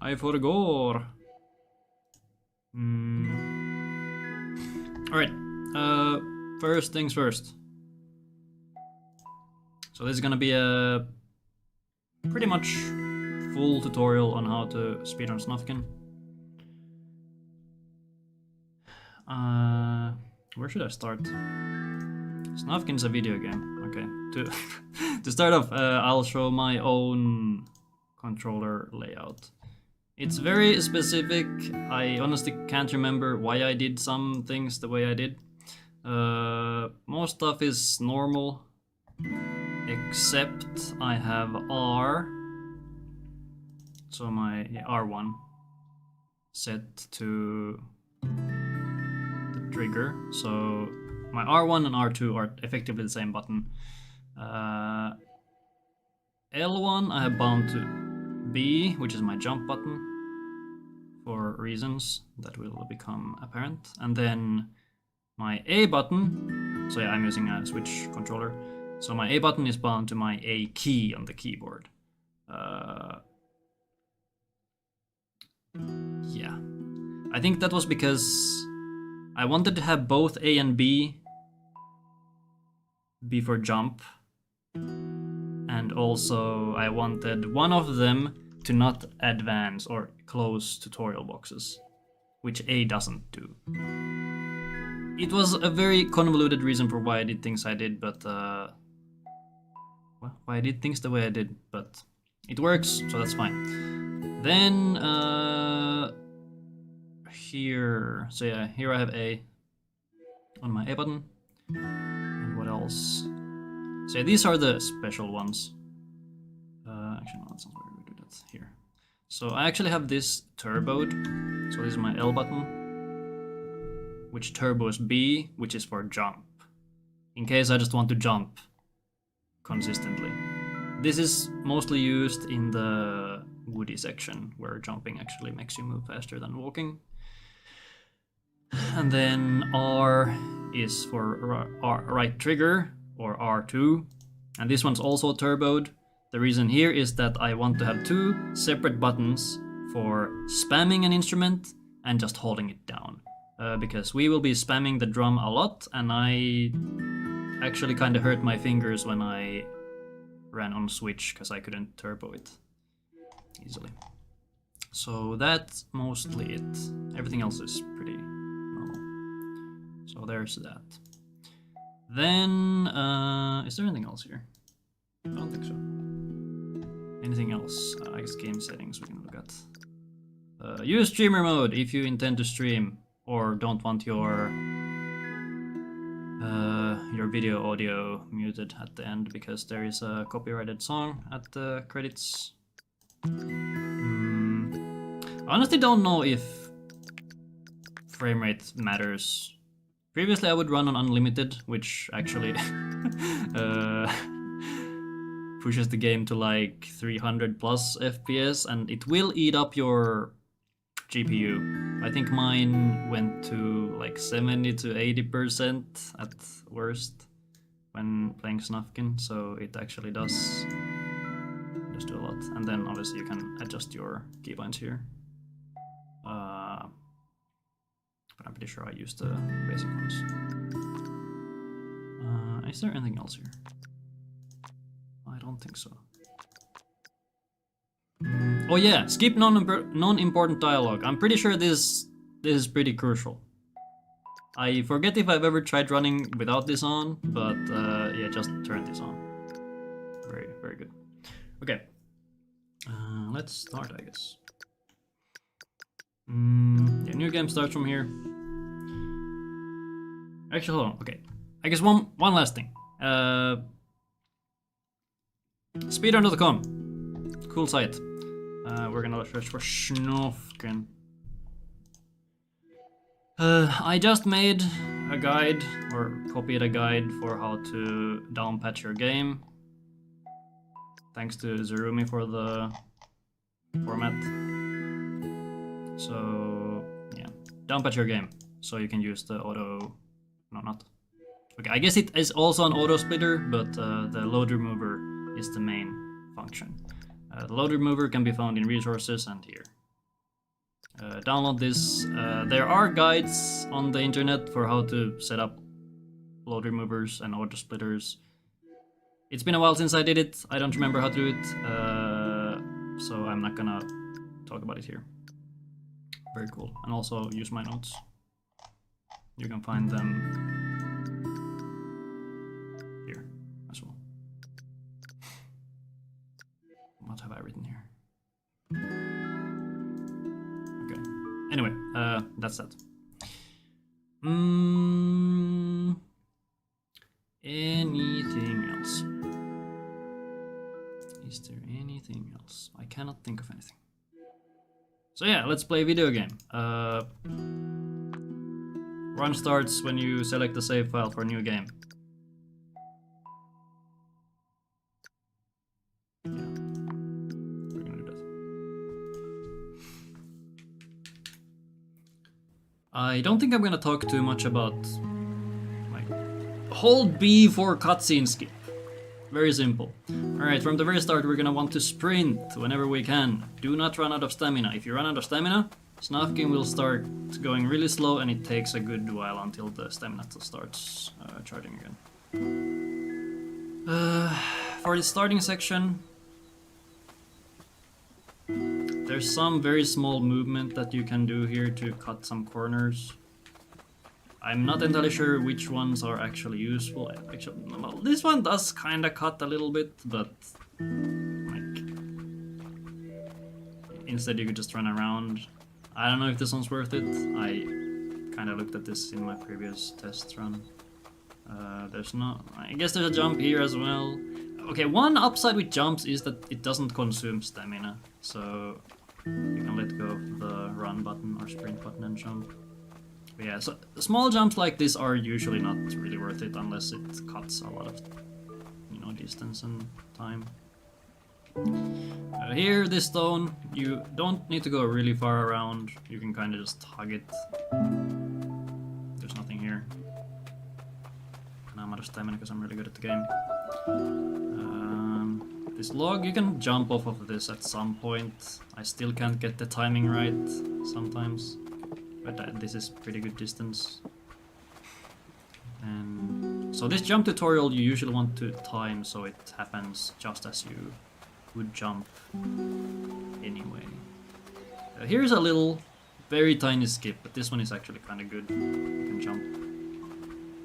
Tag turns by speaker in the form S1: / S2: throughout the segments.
S1: I forgot. Alright, first things first. So this is gonna be a pretty much full tutorial on how to speedrun Snufkin. Where should I start? Snufkin's a video game. Okay, to start off, I'll show my own controller layout. It's very specific. I honestly can't remember why I did some things the way I did. Most stuff is normal, except I have R. So my R1 set to the trigger. So my R1 and R2 are effectively the same button. L1 I have bound to B, which is my jump button, for reasons that will become apparent. And then my A button, so yeah, I'm using a Switch controller. So my A button is bound to my A key on the keyboard. Yeah, I think that was because I wanted to have both A and B for jump, and also I wanted one of them to not advance or close tutorial boxes, which A doesn't do. It was a very convoluted reason for why I did things I did, but well, why I did things the way I did, but it works, so that's fine. Then here, so yeah, here I have A on my A button. And what else? So yeah, these are the special ones. Actually, no, that's not where we do that. Here. So I actually have this turboed. So this is my L button, which turbos B, which is for jump, in case I just want to jump consistently. This is mostly used in the Woodie section, where jumping actually makes you move faster than walking. And then R is for right trigger, or R2, and this one's also turboed. The reason here is that I want to have two separate buttons for spamming an instrument and just holding it down, because we will be spamming the drum a lot, and I actually kind of hurt my fingers when I ran on Switch because I couldn't turbo it easily. So that's mostly it. Everything else is pretty normal. So there's that. Then, is there anything else here? I don't think so. Anything else? I guess game settings we can look at. Use streamer mode if you intend to stream or don't want your video audio muted at the end because there is a copyrighted song at the credits. I honestly don't know if frame rate matters. Previously I would run on unlimited, which actually pushes the game to like 300 plus FPS, and it will eat up your GPU. I think mine went to like 70 to 80% at worst when playing Snufkin, so it actually does do a lot. And then obviously you can adjust your keybinds here. But I'm pretty sure I used the basic ones. Is there anything else here? I don't think so. Oh yeah, skip non-important dialogue. I'm pretty sure this is pretty crucial. I forget if I've ever tried running without this on, but yeah, just turn this on. Very, very good. Okay, let's start, I guess. Yeah, new game starts from here. Actually, hold on. Okay, I guess one last thing. Speedrun.com, cool site. We're gonna search for Snufkin. I just made a guide, or copied a guide for how to downpatch your game. Thanks to Zerumi for the format. So yeah, downpatch your game so you can use the auto. No, not. Okay, I guess it is also an auto splitter, but the load remover is the main function. The load remover can be found in resources and here. download this. There are guides on the internet for how to set up load removers and auto splitters. It's been a while since I did it. I don't remember how to do it, so I'm not gonna talk about it here. Very cool. And also use my notes. You can find them here as well. What have I written here? Okay. Anyway, that's that. Anything else? Is there anything else? I cannot think of anything. So yeah, let's play a video game. Run starts when you select the save file for a new game. Yeah, we're gonna do that. I don't think I'm gonna talk too much about like hold B for cutscene skip. Very simple. Alright, from the very start we're gonna want to sprint whenever we can. Do not run out of stamina. If you run out of stamina, Snufkin will start going really slow and it takes a good while until the stamina starts charging again. For the starting section, there's some very small movement that you can do here to cut some corners. I'm not entirely sure which ones are actually useful. Actually, well, this one does kind of cut a little bit, but like instead you could just run around. I don't know if this one's worth it. I kind of looked at this in my previous test run. There's not. I guess there's a jump here as well. Okay, one upside with jumps is that it doesn't consume stamina, so you can let go of the run button or sprint button and jump. But yeah, so small jumps like this are usually not really worth it unless it cuts a lot of, you know, distance and time. Here, this stone, you don't need to go really far around. You can kind of just hug it. There's nothing here. And I'm out of stamina because I'm really good at the game. This log, you can jump off of this at some point. I still can't get the timing right sometimes. But this is pretty good distance. And so this jump tutorial you usually want to time so it happens just as you would jump anyway. Here's a little, very tiny skip, but this one is actually kind of good. You can jump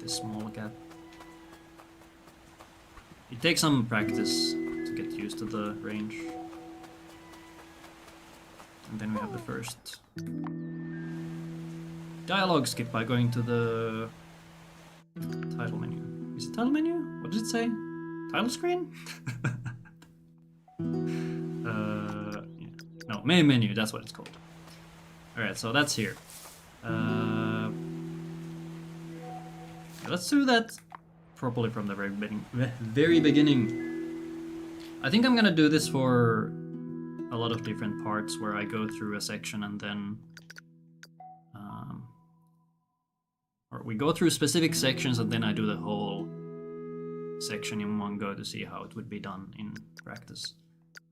S1: this small gap. It takes some practice to get used to the range. And then we have the first dialogue skip by going to the title menu. Is it title menu? What does it say? Title screen? Yeah. No, main menu, that's what it's called. Alright, so that's here. Let's do that properly from the very beginning. I think I'm gonna do this for a lot of different parts where I go through a section and then or we go through specific sections and then I do the whole section in one go to see how it would be done in practice.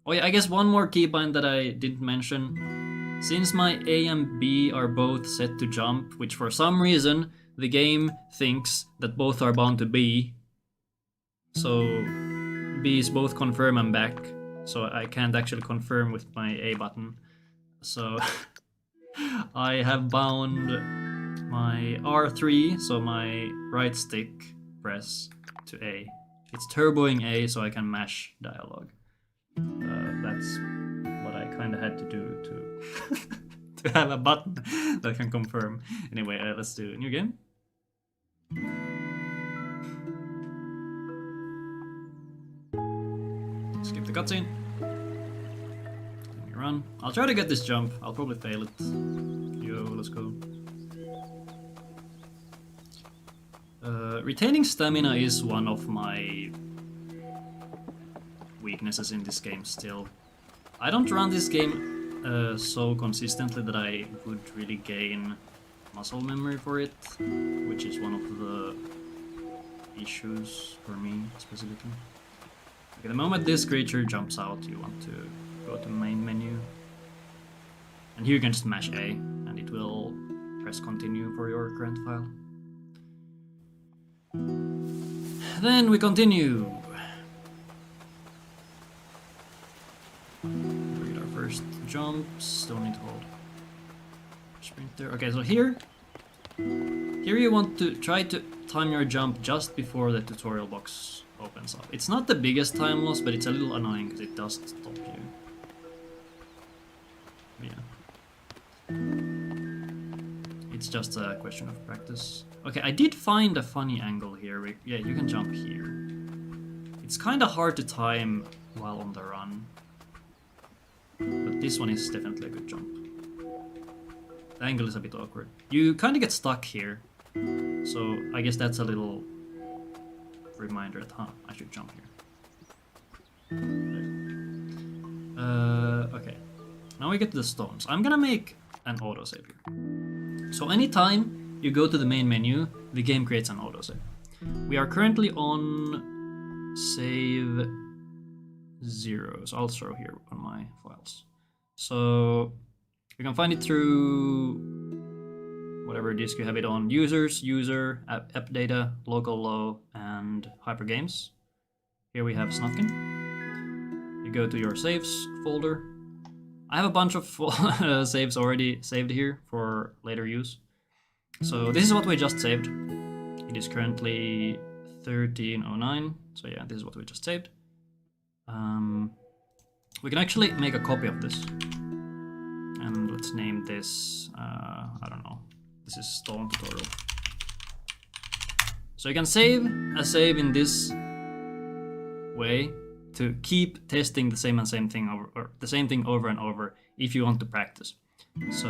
S1: Oh yeah, I guess one more keybind that I didn't mention. Since my A and B are both set to jump, which for some reason the game thinks that both are bound to B, so B is both confirm and back, so I can't actually confirm with my A button. So I have bound my R3, so my right stick press to A. It's turboing A so I can mash dialogue. That's what I kind of had to do to to have a button that can confirm. Anyway, let's do a new game. Skip the cutscene. Let me run. I'll try to get this jump. I'll probably fail it. Yo, let's go. Retaining stamina is one of my weaknesses in this game still. I don't run this game so consistently that I would really gain muscle memory for it, which is one of the issues for me specifically. Okay, the moment this creature jumps out, you want to go to main menu. And here you can just mash A, and it will press continue for your current file. Then we continue. We get our first jumps. Don't need to hold sprint there. Okay, so here you want to try to time your jump just before the tutorial box opens up. It's not the biggest time loss, but it's a little annoying because it does stop you. Yeah. It's just a question of practice. Okay, I did find a funny angle here. Yeah, you can jump here. It's kind of hard to time while on the run. But this one is definitely a good jump. The angle is a bit awkward. You kind of get stuck here. So I guess that's a little reminder that, I should jump here. Okay. Now we get to the stones. I'm gonna make an autosave here. So anytime you go to the main menu, the game creates an autosave. We are currently on save 0, so I'll show here on my files. So you can find it through whatever disk you have it on: users, user, app data, local low, and hyper games. Here we have Snufkin. You go to your saves folder. I have a bunch of saves already saved here for later use. So this is what we just saved. It is currently 1309. So yeah, this is what we just saved. We can actually make a copy of this. And let's name this, I don't know. This is Stone Tutorial. So you can save a save in this way to keep testing the same thing over and over if you want to practice. So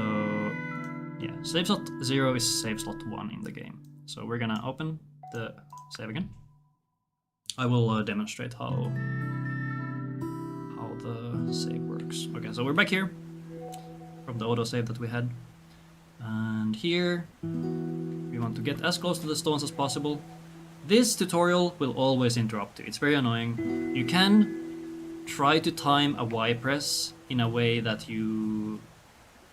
S1: yeah, save slot 0 is save slot 1 in the game. So we're gonna open the save again. I will demonstrate how the save works. Okay, so we're back here from the autosave that we had. And here we want to get as close to the stones as possible. This tutorial will always interrupt you. It's very annoying. You can try to time a Y press in a way that you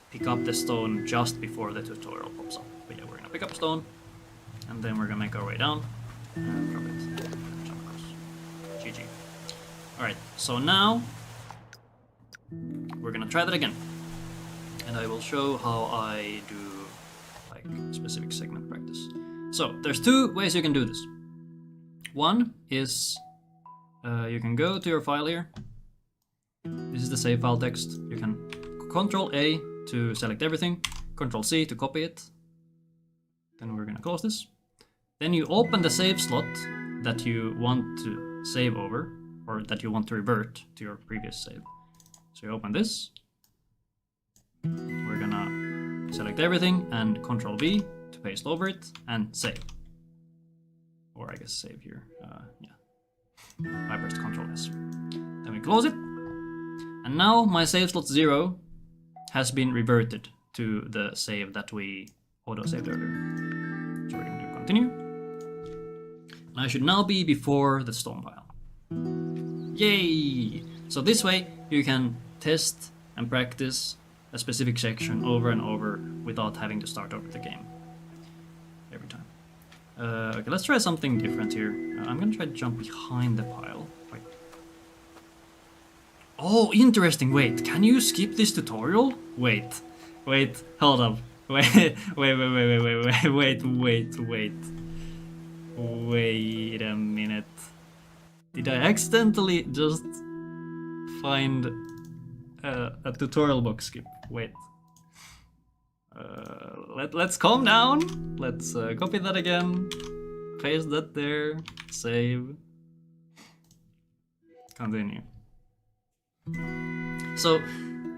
S1: pick up the stone just before the tutorial pops up. But yeah, we're gonna pick up stone, and then we're gonna make our way down and drop it and jump across. GG. Alright, so now we're gonna try that again. And I will show how I do like specific segment practice. So there's two ways you can do this. One is you can go to your file here. This is the save file text. You can Control A to select everything, Control C to copy it. Then we're gonna close this. Then you open the save slot that you want to save over, or that you want to revert to your previous save. So you open this. We're gonna select everything and Control V to paste over it and save. Or I guess save here. Yeah. I pressed Control S. Then we close it. And now my save slot 0 has been reverted to the save that we auto-saved earlier. So we're gonna do continue. And I should now be before the stone pile. Yay! So this way you can test and practice a specific section over and over without having to start over the game every time. Okay, let's try something different here. I'm gonna try to jump behind the pile. Wait. Oh, interesting. Wait, can you skip this tutorial? Wait, hold up. Wait a minute. Did I accidentally just find a tutorial box skip? Wait. Let's calm down. Let's copy that again. Paste that there. Save. Continue. So,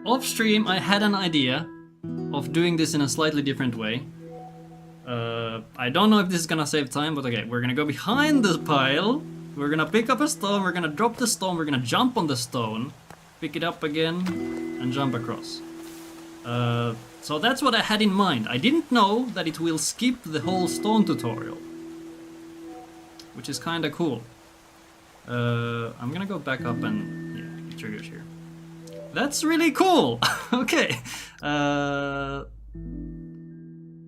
S1: off stream, I had an idea of doing this in a slightly different way. I don't know if this is gonna save time, but okay, we're gonna go behind the pile. We're gonna pick up a stone, we're gonna drop the stone, we're gonna jump on the stone, pick it up again, and jump across. So that's what I had in mind. I didn't know that it will skip the whole stone tutorial, which is kinda cool. I'm gonna go back up and, yeah, it triggers here. That's really cool. Okay.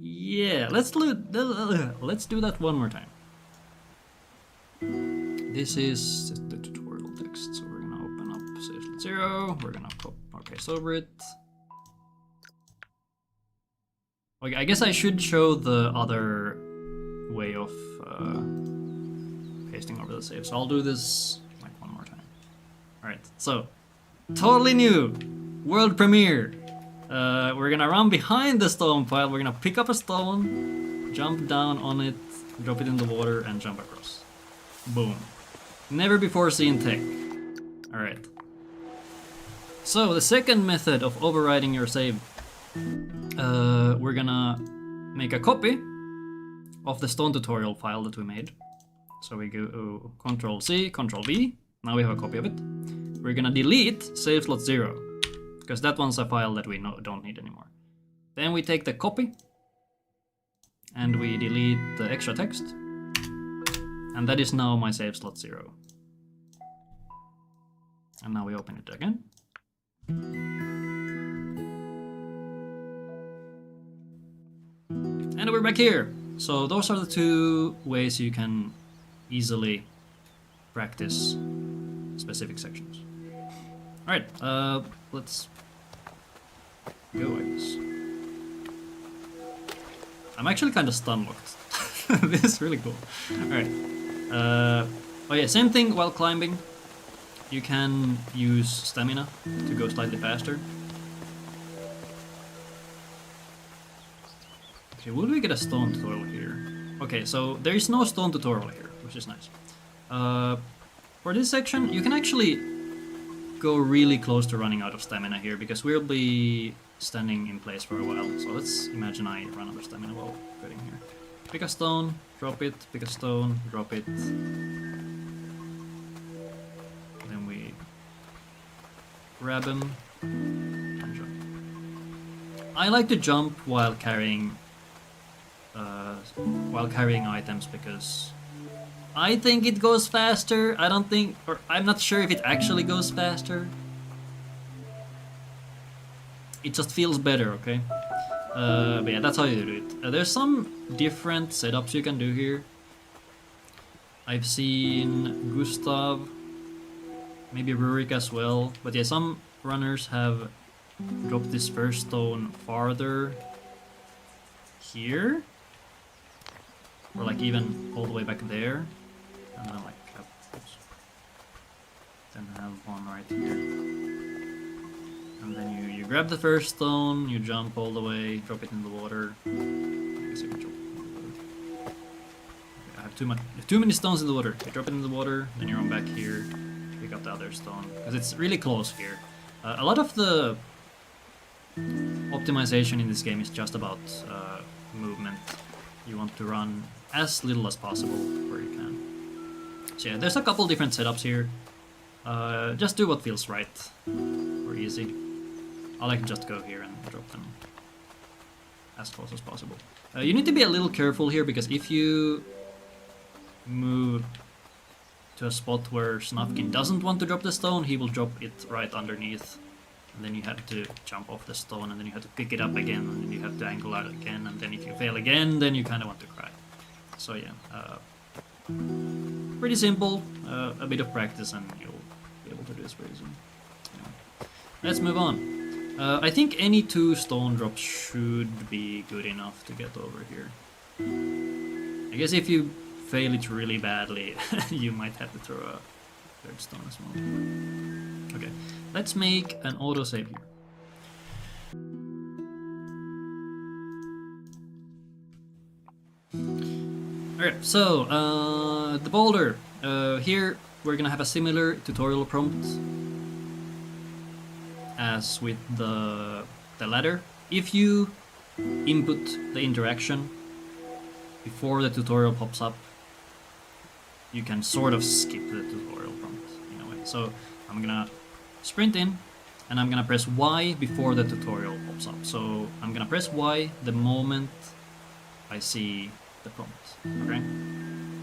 S1: Yeah, let's do that one more time. This is the tutorial text, so we're gonna open up saves.0. We're gonna paste over it. Okay, I guess I should show the other way of pasting over the save. So I'll do this like one more time. All right, so totally new, world premiere. We're gonna run behind the stone pile. We're gonna pick up a stone, jump down on it, drop it in the water, and jump across. Boom. Never before seen tech. All right. So the second method of overriding your save, we're gonna make a copy of the stone tutorial file that we made. So we go Control C, Control V. Now we have a copy of it. We're gonna delete save slot 0 because that one's a file that we don't need anymore. Then we take the copy and we delete the extra text, and that is now my save slot 0. And now we open it again. And we're back here. So those are the two ways you can easily practice specific sections. Alright, let's go, I guess. I'm actually kind of stun locked. This is really cool. Alright. Oh yeah, same thing while climbing. You can use stamina to go slightly faster. Okay, will we get a stone tutorial here? Okay, so there is no stone tutorial here, which is nice. For this section, you can actually go really close to running out of stamina here, because we'll be standing in place for a while. So let's imagine I run out of stamina while getting here. Pick a stone, drop it, pick a stone, drop it. Then we grab them and jump. I like to jump while carrying items because I think it goes faster. I'm not sure if it actually goes faster. It just feels better, okay? But yeah, that's how you do it. There's some different setups you can do here. I've seen Gustav, maybe Rurik as well. But yeah, some runners have dropped this first stone farther here. Or like even all the way back there. And then like then have one right here. And then you grab the first stone, you jump all the way, drop it in the water. I guess I can jump in the water. Okay, I have too many stones in the water. You drop it in the water, then you run back here, pick up the other stone. Because it's really close here. A lot of the optimization in this game is just about movement. You want to run as little as possible where you can. So yeah, there's a couple different setups here. Just do what feels right or easy. I like to just go here and drop them as close as possible. You need to be a little careful here, because if you move to a spot where Snufkin doesn't want to drop the stone, he will drop it right underneath. And then you have to jump off the stone, and then you have to pick it up again, and then you have to angle out again, and then if you fail again, then you kind of want to cry. So yeah, pretty simple, a bit of practice and you'll be able to do this very soon. Anyway, let's move on. I think any 2 stone drops should be good enough to get over here. I guess if you fail it really badly, you might have to throw a 3rd stone as well. Okay, let's make an autosave here. Alright, so the boulder. Here we're gonna have a similar tutorial prompt as with the ladder. If you input the interaction before the tutorial pops up, you can sort of skip the tutorial prompt in a way. So I'm gonna sprint in and I'm gonna press Y before the tutorial pops up. So I'm gonna press Y the moment I see the prompt, okay?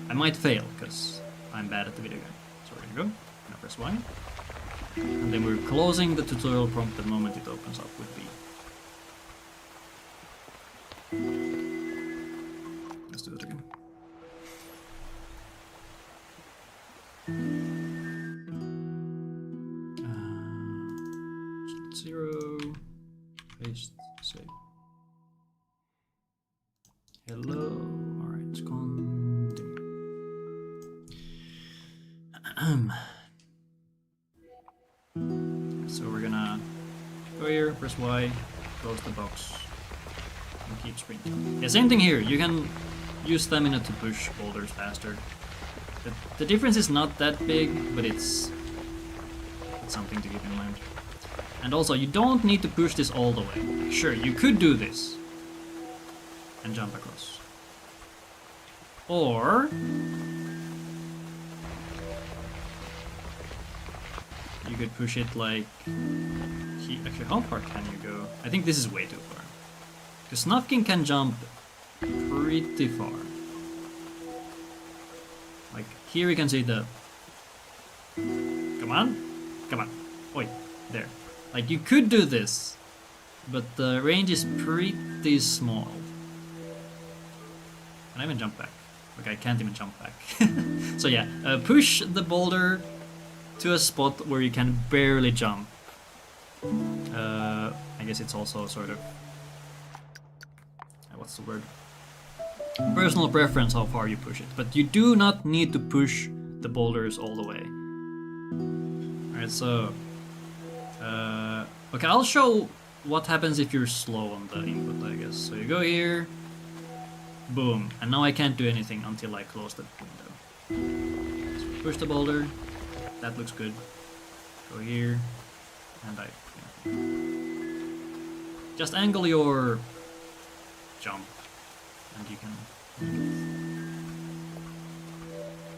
S1: I might fail because I'm bad at the video game. So we're gonna go, I'm gonna press Y. And then we're closing the tutorial prompt the moment it opens up with B. Let's do it again. 0, paste, save. Hello, alright, continue. So we're gonna go here, press Y, close the box, and keep sprinting. Yeah, same thing here, you can use stamina to push boulders faster. The difference is not that big, but it's something to keep in mind. And also, you don't need to push this all the way. Sure, you could do this and jump across. Or you could push it like... Actually, how far can you go? I think this is way too far. Because Snufkin can jump pretty far. Like, here we can see the... Come on! Come on! Oi, there. Like, you could do this, but the range is pretty small. Can I even jump back? Okay, I can't even jump back. So yeah, push the boulder to a spot where you can barely jump. I guess it's also sort of... what's the word? Personal preference how far you push it, but you do not need to push the boulders all the way. Alright, so... okay, I'll show what happens if you're slow on the input, I guess. So you go here, boom, and now I can't do anything until I close the window. So push the boulder, that looks good. Go here, and I... Just angle your jump, and you can...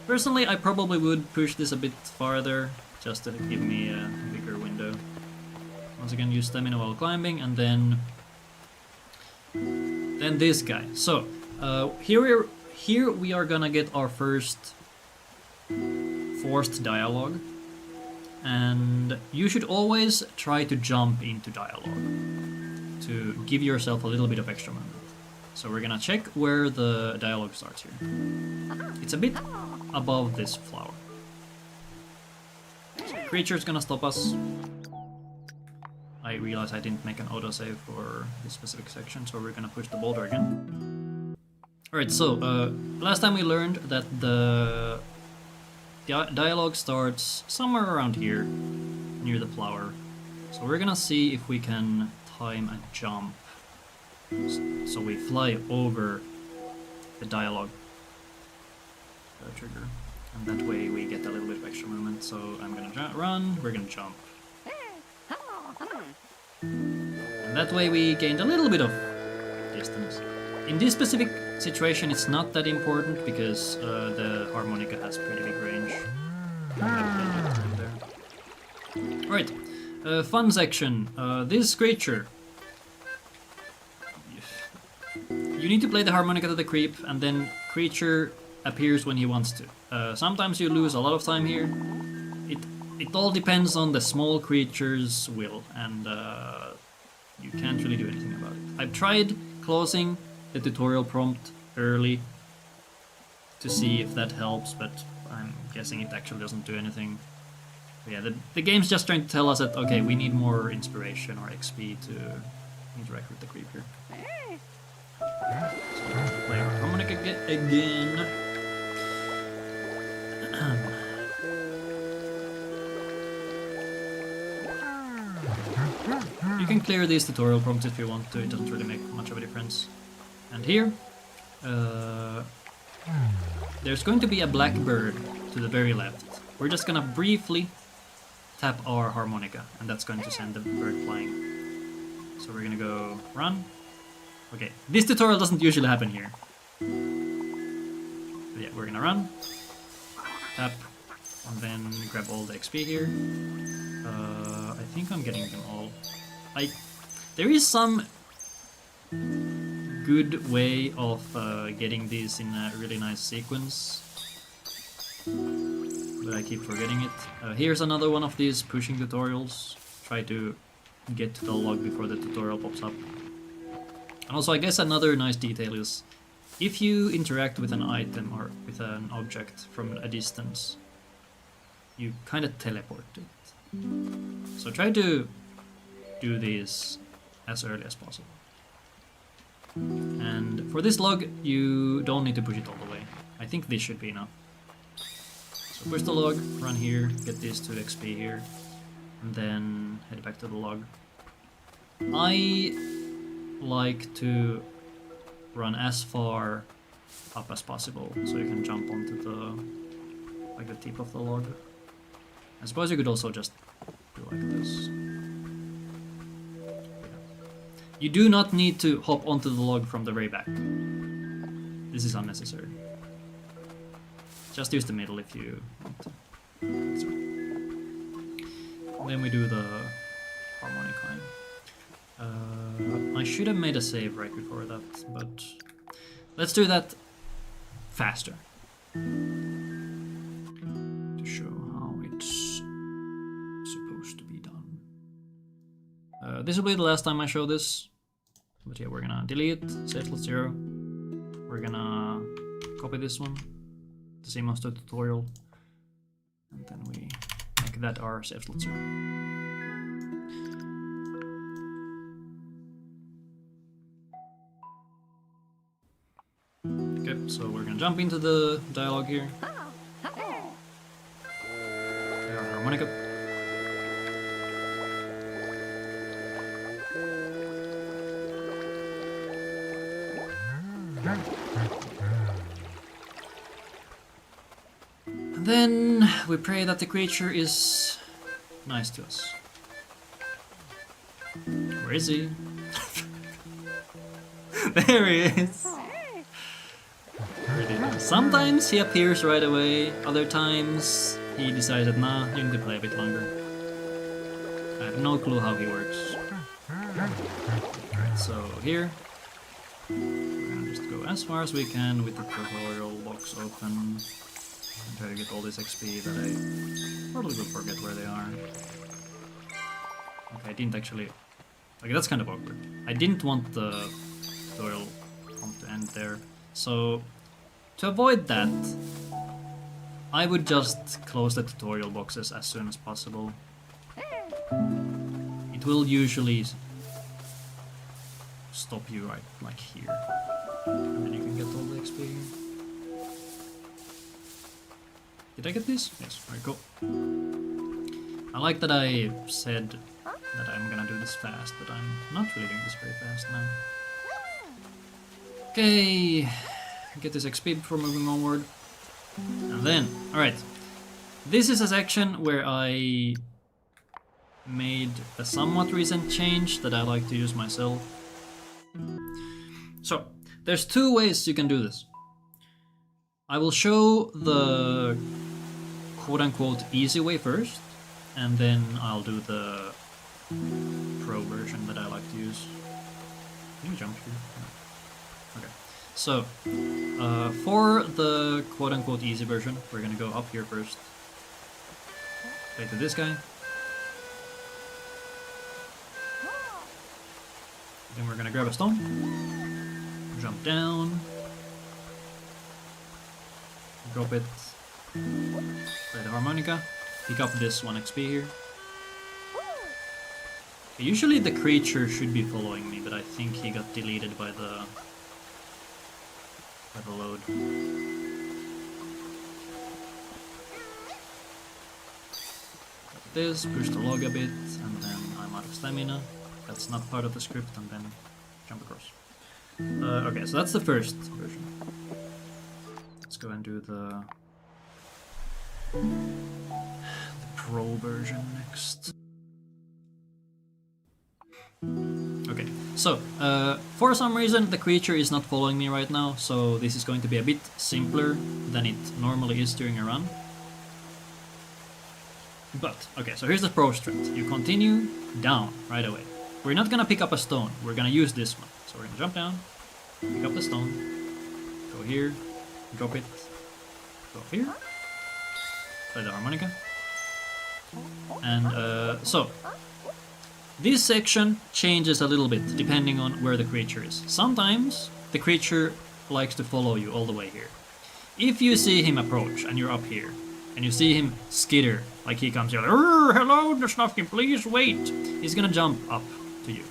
S1: Personally, I probably would push this a bit farther, just to give me a bigger window. Once again, use stamina while climbing, and then this guy. So here we are gonna get our first forced dialogue, and you should always try to jump into dialogue to give yourself a little bit of extra movement. So we're gonna check where the dialogue starts here. It's a bit above this flower. So creature's gonna stop us. I realized I didn't make an autosave for this specific section, so we're gonna push the boulder again. Alright, so last time we learned that the dialogue starts somewhere around here, near the flower. So we're gonna see if we can time a jump. So we fly over the dialogue trigger, and that way we get a little bit of extra movement. So I'm gonna run, we're gonna jump. And that way we gained a little bit of distance. In this specific situation it's not that important because the harmonica has pretty big range. Right, fun section. This creature. You need to play the harmonica to the creep, and then creature appears when he wants to. Sometimes you lose a lot of time here. It all depends on the small creature's will, and you can't really do anything about it. I've tried closing the tutorial prompt early to see if that helps, but I'm guessing it actually doesn't do anything. But yeah, the game's just trying to tell us that, okay, we need more inspiration or XP to interact with the creep here. So play our harmonica again. You can clear these tutorial prompts if you want to, it doesn't really make much of a difference. And here, there's going to be a blackbird to the very left. We're just gonna briefly tap our harmonica, and that's going to send the bird flying. So we're gonna go run. Okay, this tutorial doesn't usually happen here. But yeah, we're gonna run, tap, and then grab all the XP here. I think I'm getting them all. There is some good way of getting these in a really nice sequence, but but I keep forgetting it. Here's another one of these pushing tutorials. Try to get to the log before the tutorial pops up. And also, I guess another nice detail is if you interact with an item or with an object from a distance, you kind of teleport it. So try to do these as early as possible. And for this log, you don't need to push it all the way. I think this should be enough. So push the log, run here, get these 2 XP here, and then head back to the log. I like to run as far up as possible, so you can jump onto the tip of the log. I suppose you could also just do like this. You do not need to hop onto the log from the very back. This is unnecessary. Just use the middle if you want to. Then we do the harmonica. I should have made a save right before that, but let's do that faster. To show how it's supposed to be done. This will be the last time I show this. But yeah, we're gonna delete, save slot 0. We're gonna copy this one, the same as the tutorial, and then we make that our save slot 0. Okay, so we're gonna jump into the dialogue here. Our harmonica. And then we pray that the creature is nice to us. Where is he? There he is! Sometimes he appears right away, other times he decided, nah, you need to play a bit longer. I have no clue how he works. So here, we're gonna just go as far as we can with the tutorial box open and try to get all this XP that I probably will forget where they are. Okay, I didn't actually... Okay, that's kind of awkward. I didn't want the tutorial to end there, so to avoid that, I would just close the tutorial boxes as soon as possible. It will usually stop you right like here, and then you can get all the XP here. Did I get this? Yes, very cool. I like that I said that I'm gonna do this fast, but I'm not really doing this very fast now. Okay, get this XP before moving onward. And then, alright, this is a section where I made a somewhat recent change that I like to use myself. So, there's 2 ways you can do this. I will show the quote-unquote easy way first, and then I'll do the pro version that I like to use. Can you jump here? No. Okay. So, for the quote-unquote easy version, we're gonna go up here first. Play to this guy. Then we're gonna grab a stone, jump down, drop it, play the harmonica, pick up this 1 XP here. Okay, usually the creature should be following me, but I think he got deleted by the load. Got this, push the log a bit, and then I'm out of stamina. That's not part of the script, and then jump across. Okay, so that's the first version. Let's go and do the pro version next. Okay, so for some reason the creature is not following me right now, so this is going to be a bit simpler than it normally is during a run. But, okay, so here's the pro strat. You continue down right away. We're not gonna pick up a stone, we're gonna use this one. So we're gonna jump down, pick up the stone, go here, drop it, go up here, play the harmonica. And so, this section changes a little bit depending on where the creature is. Sometimes the creature likes to follow you all the way here. If you see him approach and you're up here, and you see him skitter, like he comes here, like, hello, Snufkin, please wait. He's gonna jump up to you.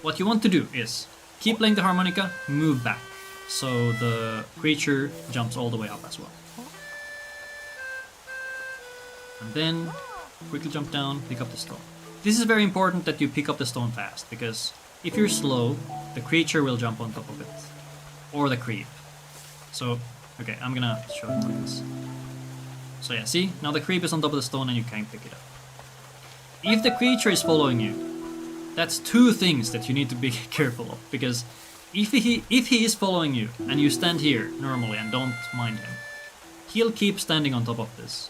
S1: What you want to do is keep playing the harmonica, move back, so the creature jumps all the way up as well. And then quickly jump down, pick up the stone. This is very important that you pick up the stone fast, because if you're slow, the creature will jump on top of it. Or the creep. So, okay, I'm gonna show it like this. So yeah, see? Now the creep is on top of the stone and you can't pick it up. If the creature is following you, that's two things that you need to be careful of, because if he is following you and you stand here normally and don't mind him, he'll keep standing on top of this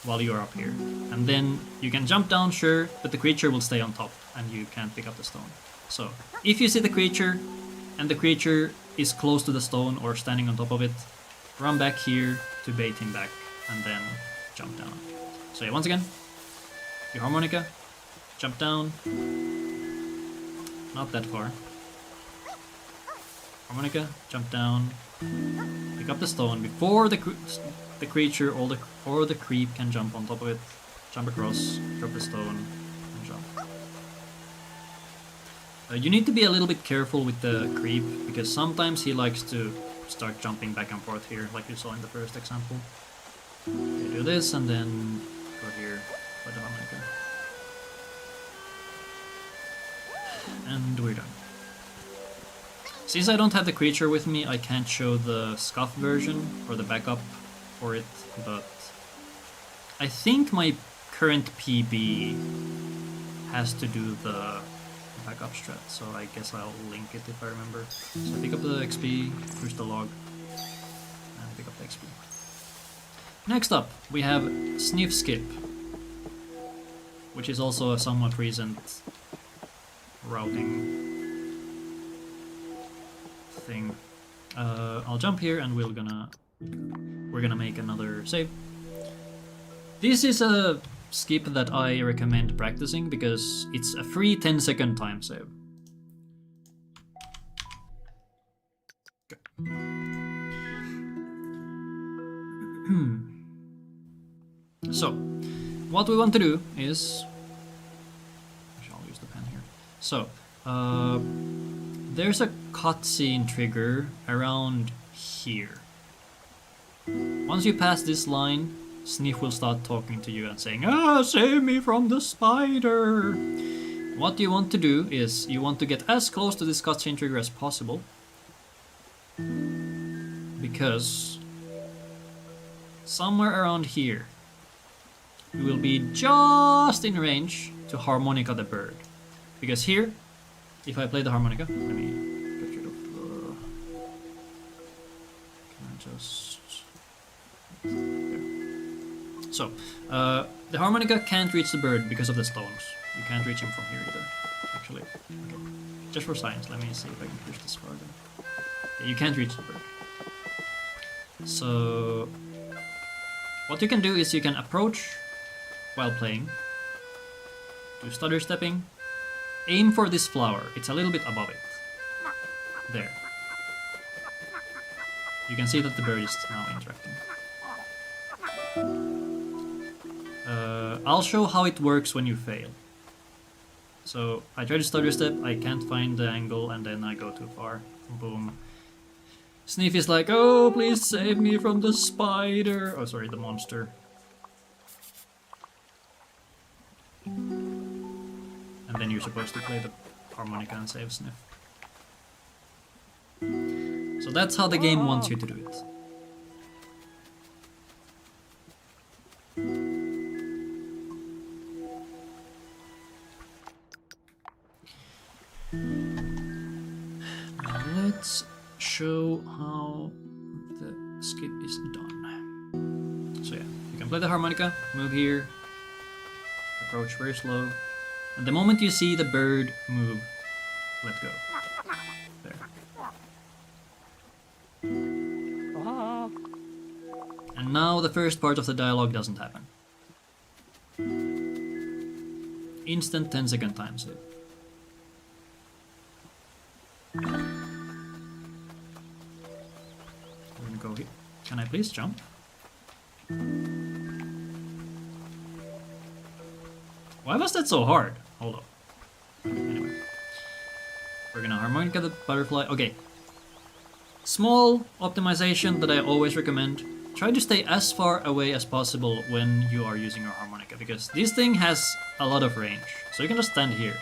S1: while you're up here. And then you can jump down, sure, but the creature will stay on top and you can't pick up the stone. So, if you see the creature and the creature is close to the stone or standing on top of it, run back here to bait him back and then jump down. So yeah, once again, your harmonica, jump down, not that far. Harmonica, jump down, pick up the stone before the creature or the creep can jump on top of it. Jump across, drop the stone, and jump. You need to be a little bit careful with the creep, because sometimes he likes to start jumping back and forth here, like you saw in the first example. Okay, do this and then go here, play the harmonica. And we're done. Since I don't have the creature with me, I can't show the scuff version or the backup for it, but I think my current PB has to do the backup strat, so I guess I'll link it if I remember. So pick up the XP, push the log, and pick up the XP. Next up, we have Sniff Skip, which is also a somewhat recent routing thing. I'll jump here and we're gonna make another save. This is a skip that I recommend practicing because it's a free 10-second time save. So, what we want to do is... I'll use the pen here. So, there's a cutscene trigger around here. Once you pass this line, Sniff will start talking to you and saying, save me from the spider! What you want to do is, you want to get as close to this cutscene trigger as possible, because somewhere around here, you will be just in range to harmonica the bird. Because here, if I play the harmonica, let me get rid of the... Can I just... There. So, the harmonica can't reach the bird because of the stones. You can't reach him from here either, actually. Okay. Just for science, let me see if I can push this further. Okay, you can't reach the bird. So, what you can do is you can approach while playing, do stutter stepping, aim for this flower, it's a little bit above it. There. You can see that the bird is now interacting. I'll show how it works when you fail. So, I try to stutter step, I can't find the angle, and then I go too far. Boom. Sniff is like, oh, please save me from the spider. Oh, sorry, the monster. And then you're supposed to play the harmonica and save Sniff. So that's how the game wants you to do it. Now let's show how the skip is done. So yeah, you can play the harmonica, move here, approach very slow, and the moment you see the bird move, let go. There. And now the first part of the dialogue doesn't happen. Instant 10-second time save. We're gonna go here. Can I please jump? Why was that so hard? Hold up. Anyway. We're gonna harmonica the butterfly. Okay. Small optimization that I always recommend. Try to stay as far away as possible when you are using your harmonica, because this thing has a lot of range. So you can just stand here.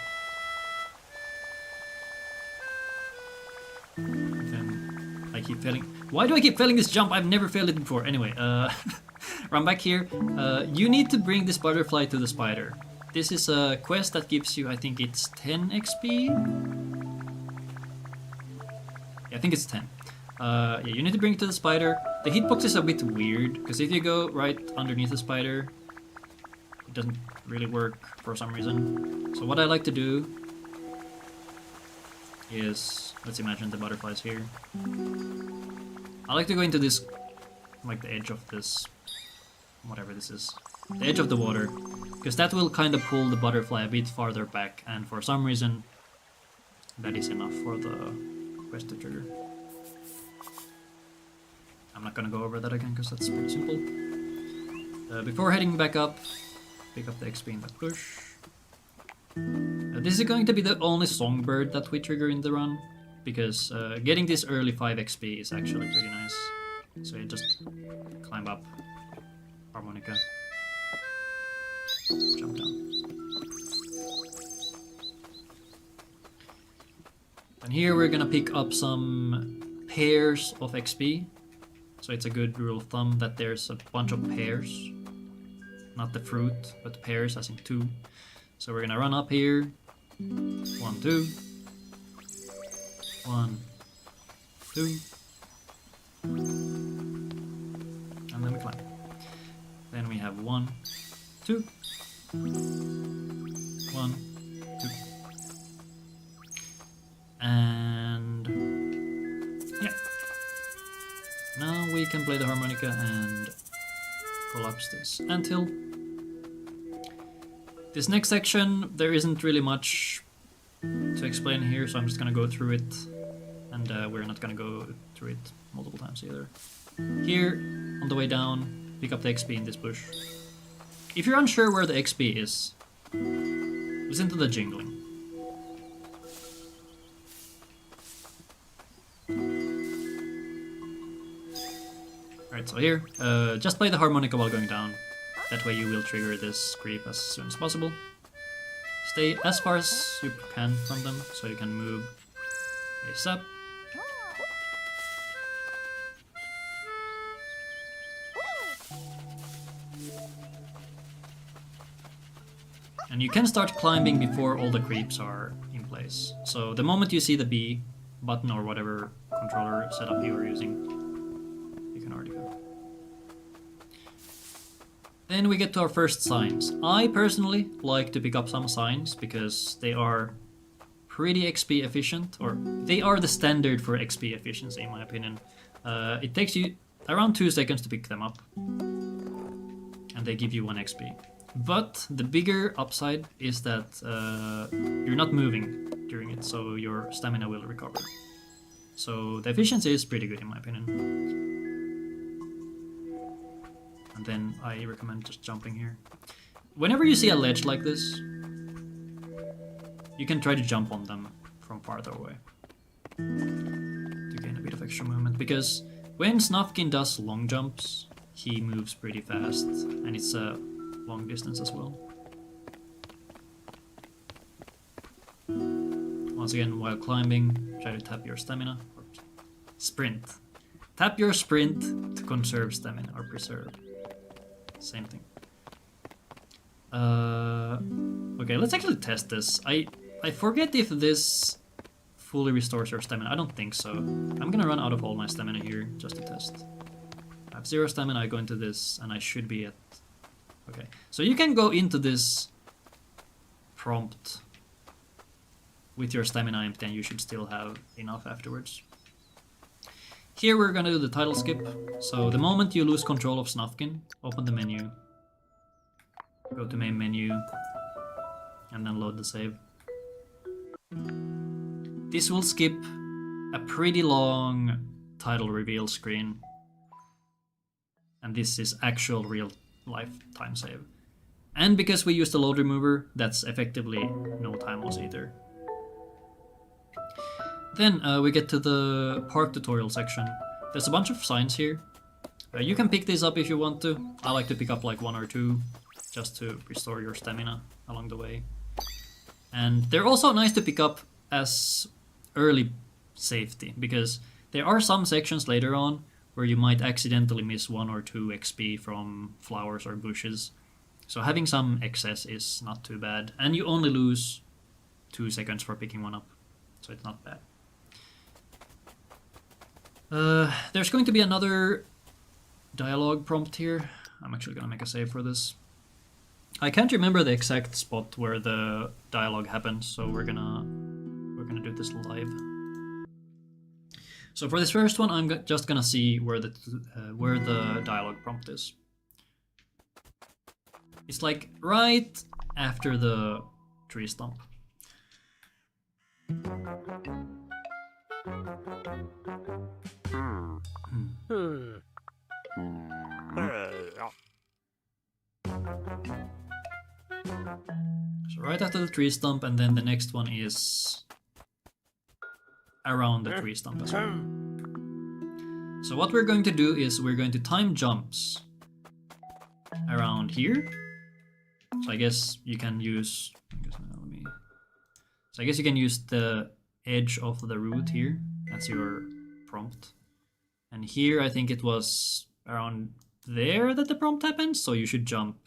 S1: Then I keep failing. Why do I keep failing this jump? I've never failed it before. Anyway, run back here. You need to bring this butterfly to the spider. This is a quest that gives you, I think it's 10 XP? Yeah, I think it's 10. Yeah, you need to bring it to the spider. The hitbox is a bit weird, because if you go right underneath the spider, it doesn't really work for some reason. So what I like to do is, let's imagine the butterfly's here. I like to go into this, like the edge of this, whatever this is, the edge of the water, because that will kind of pull the butterfly a bit farther back, and for some reason that is enough for the quest to trigger. I'm not gonna go over that again because that's pretty simple. Before heading back up, pick up the XP in that bush. This is going to be the only songbird that we trigger in the run, because getting this early 5 XP is actually pretty nice. So you just climb up, harmonica, jump down. And here we're gonna pick up some pairs of XP. So it's a good rule of thumb that there's a bunch of pairs. Not the fruit, but pairs as in 2. So we're gonna run up here. 1, 2. 1, 2. And then we climb. Then we have 1, 2. 1, 2. And yeah. Now we can play the harmonica and collapse this until this next section. There isn't really much to explain here, so I'm just gonna go through it, and we're not gonna go through it multiple times either. Here, on the way down, pick up the XP in this bush. If you're unsure where the XP is, listen to the jingling. Alright, so here, just play the harmonica while going down. That way you will trigger this creep as soon as possible. Stay as far as you can from them, so you can move ASAP. And you can start climbing before all the creeps are in place. So the moment you see the B button or whatever controller setup you are using, you can already go. Then we get to our first signs. I personally like to pick up some signs because they are pretty XP efficient, or they are the standard for XP efficiency in my opinion. It takes you around 2 seconds to pick them up, and they give you 1 XP. But the bigger upside is that you're not moving during it, so your stamina will recover. So the efficiency is pretty good in my opinion. And then I recommend just jumping here. Whenever you see a ledge like this, you can try to jump on them from farther away to gain a bit of extra movement, because when Snufkin does long jumps, he moves pretty fast, and it's a long distance as well. Once again, while climbing, try to tap your stamina, or sprint. Tap your sprint to conserve stamina, or preserve. Same thing. Okay, let's actually test this. I forget if this fully restores your stamina. I don't think so. I'm gonna run out of all my stamina here just to test. I have 0 stamina, I go into this, and I should be at... Okay, so you can go into this prompt with your stamina empty, and you should still have enough afterwards. here we're gonna do the title skip. So the moment you lose control of Snufkin, open the menu, go to main menu, and then load the save. This will skip a pretty long title reveal screen. And this is actual real life time save. And because we used the load remover, that's effectively no time loss either. Then we get to the park tutorial section. There's a bunch of signs here. You can pick these up if you want to. I like to pick up like 1 or 2 just to restore your stamina along the way. And they're also nice to pick up as early safety, because there are some sections later on where you might accidentally miss 1 or 2 XP from flowers or bushes. So having some excess is not too bad. And you only lose 2 seconds for picking one up, so it's not bad. There's going to be another dialogue prompt here. I'm actually gonna make a save for this. I can't remember the exact spot where the dialogue happens, so we're gonna do this live. So for this first one, I'm just gonna see where the dialogue prompt is. It's like right after the tree stump. So right after the tree stump, and then the next one is around the tree stump as well. So what we're going to do is we're going to time jumps around here. So I guess you can use, I guess you can use the edge of the root here. That's your prompt. And here I think it was around there that the prompt happens, so you should jump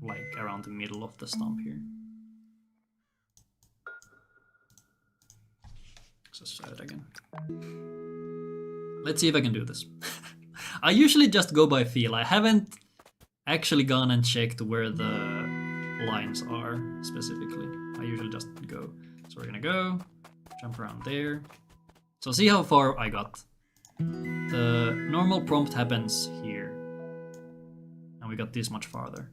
S1: like around the middle of the stump here. Let's try it again. Let's see if I can do this. I usually just go by feel. I haven't actually gone and checked where the lines are specifically. I usually just go. So we're gonna go, jump around there. So see how far I got. The normal prompt happens here. And we got this much farther.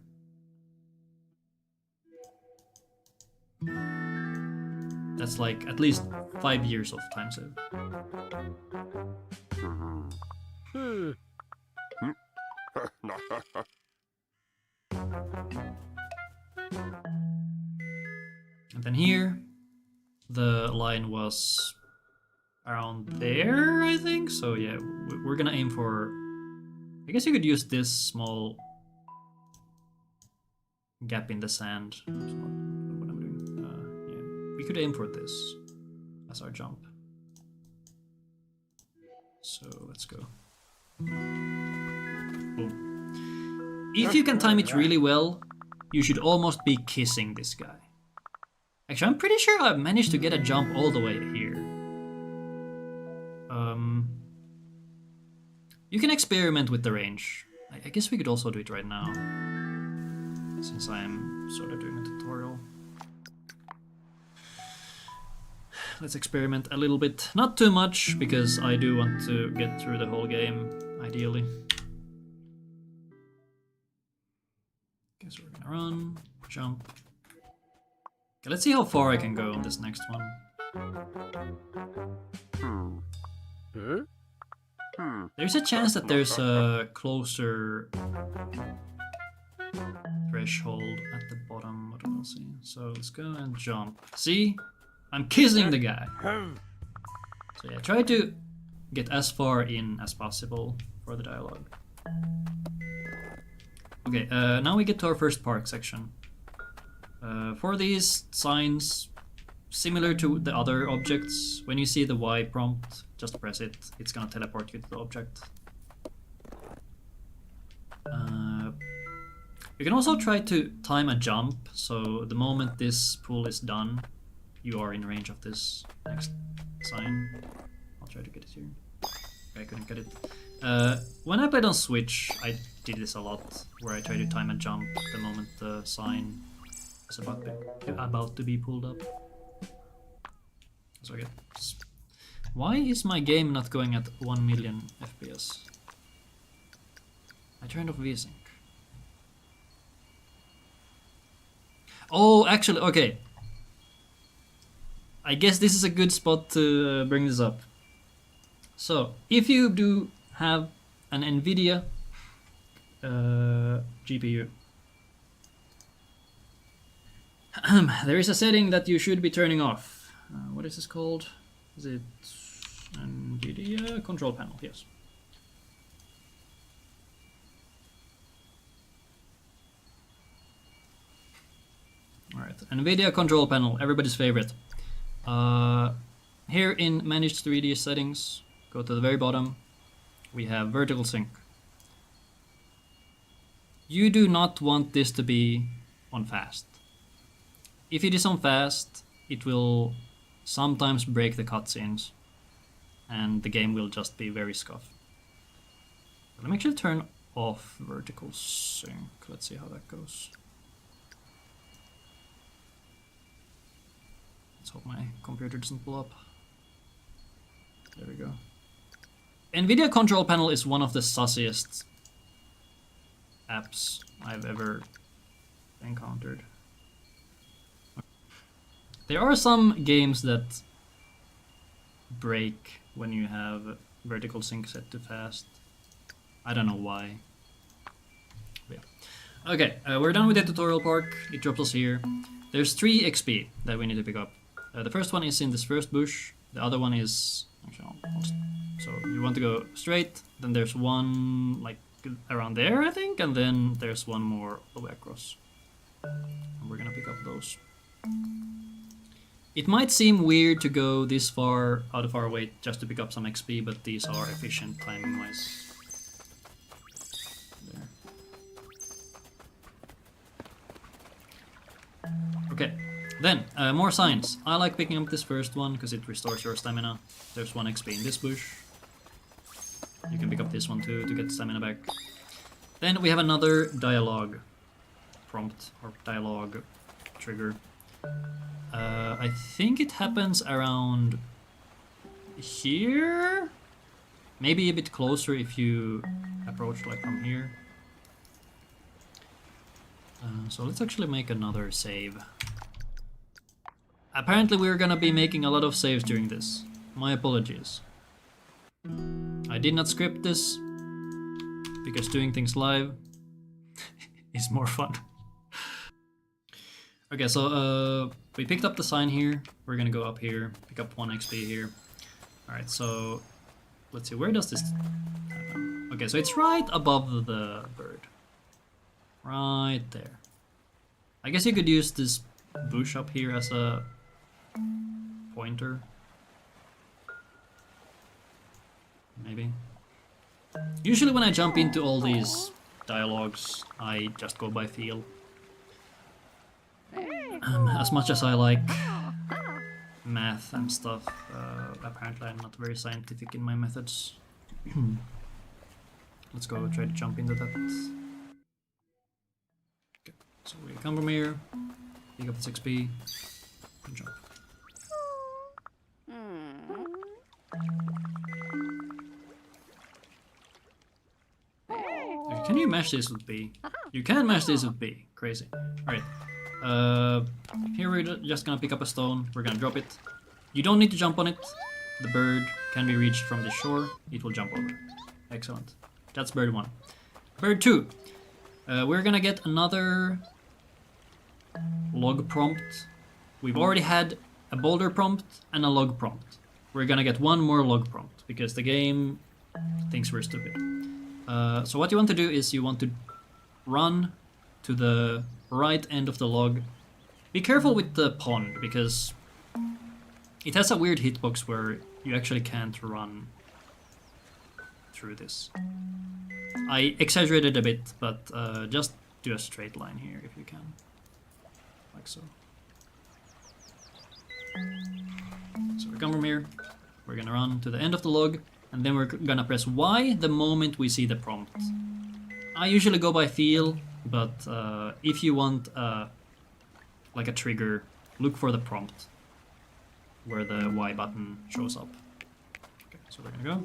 S1: That's like at least 5 years of time save. And then here, the line was around there, I think. So yeah, we're gonna aim for... I guess you could use this small gap in the sand. What am I doing? Yeah, we could aim for this as our jump. So let's go. Boom. If you can time it really well, you should almost be kissing this guy. Actually, I'm pretty sure I've managed to get a jump all the way here. You can experiment with the range. I guess we could also do it right now, since I'm sort of doing a tutorial. Let's experiment a little bit. Not too much, because I do want to get through the whole game, ideally. Okay, so we're gonna run, jump. Okay, let's see how far I can go on this next one. There's a chance that there's a closer threshold at the bottom, but we'll see. So let's go and jump. See? I'm kissing the guy. So yeah, try to get as far in as possible for the dialogue. Okay, now we get to our first park section. For these signs, similar to the other objects, when you see the Y prompt, just press it. It's gonna teleport you to the object. You can also try to time a jump, so the moment this pull is done, you are in range of this next sign. I'll try to get it here. Okay, I couldn't get it. When I played on Switch, I did this a lot, where I try to time a jump the moment the sign is about to be pulled up. So I get Why is my game not going at 1 million FPS? I turned off Vsync. Oh, actually, okay. I guess this is a good spot to bring this up. So, if you do have an NVIDIA GPU, there is a setting that you should be turning off. What is this called? Is it NVIDIA control panel? Yes. Alright, NVIDIA control panel, everybody's favorite. Here in Managed 3D settings, go to the very bottom, we have vertical sync. You do not want this to be on fast. If it is on fast, it will sometimes break the cutscenes and the game will just be very scuffed. Let me actually turn off vertical sync. Let's see how that goes. Let's hope my computer doesn't blow up. There we go. NVIDIA control panel is one of the sussiest apps I've ever encountered. There are some games that break when you have vertical sync set to fast. I don't know why. But yeah. Okay, we're done with the tutorial part. It drops us here. There's 3 XP that we need to pick up. The first one is in this first bush. The other one is... Actually, so you want to go straight. Then there's one like around there, I think. And then there's one more all the way across. And we're gonna pick up those. It might seem weird to go this far out of our way just to pick up some XP, but these are efficient timing-wise. There. Okay, then more signs. I like picking up this first one because it restores your stamina. There's 1 XP in this bush. You can pick up this one too to get stamina back. Then we have another dialogue prompt or dialogue trigger. I think it happens around here? Maybe a bit closer if you approach like from here. So let's actually make another save. Apparently we're gonna be making a lot of saves during this. My apologies. I did not script this because doing things live is more fun. Okay, so we picked up the sign here. We're gonna go up here, pick up 1 XP here. Alright, so let's see, where does this happen? Okay, so it's right above the bird. Right there. I guess you could use this bush up here as a pointer. Maybe. Usually when I jump into all these dialogues, I just go by feel. As much as I like math and stuff, apparently I'm not very scientific in my methods. Let's go try to jump into that. Okay, so we come from here, pick up the XP, and jump. Okay, can you mash this with B? You can mash this with B. Crazy. Alright. Here we're just gonna pick up a stone, we're gonna drop it. You don't need to jump on it. The bird can be reached from the shore, it will jump over. Excellent. That's bird 1. Bird 2. We're gonna get another log prompt. We've already had a boulder prompt and a log prompt. We're gonna get 1 more log prompt because the game thinks we're stupid. So what you want to do is you want to run to the right end of the log. Be careful with the pond because it has a weird hitbox where you actually can't run through this. I exaggerated a bit, but just do a straight line here if you can. Like so. So we come from here, we're gonna run to the end of the log, and then we're gonna press Y the moment we see the prompt. I usually go by feel, but if you want like a trigger, look for the prompt where the Y button shows up. So we're gonna go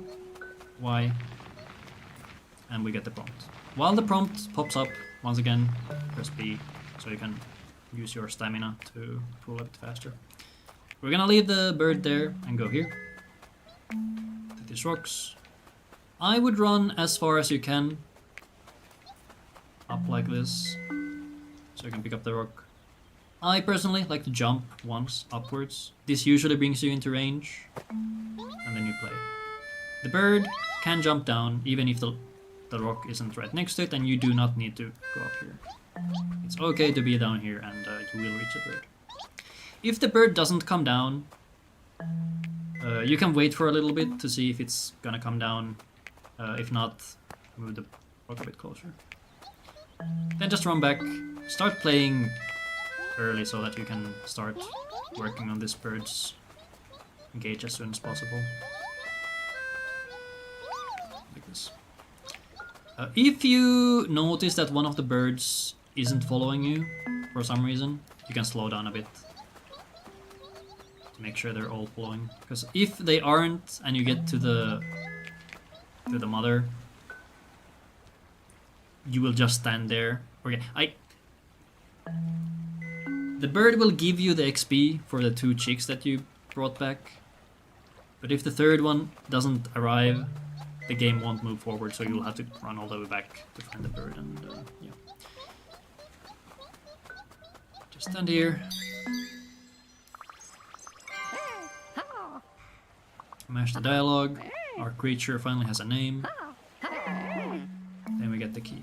S1: Y, and we get the prompt. While the prompt pops up, once again, press B, so you can use your stamina to pull a bit faster. We're gonna leave the bird there and go here. Take these rocks. I would run as far as you can. Up like this. So you can pick up the rock. I personally like to jump once upwards. This usually brings you into range. And then you play. The bird can jump down even if the rock isn't right next to it, and you do not need to go up here. It's okay to be down here and you will reach the bird. If the bird doesn't come down, you can wait for a little bit to see if it's gonna come down. If not, move the rock a bit closer. Then just run back, start playing early so that you can start working on this bird's gauge as soon as possible. Like this. If you notice that one of the birds isn't following you for some reason, you can slow down a bit to make sure they're all following. Because if they aren't and you get to the mother, you will just stand there. Okay, the bird will give you the XP for the 2 chicks that you brought back, but if the third one doesn't arrive, the game won't move forward, so you'll have to run all the way back to find the bird, and yeah. Just stand here. Mash the dialogue. Our creature finally has a name. Then we get the key.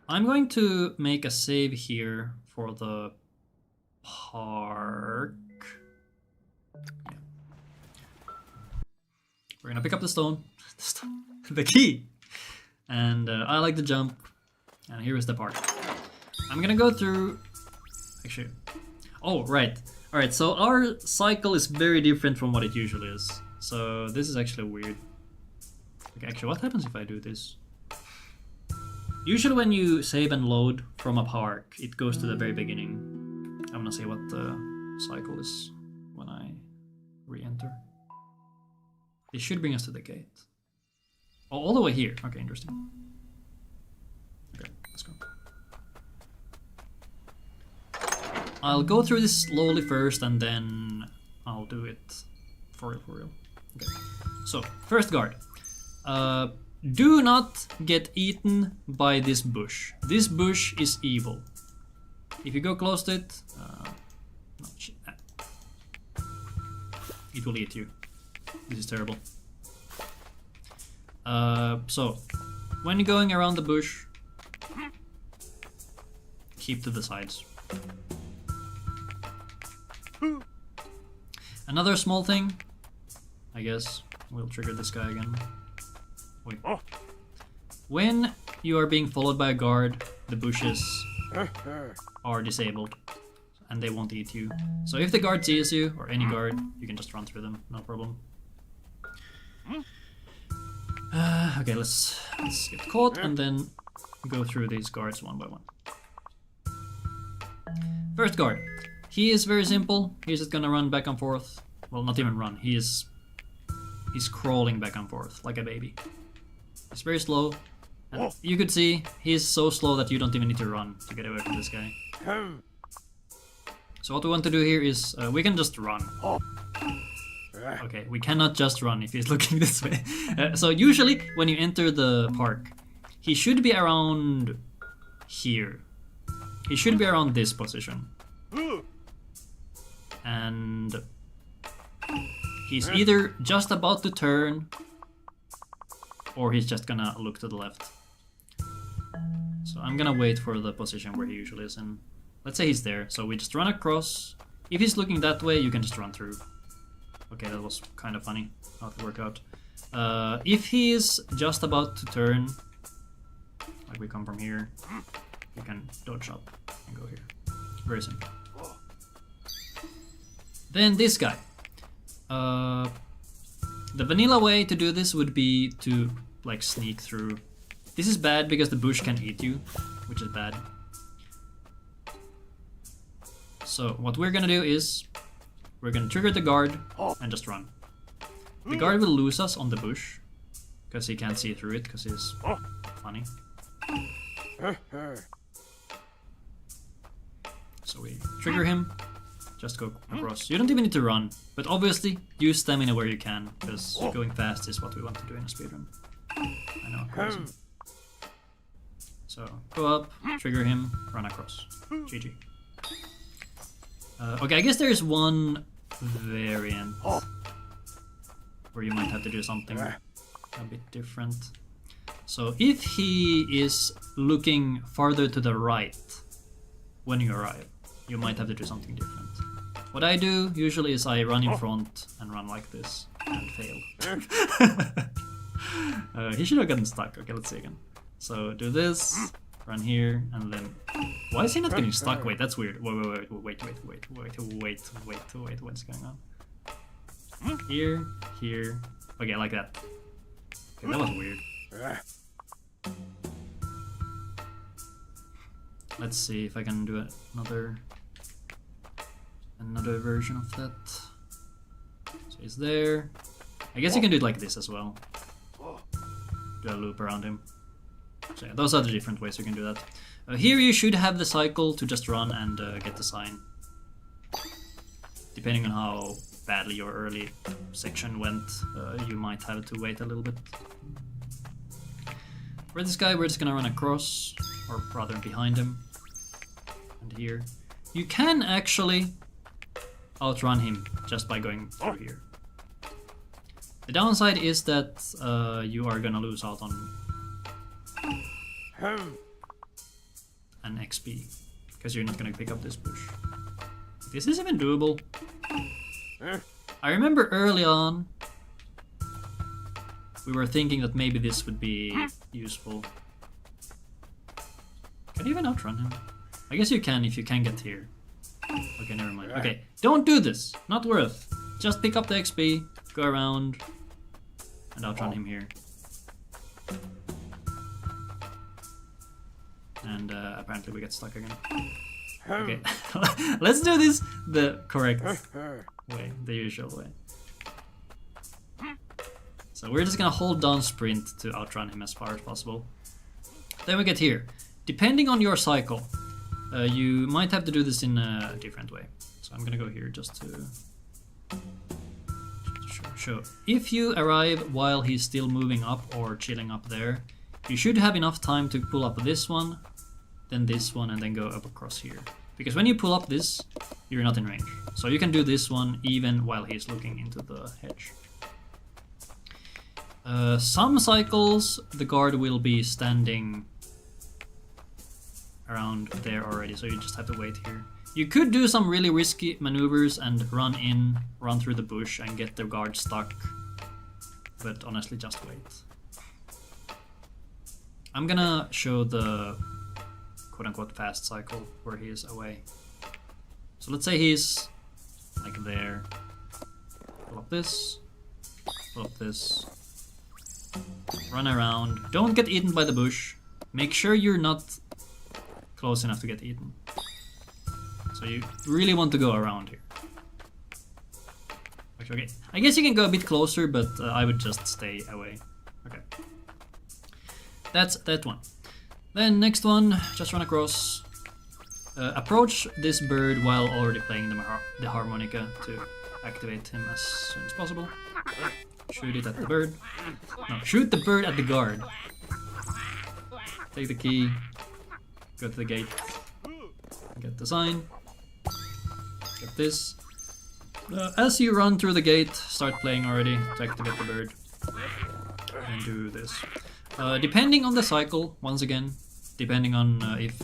S1: I'm going to make a save here for the park. Yeah. We're gonna pick up the stone. The key! And I like the jump. And here is the park. I'm gonna go through... Actually... Oh, right. Alright, so our cycle is very different from what it usually is. So this is actually weird. Okay, actually, what happens if I do this? Usually when you save and load from a park, it goes to the very beginning. I'm gonna see what the cycle is when I re-enter. It should bring us to the gate. Oh, all the way here. Okay, interesting. Okay, let's go. I'll go through this slowly first and then I'll do it for real. Okay, so first guard. Do not get eaten by this bush. This bush is evil. If you go close to it, no, it will eat you. This is terrible. So, when you're going around the bush, keep to the sides. Another small thing, I guess, we'll trigger this guy again. Wait. When you are being followed by a guard, the bushes are disabled and they won't eat you. So if the guard sees you, or any guard, you can just run through them, no problem. Okay, let's get caught and then go through these guards one by one. First guard. He is very simple. He's just gonna run back and forth. Well, not even run. He's crawling back and forth like a baby. He's very slow. And you could see he's so slow that you don't even need to run to get away from this guy. So what we want to do here is we can just run. Okay, we cannot just run if he's looking this way. So usually when you enter the park, he should be around here. He should be around this position. And he's either just about to turn or he's just gonna look to the left. So I'm gonna wait for the position where he usually is in. Let's say he's there, so we just run across. If he's looking that way, you can just run through. Okay, that was kind of funny how it worked out. If he is just about to turn, like we come from here, you can dodge up and go here. Very simple. Then this guy. The vanilla way to do this would be to like sneak through. This is bad because the bush can eat you, which is bad. So what we're gonna do is we're gonna trigger the guard and just run. The guard will lose us on the bush, because he can't see through it, because he's funny. So we trigger him, just go across. You don't even need to run, but obviously use stamina where you can, because going fast is what we want to do in a speedrun. I know, crazy. So go up, trigger him, run across. GG. Okay, I guess there is one variant where you might have to do something a bit different. So if he is looking farther to the right when you arrive, you might have to do something different. What I do usually is I run in front and run like this and fail. He should have gotten stuck. Okay, let's see again. So do this, run here, and then... Why is he not getting stuck? Wait, that's weird. Wait, what's going on? Here, here. Okay, like that. Okay, that was weird. Let's see if I can do another version of that. So he's there. I guess you can do it like this as well. Do a loop around him. So yeah, those are the different ways you can do that. Here you should have the cycle to just run and get the sign. Depending on how badly your early section went, you might have to wait a little bit. For this guy, we're just gonna run across, or rather behind him. And here. You can actually outrun him just by going through here. The downside is that you are gonna lose out on an XP, because you're not gonna pick up this bush. This is even doable. I remember early on we were thinking that maybe this would be useful. Can you even outrun him? I guess you can if you can get here. Okay, never mind. Okay, don't do this. Not worth. Just pick up the XP, go around, and outrun him here. And apparently we get stuck again. Okay, let's do this the correct way, the usual way. So we're just gonna hold down sprint to outrun him as far as possible. Then we get here. Depending on your cycle, you might have to do this in a different way. So I'm gonna go here just to show. If you arrive while he's still moving up or chilling up there, you should have enough time to pull up this one, then this one, and then go up across here. Because when you pull up this, you're not in range. So you can do this one even while he's looking into the hedge. Some cycles, the guard will be standing around there already, so you just have to wait here. You could do some really risky maneuvers and run through the bush and get the guard stuck. But honestly, just wait. I'm gonna show the quote-unquote fast cycle where he is away. So let's say he's like there. Pull up this. Pull up this. Run around. Don't get eaten by the bush. Make sure you're not close enough to get eaten. So you really want to go around here. Okay, I guess you can go a bit closer, but I would just stay away. Okay. That's that one. Then next one, just run across. Approach this bird while already playing the harmonica to activate him as soon as possible. Shoot it at the bird. No, shoot the bird at the guard. Take the key. Go to the gate. Get the sign. Get this. As you run through the gate, start playing already to activate the bird. And do this. Depending on the cycle, once again, depending on if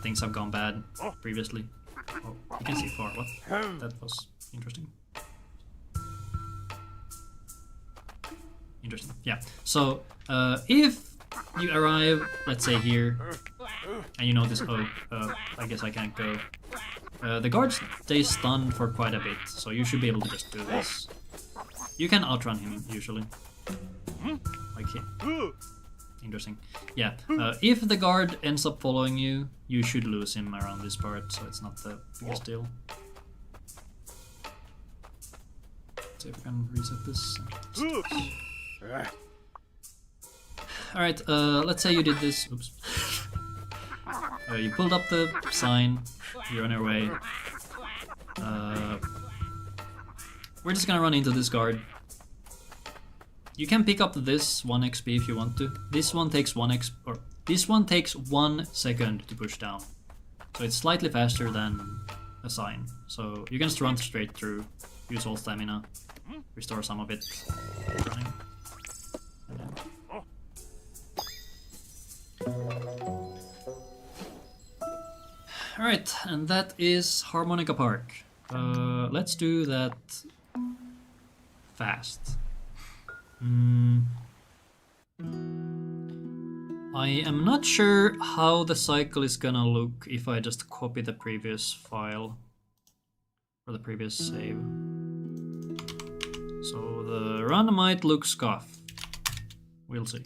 S1: things have gone bad previously. Oh, you can see far. What? That was interesting. Interesting. Yeah. So if you arrive, let's say here, and you notice, I guess I can't go. The guard stays stunned for quite a bit, so you should be able to just do this. You can outrun him usually. Like here. Interesting. Yeah. If the guard ends up following you, you should lose him around this part, so it's not the biggest deal. see if I can reset this. Alright, let's say you did this. Oops. You pulled up the sign, you're on your way. We're just gonna run into this guard. You can pick up this 1 XP if you want to. This one takes 1 second to push down. So it's slightly faster than a sign. So you can just run straight through, use all stamina, restore some of it, keep running. Alright, and that is Harmonica Park. Let's do that fast. I am not sure how the cycle is gonna look if I just copy the previous file or the previous save. So the run might look scuff. We'll see.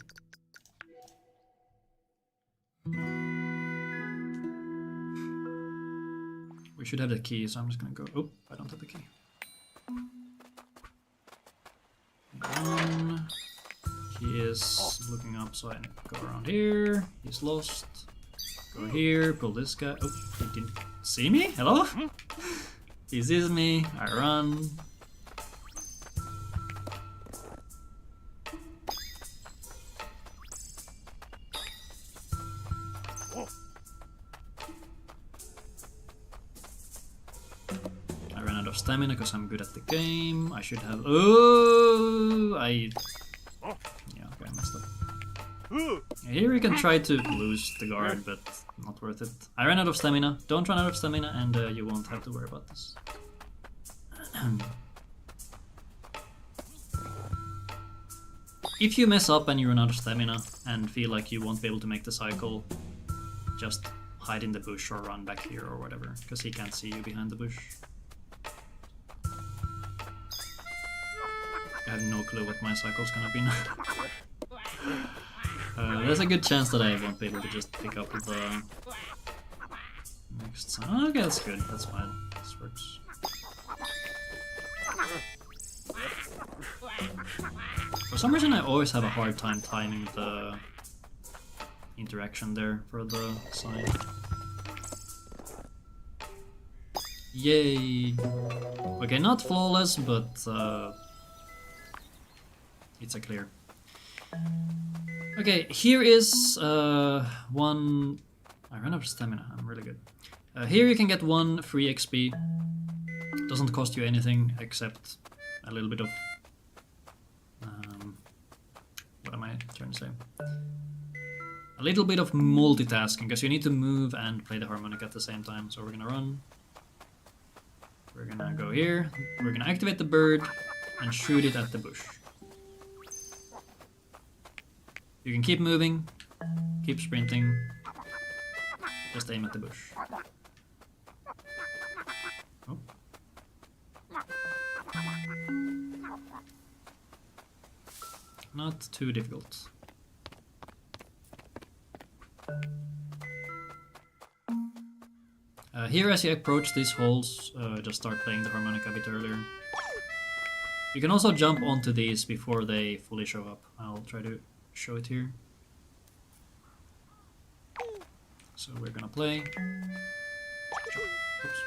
S1: We should have the key, so I'm just gonna go. Oh, I don't have the key. One. He is looking up, so I go around here. He's lost. Go here, pull this guy. Oh, he didn't see me? Hello? He sees me. I run. I ran out of stamina because I'm good at the game. I should have. Oh, yeah, okay, I messed up. Here we can try to lose the guard, but not worth it. I ran out of stamina. Don't run out of stamina, and you won't have to worry about this. If you mess up and you run out of stamina and feel like you won't be able to make the cycle, just hide in the bush or run back here or whatever, because he can't see you behind the bush. I have no clue what my cycle's gonna be now. There's a good chance that I won't be able to just pick up the next sign. Oh, okay, that's good. That's fine. This works. For some reason, I always have a hard time timing the interaction there for the sign. Yay! Okay, not flawless, but it's a clear. Okay, here is one. I ran out of stamina. I'm really good. Here you can get 1 free XP. Doesn't cost you anything except a little bit of. What am I trying to say? A little bit of multitasking, because you need to move and play the harmonica at the same time. So we're gonna run. We're gonna go here. We're gonna activate the bird and shoot it at the bush. You can keep moving, keep sprinting, just aim at the bush. Oh. Not too difficult. Here, as you approach these holes, just start playing the harmonica a bit earlier. You can also jump onto these before they fully show up. I'll try to show it here. So we're gonna play. Oops.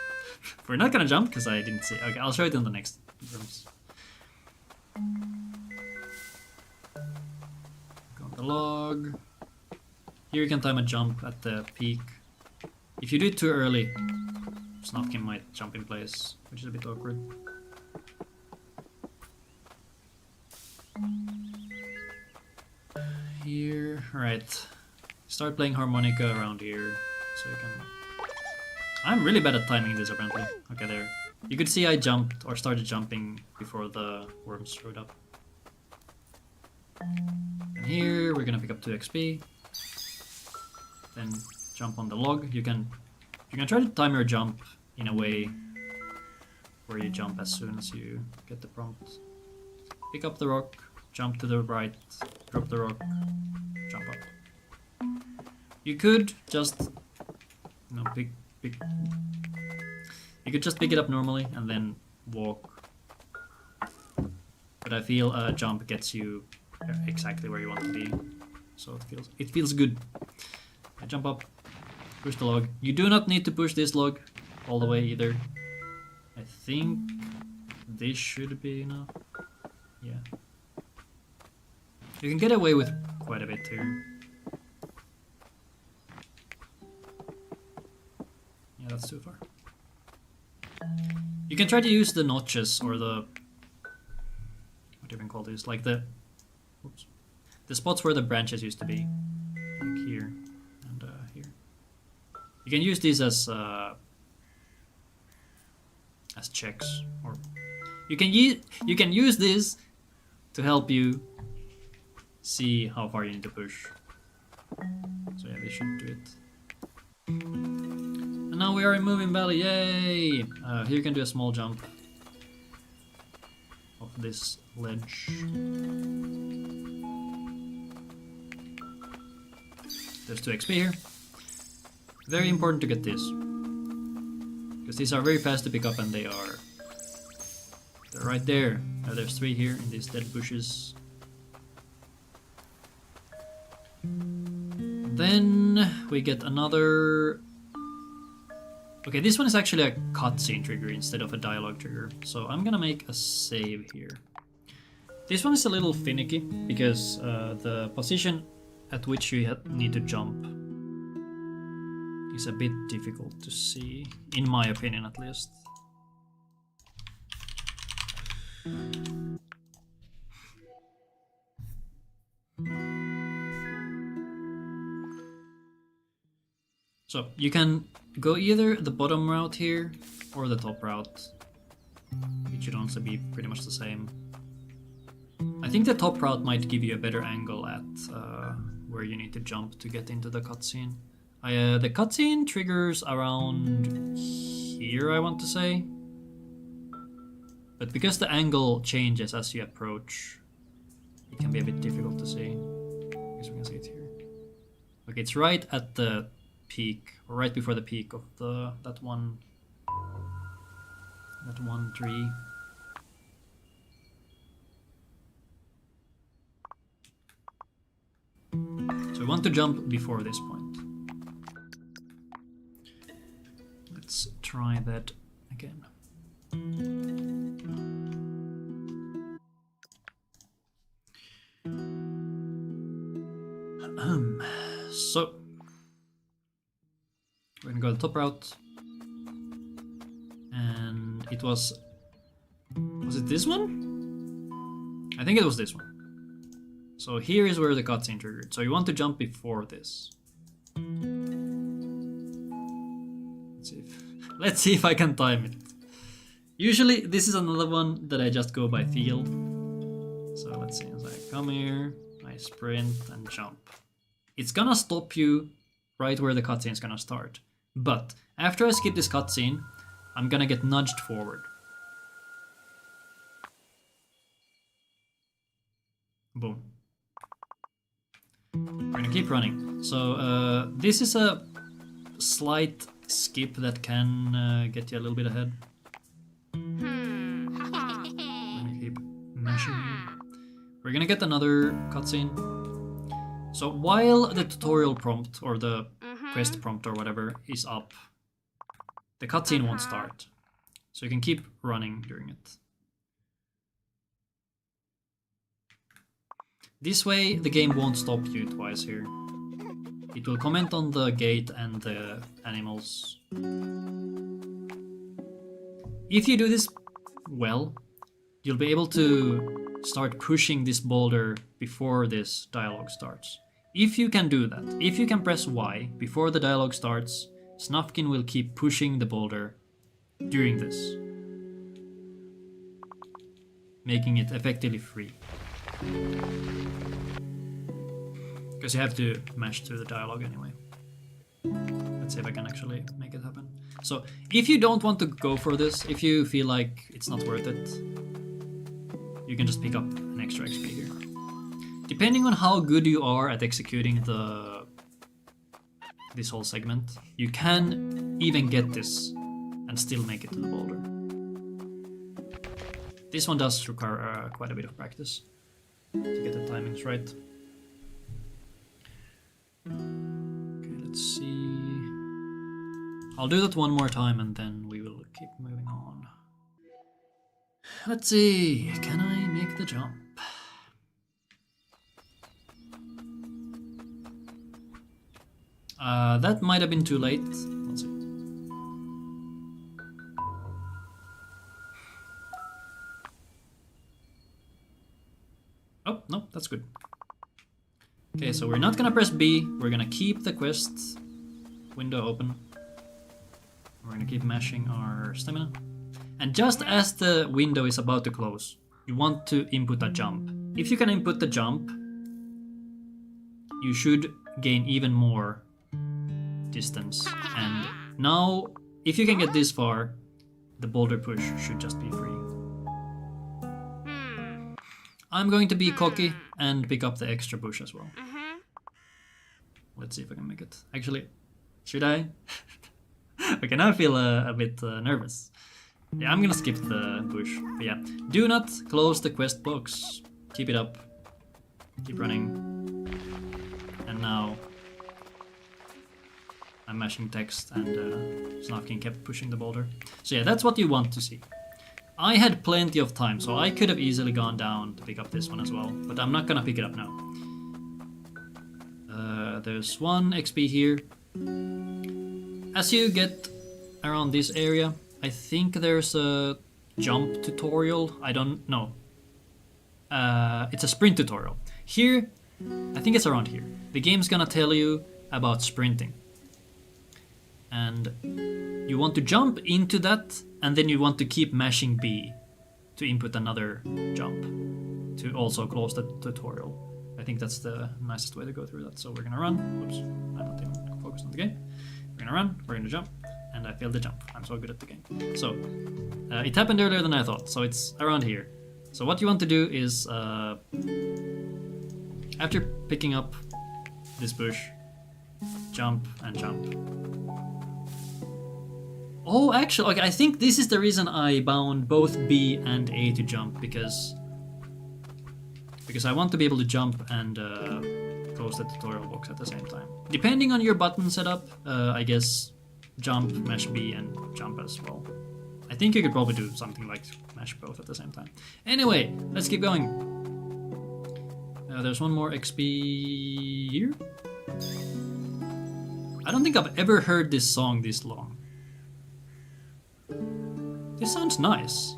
S1: We're not gonna jump because I didn't see. Okay, I'll show it in the next rooms. Go on the log. Here you can time a jump at the peak. If you do it too early, Snufkin might jump in place, which is a bit awkward. Here, right. Start playing harmonica around here, so you can. I'm really bad at timing this apparently. Okay, there. You could see I jumped or started jumping before the worms showed up. And here we're gonna pick up 2 XP. Then jump on the log. You can try to time your jump in a way where you jump as soon as you get the prompt. Pick up the rock, jump to the right, drop the rock, jump up. You could just pick. You could just pick it up normally and then walk but I feel a jump gets you exactly where you want to be. So it feels good. I jump up, push the log. You do not need to push this log all the way either. I think this should be enough. Yeah. You can get away with quite a bit here. Yeah, that's too far. You can try to use the notches or the... what do you even call these? Like the... oops. The spots where the branches used to be. Like here and here. You can use these as checks, or you can use this to help you see how far you need to push. So yeah, this should do it. And now we are in Moominvalley, yay! Here you can do a small jump off this ledge. There's 2 XP here. Very important to get this, because these are very fast to pick up, and they're right there. There's 3 here in these dead bushes. Then we get another... okay, this one is actually a cutscene trigger instead of a dialogue trigger, so I'm gonna make a save here. This one is a little finicky, because the position at which you need to jump is a bit difficult to see, in my opinion at least. So you can go either the bottom route here or the top route, which should also be pretty much the same. I think the top route might give you a better angle at where you need to jump to get into the cutscene. The cutscene triggers around here, I want to say. But because the angle changes as you approach, it can be a bit difficult to see. I guess we can see it here. Okay, it's right at the peak, or right before the peak of that one tree. So we want to jump before this point. Let's try that again. So we're gonna go the top route, and it was it this one? I think it was this one. So here is where the cutscene triggered. So you want to jump before this. Let's see if I can time it. Usually this is another one that I just go by feel. So let's see. So I come here, I sprint and jump. It's gonna stop you right where the cutscene is gonna start. But after I skip this cutscene, I'm gonna get nudged forward. Boom. We're gonna keep running. So this is a slight skip that can get you a little bit ahead. Let me keep mashing here. We're gonna get another cutscene. So while the tutorial prompt or the quest prompt or whatever is up, the cutscene won't start. So you can keep running during it. This way the game won't stop you twice here. It will comment on the gate and the animals. If you do this well, you'll be able to start pushing this boulder before this dialogue starts. If you can do that, if you can press Y before the dialogue starts, Snufkin will keep pushing the boulder during this, making it effectively free. Because you have to mash through the dialogue anyway. Let's see if I can actually make it happen. So if you don't want to go for this, if you feel like it's not worth it, you can just pick up an extra XP here. Depending on how good you are at executing this whole segment, you can even get this and still make it to the boulder. This one does require quite a bit of practice to get the timings right. Okay, let's see. I'll do that one more time and then we will keep moving on. Let's see, can I make the jump? That might have been too late. Let's see. Oh, no, that's good. Okay, so we're not gonna press B, we're gonna keep the quest window open. We're gonna keep mashing our stamina. And just as the window is about to close, you want to input a jump. If you can input the jump, you should gain even more distance. And now, if you can get this far, the Boulder Push should just be free. I'm going to be cocky and pick up the extra bush as well. Let's see if I can make it. Actually, should I? Okay, now I feel a bit nervous. Yeah, I'm gonna skip the bush. But yeah, do not close the quest box. Keep it up. Keep running. And now I'm mashing text and Snufkin kept pushing the boulder. So yeah, that's what you want to see. I had plenty of time, so I could have easily gone down to pick up this one as well, but I'm not gonna pick it up now. There's 1 XP here. As you get around this area, I think there's a jump tutorial. I don't know. It's a sprint tutorial. Here, I think it's around here. The game's gonna tell you about sprinting. And you want to jump into that, and then you want to keep mashing B to input another jump to also close the tutorial. I think that's the nicest way to go through that. So we're gonna run. Oops, I'm not even focused on the game. We're gonna run, we're gonna jump, and I failed the jump. I'm so good at the game. So, it happened earlier than I thought, so it's around here. So what you want to do is, after picking up this bush, jump and jump. Oh, actually, okay, I think this is the reason I bound both B and A to jump, because I want to be able to jump and close the tutorial box at the same time. Depending on your button setup, I guess jump, mash B, and jump as well. I think you could probably do something like mash both at the same time. Anyway, let's keep going. There's 1 more XP here. I don't think I've ever heard this song this long. This sounds nice.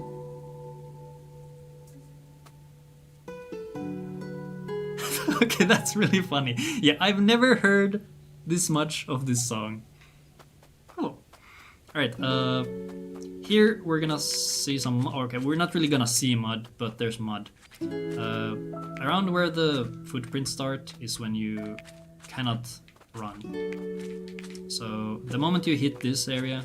S1: Okay, that's really funny. Yeah, I've never heard this much of this song. Cool. Alright, here we're gonna see some... Okay, we're not really gonna see mud, but there's mud. Around where the footprints start is when you cannot run. So the moment you hit this area,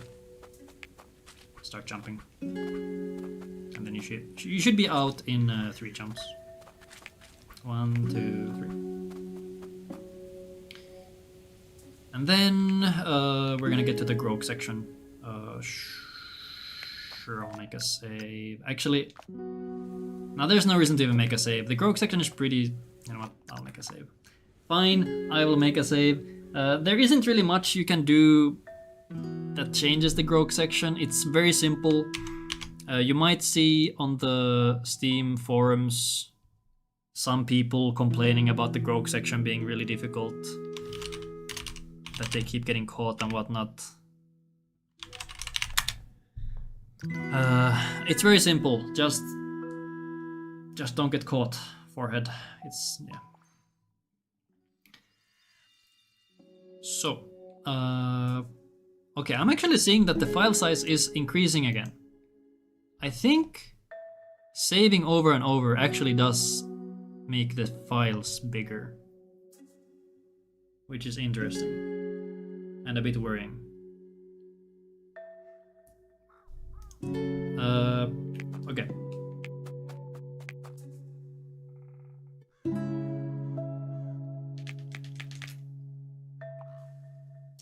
S1: start jumping. And then you should be out in 3 jumps. 1, 2, 3. And then we're gonna get to the Groke section. Sure, I'll make a save. Actually, now there's no reason to even make a save. The Groke section is pretty... You know what? I'll make a save. Fine, I will make a save. There isn't really much you can do that changes the Groke section. It's very simple. You might see on the Steam forums some people complaining about the Groke section being really difficult, that they keep getting caught and whatnot. It's very simple. Just don't get caught, forehead. It's, yeah. So, okay, I'm actually seeing that the file size is increasing again. I think saving over and over actually does make the files bigger, which is interesting and a bit worrying. Okay.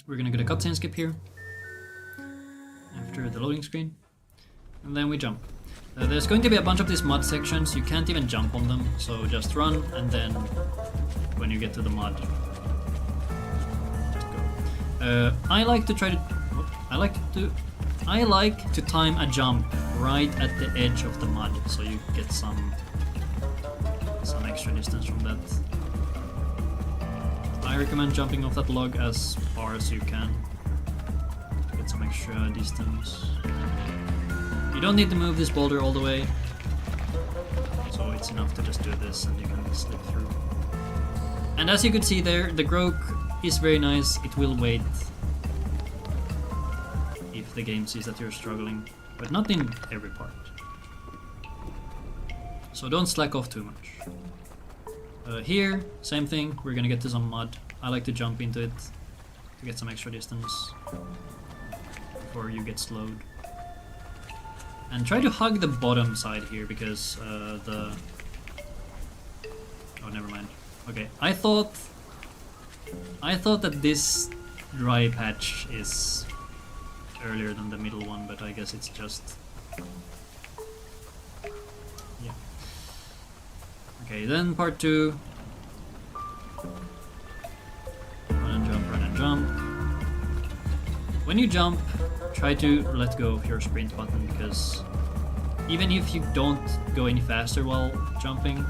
S1: We're gonna get a cutscene skip here after the loading screen, and then we jump. There's going to be a bunch of these mud sections, you can't even jump on them, so just run and then when you get to the mud, just go. I like to try to... I like to time a jump right at the edge of the mud, so you get some extra distance from that. I recommend jumping off that log as far as you can. Get some extra distance. You don't need to move this boulder all the way, so it's enough to just do this and you can slip through. And as you could see there, the Groke is very nice. It will wait if the game sees that you're struggling, but not in every part. So don't slack off too much. Here, same thing, we're gonna get to some mud. I like to jump into it to get some extra distance before you get slowed. And try to hug the bottom side here because oh, never mind. Okay, I thought that this dry patch is earlier than the middle one, but I guess it's just... yeah. Okay, then part 2. Run and jump, run and jump. When you jump, try to let go of your sprint button, because even if you don't go any faster while jumping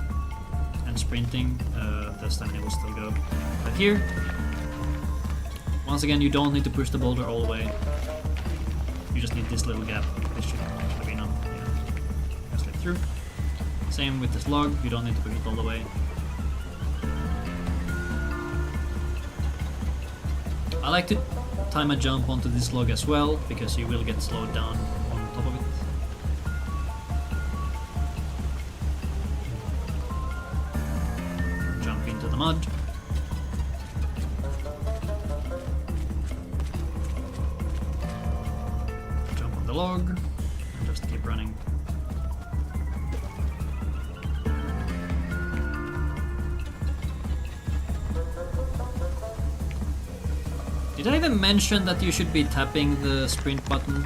S1: and sprinting, the stamina will still go. But here, once again, you don't need to push the boulder all the way. You just need this little gap. This should actually be enough. Yeah. Slip through. Same with this log, you don't need to push it all the way. I like to time a jump onto this log as well, because you will get slowed down on top of it. Jump into the mud. Jump on the log, and just keep running. Did I even mention that you should be tapping the sprint button?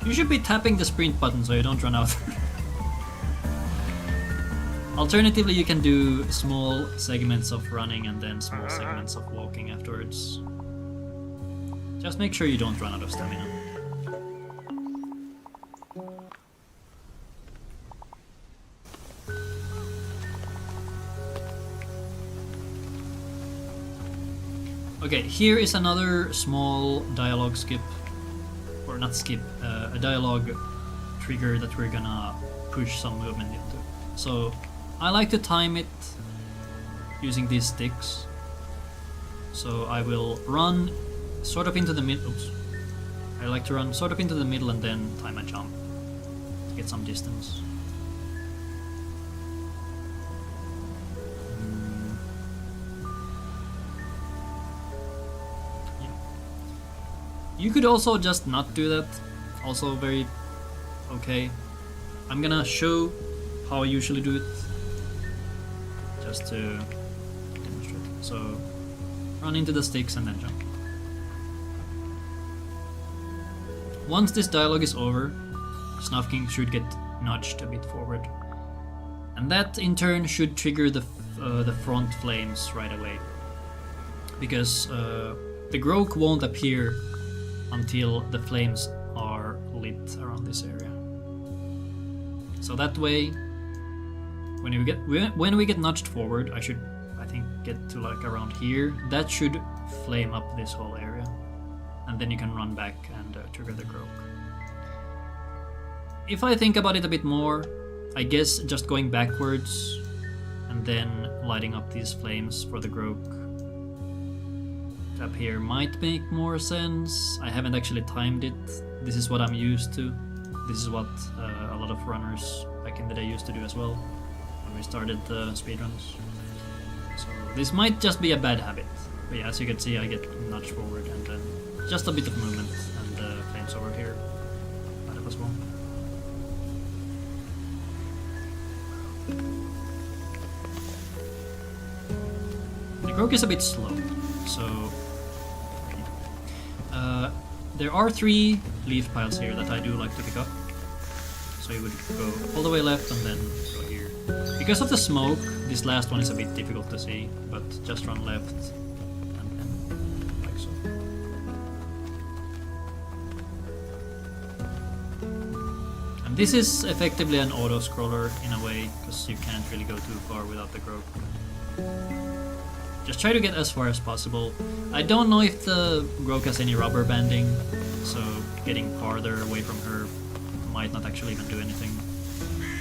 S1: You should be tapping the sprint button so you don't run out. Alternatively, you can do small segments of running and then small segments of walking afterwards. Just make sure you don't run out of stamina. Okay, here is another small dialogue skip, or not skip, a dialogue trigger that we're gonna push some movement into. So I like to time it using these sticks. So I will run sort of into the middle. Oops. I like to run sort of into the middle and then time a jump to get some distance. You could also just not do that, also very okay. I'm gonna show how I usually do it, just to demonstrate. So, run into the sticks and then jump. Once this dialogue is over, Snufkin should get nudged a bit forward. And that in turn should trigger the front flames right away. Because the Groke won't appear until the flames are lit around this area. So that way, when we get nudged forward, I think get to like around here. That should flame up this whole area, and then you can run back and trigger the Groke. If I think about it a bit more, I guess just going backwards and then lighting up these flames for the Groke up here might make more sense. I haven't actually timed it. This is what I'm used to. This is what a lot of runners back in the day used to do as well when we started the speedruns. So this might just be a bad habit. But yeah, as you can see, I get nudged forward and then just a bit of movement and flames over here. Might have as well. The Groke is a bit slow, so there are 3 leaf piles here that I do like to pick up. So you would go all the way left and then go here. Because of the smoke, this last one is a bit difficult to see, but just run left and then like so. And this is effectively an auto-scroller in a way, because you can't really go too far without the Groke. Just try to get as far as possible. I don't know if the Groke has any rubber banding, so getting farther away from her might not actually even do anything.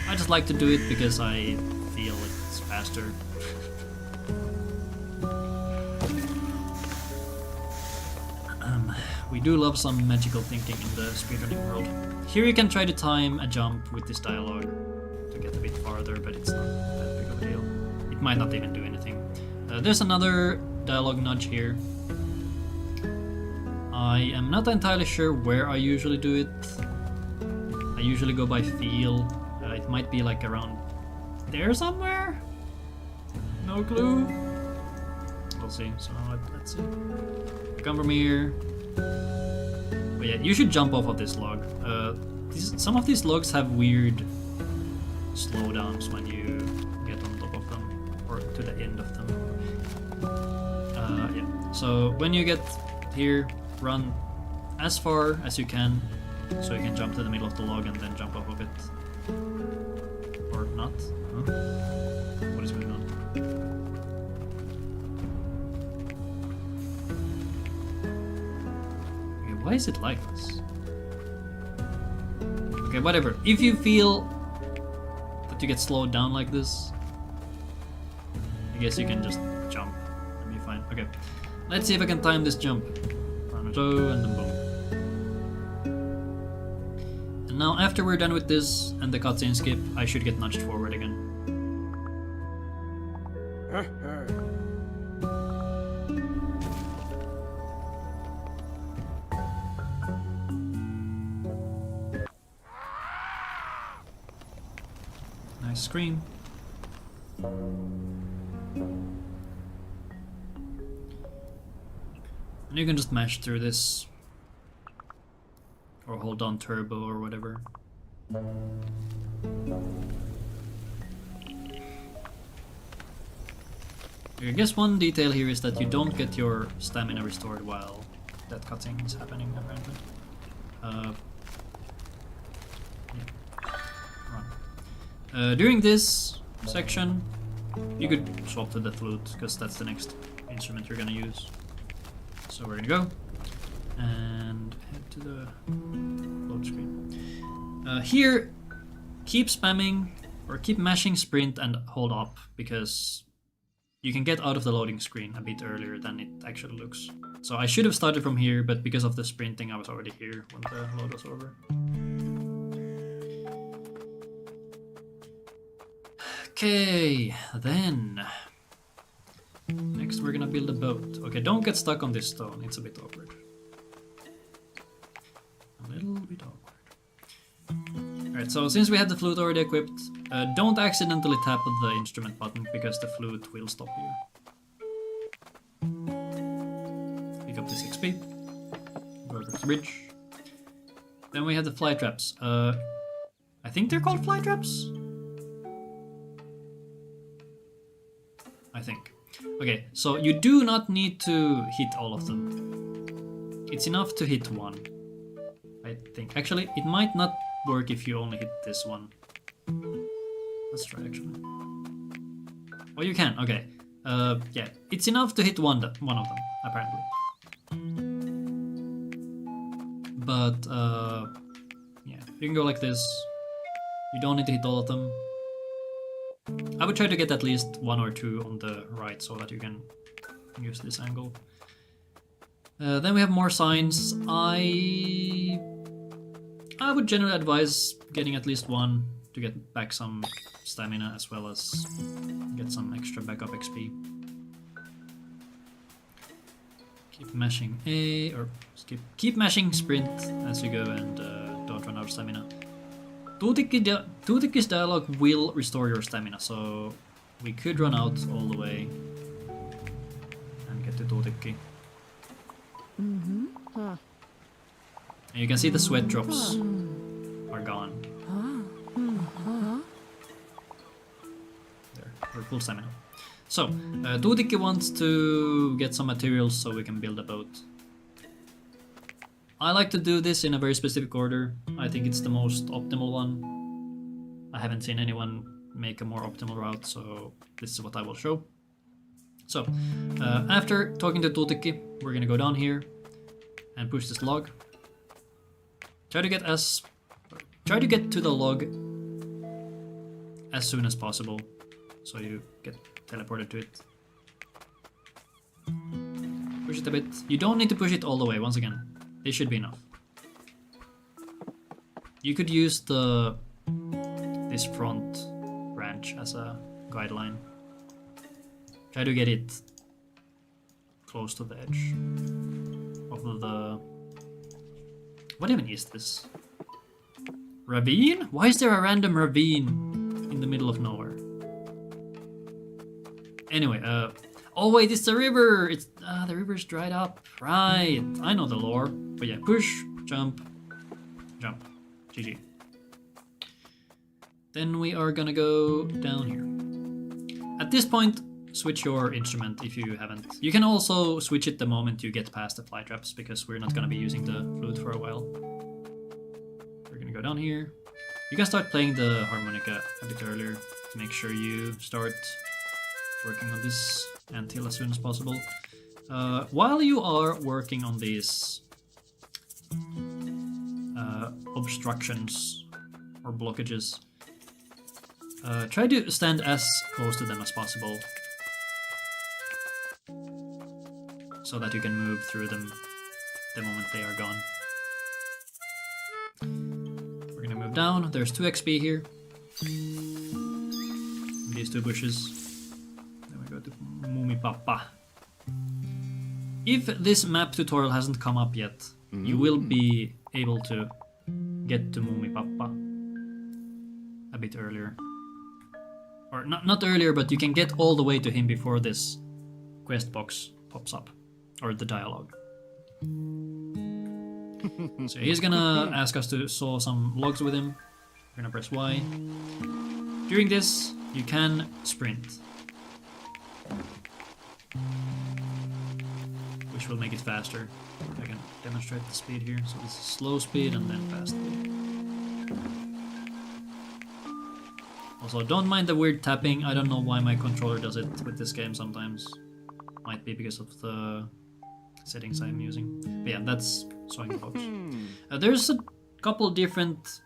S1: I just like to do it because I feel it's faster. We do love some magical thinking in the speedrunning world. Here you can try to time a jump with this dialogue to get a bit farther, but it's not that big of a deal. It might not even do anything. There's another dialogue nudge here. I am not entirely sure where I usually do it. I usually go by feel. It might be like around there somewhere? No clue. We'll see. So let's see. Come from here. But yeah, you should jump off of this log. Some of these logs have weird slowdowns when you get on top of them, or to the end of them. Yeah. So when you get here, run as far as you can, so you can jump to the middle of the log and then jump off of it. Or not. Huh? What is going on? Okay, why is it like this? Okay, whatever. If you feel that you get slowed down like this, I guess you can just jump and be fine. Okay, let's see if I can time this jump. So, and then boom. And now after we're done with this and the cutscene skip, I should get nudged forward again. Nice scream. And you can just mash through this, or hold on turbo or whatever. I guess one detail here is that you don't get your stamina restored while that cutscene is happening, apparently. Yeah. Run. During this section, you could swap to the flute, because that's the next instrument you're gonna use. So we're gonna go and head to the load screen. Here, keep spamming or keep mashing sprint and hold up, because you can get out of the loading screen a bit earlier than it actually looks. So I should have started from here, but because of the sprinting I was already here when the load was over. Okay, then next we're gonna build a boat. Okay, don't get stuck on this stone, it's a bit awkward. A little bit awkward. Alright, so since we have the flute already equipped, don't accidentally tap the instrument button, because the flute will stop you. Pick up this XP. Go across the bridge. Then we have the Flytraps. I think they're called Flytraps? I think. Okay, so you do not need to hit all of them. It's enough to hit one, I think. Actually, it might not work if you only hit this one. Let's try, actually. Oh, you can, okay. Yeah, it's enough to hit one of them, apparently. But, yeah, you can go like this. You don't need to hit all of them. I would try to get at least one or two on the right so that you can use this angle. Then we have more signs. I would generally advise getting at least one to get back some stamina, as well as get some extra backup XP. Keep mashing A, or skip. Keep mashing sprint as you go, and don't run out of stamina. Tuutikki's dialogue will restore your stamina, so we could run out all the way and get to Tuutikki.
S2: Huh.
S1: And you can see the sweat drops are gone. We're full stamina. So, Tuutikki wants to get some materials so we can build a boat. I like to do this in a very specific order. I think it's the most optimal one. I haven't seen anyone make a more optimal route, so this is what I will show. So, after talking to Tuutikki, we're gonna go down here and push this log. Try to get to the log as soon as possible, so you get teleported to it. Push it a bit. You don't need to push it all the way, once again. This should be enough. You could use this front branch as a guideline. Try to get it close to the edge of the... What even is this? Ravine? Why is there a random ravine in the middle of nowhere? Anyway, oh wait, it's the river! It's the river's dried up. Right, I know the lore. But yeah, push, jump, jump. GG. Then we are gonna go down here. At this point, switch your instrument if you haven't. You can also switch it the moment you get past the Flytraps, because we're not gonna be using the flute for a while. We're gonna go down here. You can start playing the harmonica a bit earlier to make sure you start working on this until as soon as possible. While you are working on these obstructions or blockages, try to stand as close to them as possible so that you can move through them the moment they are gone. We're gonna move down. There's 2 XP here. These 2 bushes. Then we go to Muumpappa. If this map tutorial hasn't come up yet, you will be able to get to Muumpappa a bit earlier. Or not earlier, but you can get all the way to him before this quest box pops up. Or the dialogue. So he's gonna ask us to saw some logs with him. We're gonna press Y. During this, you can sprint, which will make it faster. I can demonstrate the speed here. So this is slow speed and then fast speed. Also, don't mind the weird tapping. I don't know why my controller does it with this game sometimes. Might be because of the settings I'm using. But yeah, that's sawing the logs. There's a couple different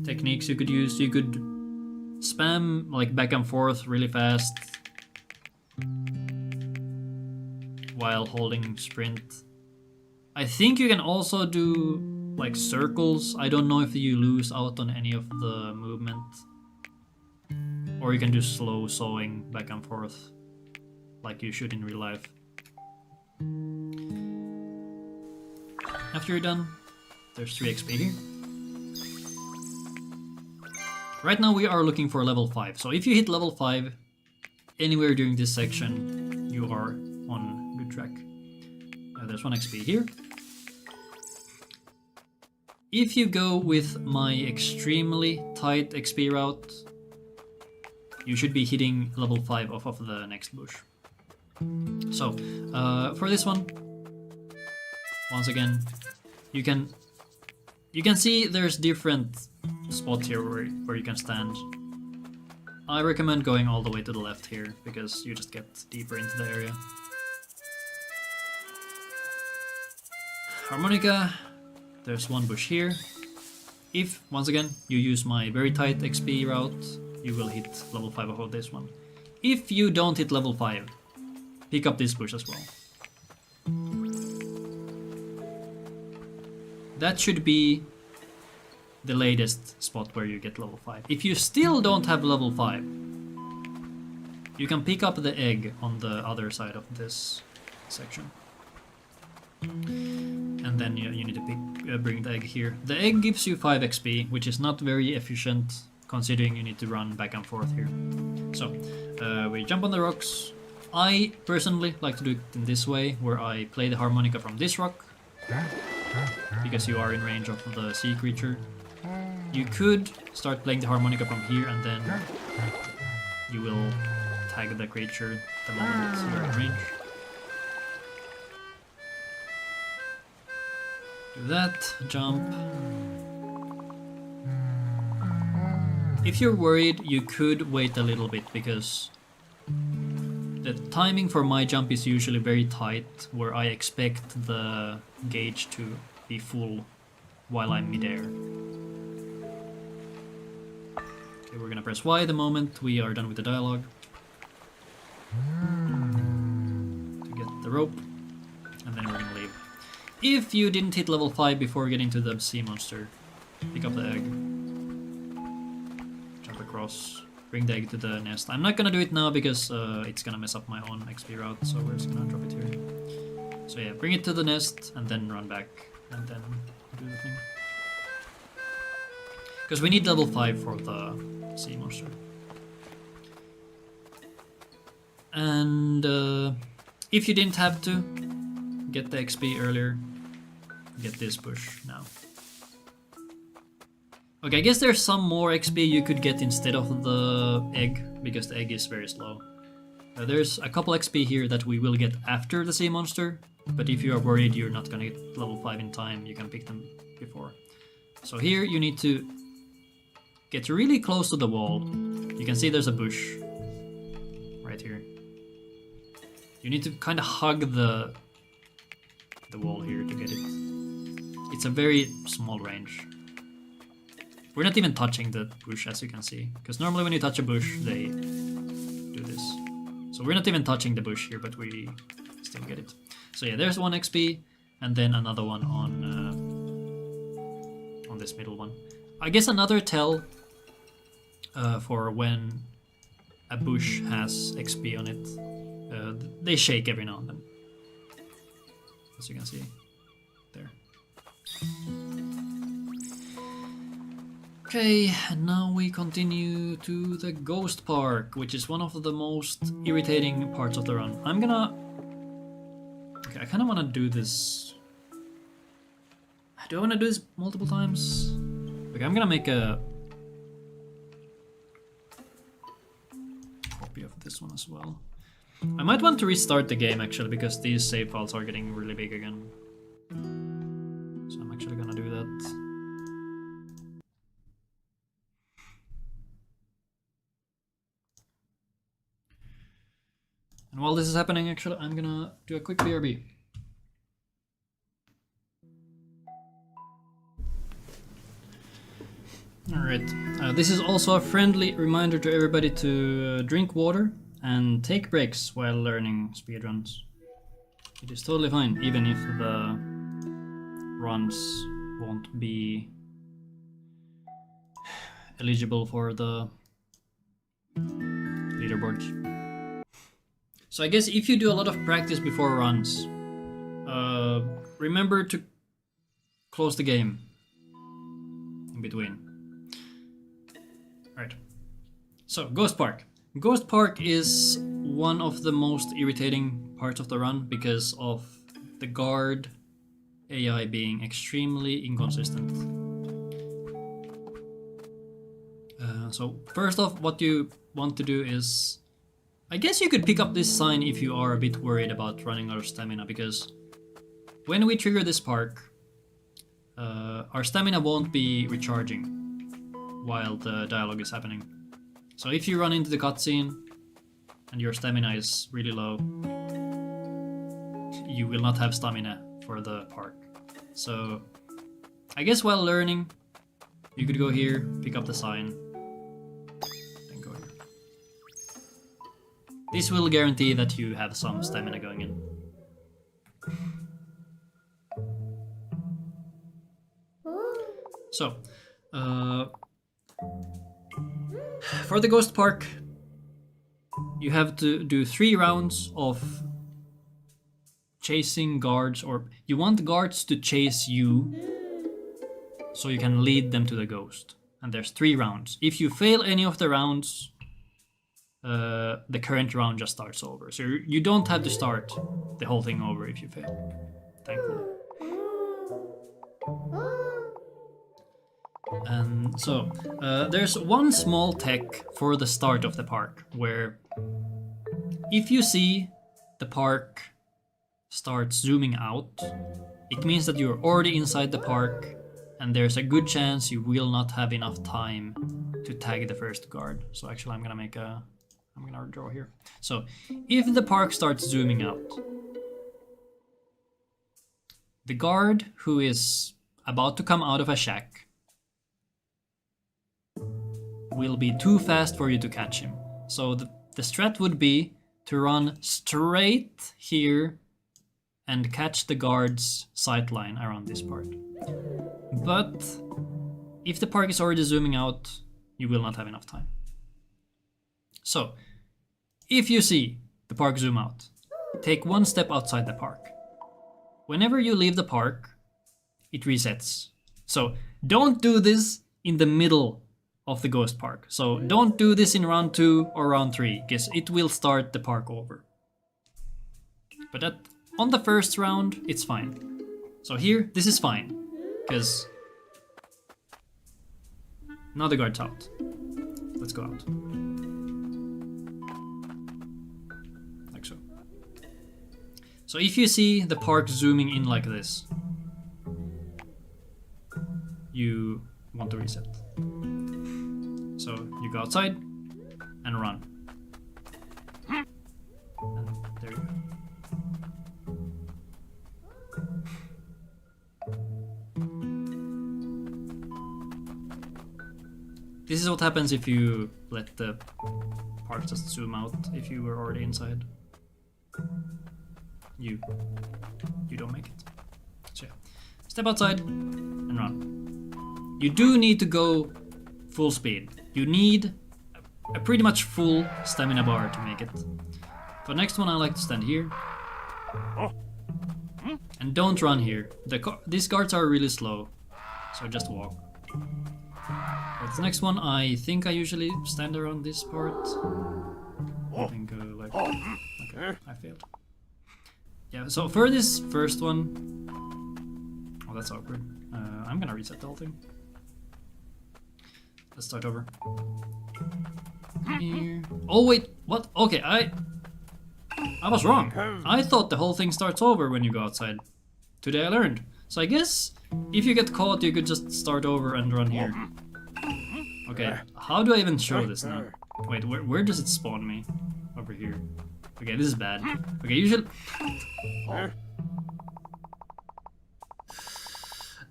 S1: techniques you could use. You could spam like back and forth really fast while holding sprint. I think you can also do like circles. I don't know if you lose out on any of the movement. Or you can do slow sawing back and forth like you should in real life. After you're done, there's 3 XP here. Right now we are looking for level 5, so if you hit level 5 anywhere during this section, you are on good track. There's 1 XP here. If you go with my extremely tight XP route, you should be hitting level 5 off of the next bush. So, for this one, once again, you can see there's different spots here where you can stand. I recommend going all the way to the left here, because you just get deeper into the area. Harmonica, there's 1 bush here. If, once again, you use my very tight XP route, you will hit level 5 of this one. If you don't hit level 5, pick up this bush as well. That should be the latest spot where you get level 5. If you still don't have level 5, you can pick up the egg on the other side of this section. And then you need to bring the egg here. The egg gives you 5 XP, which is not very efficient considering you need to run back and forth here. So, we jump on the rocks. I personally like to do it in this way, where I play the harmonica from this rock, because you are in range of the sea creature. You could start playing the harmonica from here and then you will tag the creature the moment you're in range. Do that, jump. If you're worried, you could wait a little bit because the timing for my jump is usually very tight, where I expect the gauge to be full while I'm midair. Okay, we're gonna press Y the moment we are done with the dialogue. To get the rope, and then we're gonna leave. If you didn't hit level 5 before getting to the sea monster, pick up the egg. Jump across. Bring the egg to the nest. I'm not gonna do it now because it's gonna mess up my own XP route, so we're just gonna drop it here. So yeah, bring it to the nest and then run back and then do the thing. Because we need level 5 for the sea monster. And if you didn't have to get the XP earlier, get this bush now. Okay, I guess there's some more XP you could get instead of the egg, because the egg is very slow. There's a couple XP here that we will get after the sea monster, but if you are worried you're not gonna get level 5 in time, you can pick them before. So here you need to get really close to the wall. You can see there's a bush right here. You need to kind of hug the wall here to get it. It's a very small range. We're not even touching the bush, as you can see, because normally when you touch a bush, they do this. So we're not even touching the bush here, but we still get it. So yeah, there's 1 XP, and then another one on this middle one. I guess another tell for when a bush has XP on it, they shake every now and then, as you can see there. Okay, and now we continue to the Ghost Park, which is one of the most irritating parts of the run. I'm gonna... Okay, I kind of want to do this... Do I want to do this multiple times? Okay, I'm gonna make a copy of this one as well. I might want to restart the game actually, because these save files are getting really big again. So I'm actually gonna do that. And while this is happening, actually, I'm gonna do a quick BRB. Alright, this is also a friendly reminder to everybody to drink water and take breaks while learning speedruns. It is totally fine, even if the runs won't be eligible for the leaderboards. So I guess if you do a lot of practice before runs, remember to close the game in between. Alright, so Ghost Park. Ghost Park is one of the most irritating parts of the run because of the guard AI being extremely inconsistent. So first off, what you want to do is, I guess you could pick up this sign if you are a bit worried about running out of stamina, because when we trigger this park, our stamina won't be recharging while the dialogue is happening. So if you run into the cutscene and your stamina is really low, you will not have stamina for the park. So I guess while learning, you could go here, pick up the sign, then go here. This will guarantee that you have some stamina going in. So, for the Ghost Park, you have to do 3 rounds of chasing guards, or you want guards to chase you so you can lead them to the ghost. And there's 3 rounds. If you fail any of the rounds, the current round just starts over. So you don't have to start the whole thing over if you fail, thankfully. And so there's one small tech for the start of the park, where if you see the park start zooming out, it means that you're already inside the park, and there's a good chance you will not have enough time to tag the first guard. So actually I'm gonna draw here. So if the park starts zooming out, the guard who is about to come out of a shack will be too fast for you to catch him. So the strat would be to run straight here and catch the guard's sight line around this part. But if the park is already zooming out, you will not have enough time. So if you see the park zoom out, take one step outside the park. Whenever you leave the park, it resets. So don't do this in the middle of the ghost park. So don't do this in round 2 or round 3, because it will start the park over. But on the first round, it's fine. So here, this is fine, because now the guard's out. Let's go out. Like so. So if you see the park zooming in like this, you want to reset. So you go outside and run. And there you go. This is what happens if you let the park just zoom out if you were already inside. You don't make it. So yeah. Step outside and run. You do need to go full speed. You need a pretty much full stamina bar to make it. For next one I like to stand here. And don't run here. These guards are really slow, so just walk. For the next one I think I usually stand around this part. And go like... Okay, I failed. Yeah, so for this first one... Oh, that's awkward. I'm gonna reset the whole thing. Let's start over. Here. Oh wait, what? Okay, I was wrong. I thought the whole thing starts over when you go outside. Today I learned. So I guess if you get caught, you could just start over and run here. Okay, how do I even show this now? Wait, where does it spawn me? Over here. Okay, this is bad. Okay, you should...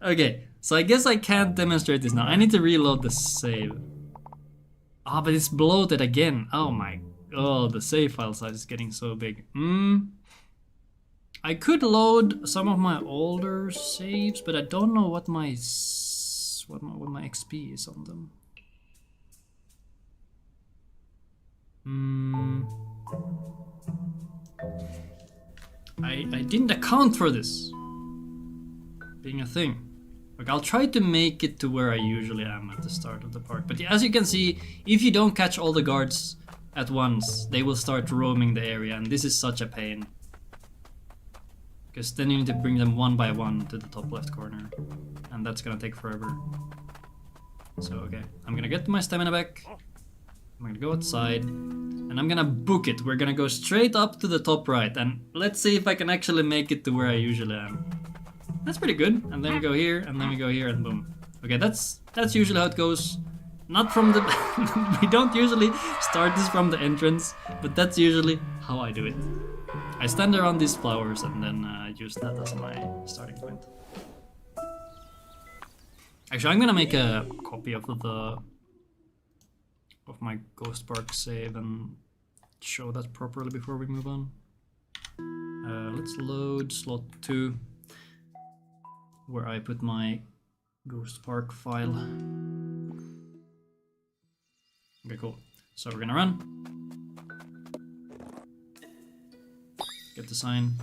S1: Okay, so I guess I can't demonstrate this now. I need to reload the save. Ah, but it's bloated again. Oh my... Oh, the save file size is getting so big. I could load some of my older saves, but I don't know what my XP is on them. I didn't account for this being a thing. Like, I'll try to make it to where I usually am at the start of the park. But as you can see, if you don't catch all the guards at once, they will start roaming the area, and this is such a pain. Because then you need to bring them one by one to the top left corner, and that's gonna take forever. So okay, I'm gonna get my stamina back. I'm gonna go outside, and I'm gonna book it. We're gonna go straight up to the top right, and let's see if I can actually make it to where I usually am. That's pretty good. And then we go here, and then we go here, and boom. Okay, that's usually how it goes. Not from the... We don't usually start this from the entrance, but that's usually how I do it. I stand around these flowers and then use that as my starting point. Actually, I'm gonna make a copy of my Ghost Park save and show that properly before we move on. Let's load slot 2, where I put my Ghost Park file. Okay, cool. So we're gonna run. Get the sign,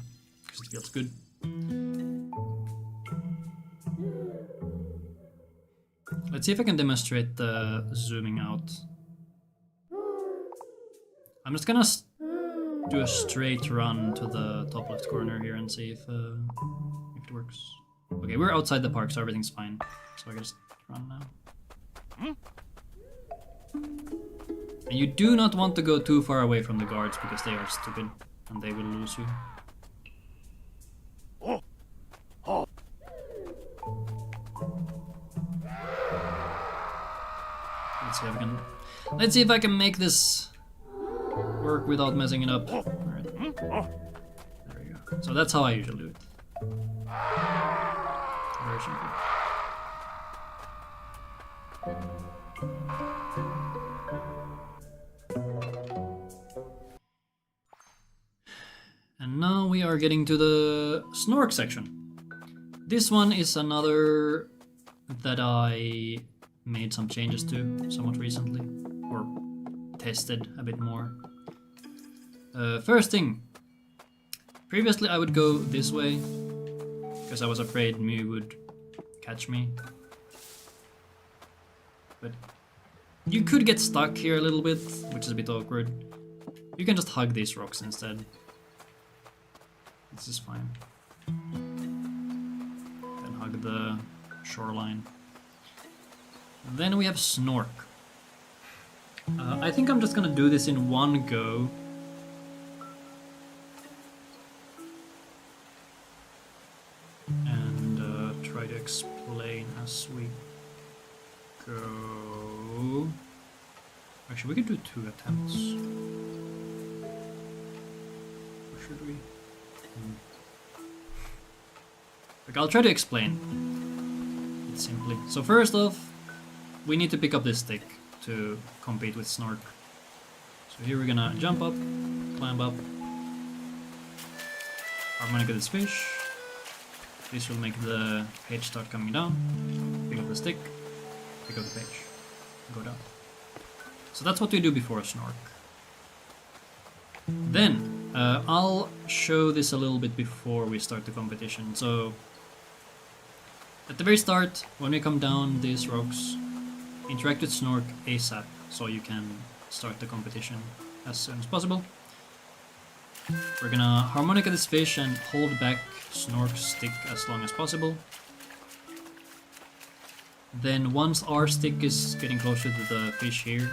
S1: because it feels good. Let's see if I can demonstrate the zooming out. I'm just gonna do a straight run to the top left corner here and see if it works. Okay, we're outside the park, so everything's fine. So I can just run now. And you do not want to go too far away from the guards because they are stupid and they will lose you. Let's see if I can make this work without messing it up. Alright. There we go. So that's how I usually do it. Very simple. And now we are getting to the Snork section. This one is another that I made some changes to somewhat recently, or tested a bit more. First thing, previously I would go this way because I was afraid Mew would catch me. But you could get stuck here a little bit, which is a bit awkward. You can just hug these rocks instead. This is fine. Then hug the shoreline. Then we have Snork. I think I'm just gonna do this in one go. And try to explain as we go. Actually, we could do 2 attempts. Or should we? Like, I'll try to explain it simply. So first off, we need to pick up this stick to compete with Snork. So here we're gonna jump up, climb up, harmonica this fish. This will make the page start coming down. Pick up the stick, pick up the page, go down. So that's what we do before Snork. Then I'll show this a little bit before we start the competition. So at the very start, when we come down these rocks, interact with Snork ASAP so you can start the competition as soon as possible. We're gonna harmonica this fish and hold back Snork's stick as long as possible. Then once our stick is getting closer to the fish here,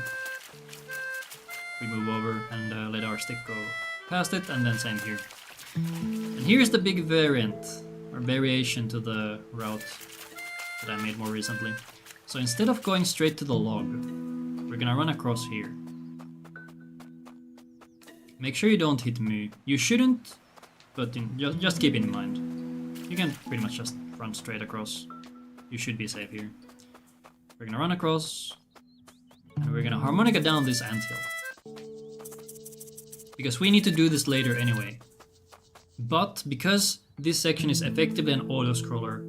S1: we move over and let our stick go past it, and then same here. And here's the big variant, or variation to the route that I made more recently. So instead of going straight to the log, we're gonna run across here. Make sure you don't hit me. You shouldn't, but just keep it in mind. You can pretty much just run straight across. You should be safe here. We're gonna run across, and we're gonna harmonica down this anthill. Because we need to do this later anyway. But because this section is effectively an auto-scroller,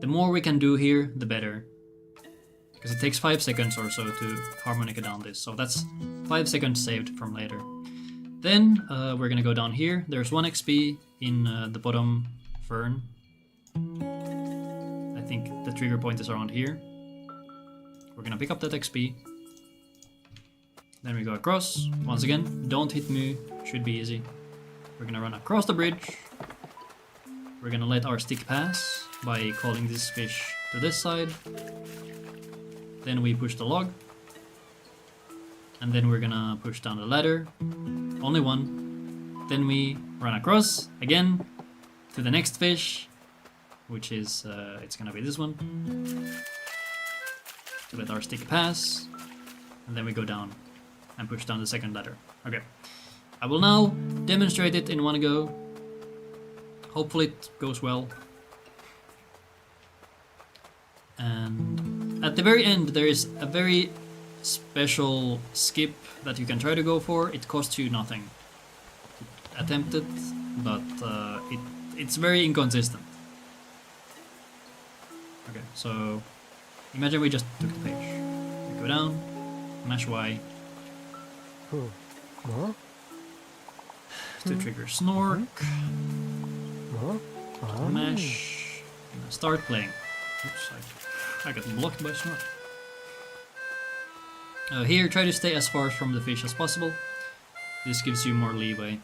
S1: the more we can do here, the better. Because it takes 5 seconds or so to harmonica down this, so that's 5 seconds saved from later. Then we're gonna go down here. There's 1 XP in the bottom fern. I think the trigger point is around here. We're gonna pick up that XP. Then we go across. Once again, don't hit me, should be easy. We're gonna run across the bridge. We're gonna let our stick pass by calling this fish to this side. Then we push the log. And then we're gonna push down the ladder. Only 1. Then we run across again to the next fish, which is, it's gonna be this one. To let our stick pass. And then we go down and push down the second ladder. Okay. I will now demonstrate it in one go. Hopefully it goes well. And at the very end there is a very special skip that you can try to go for. It costs you nothing to attempt it, but it's very inconsistent. Okay, so imagine we just took the page. We go down, mash Y. To trigger Snork. Mash. Start playing. Oops, I got blocked by Snork. Here, try to stay as far from the fish as possible. This gives you more leeway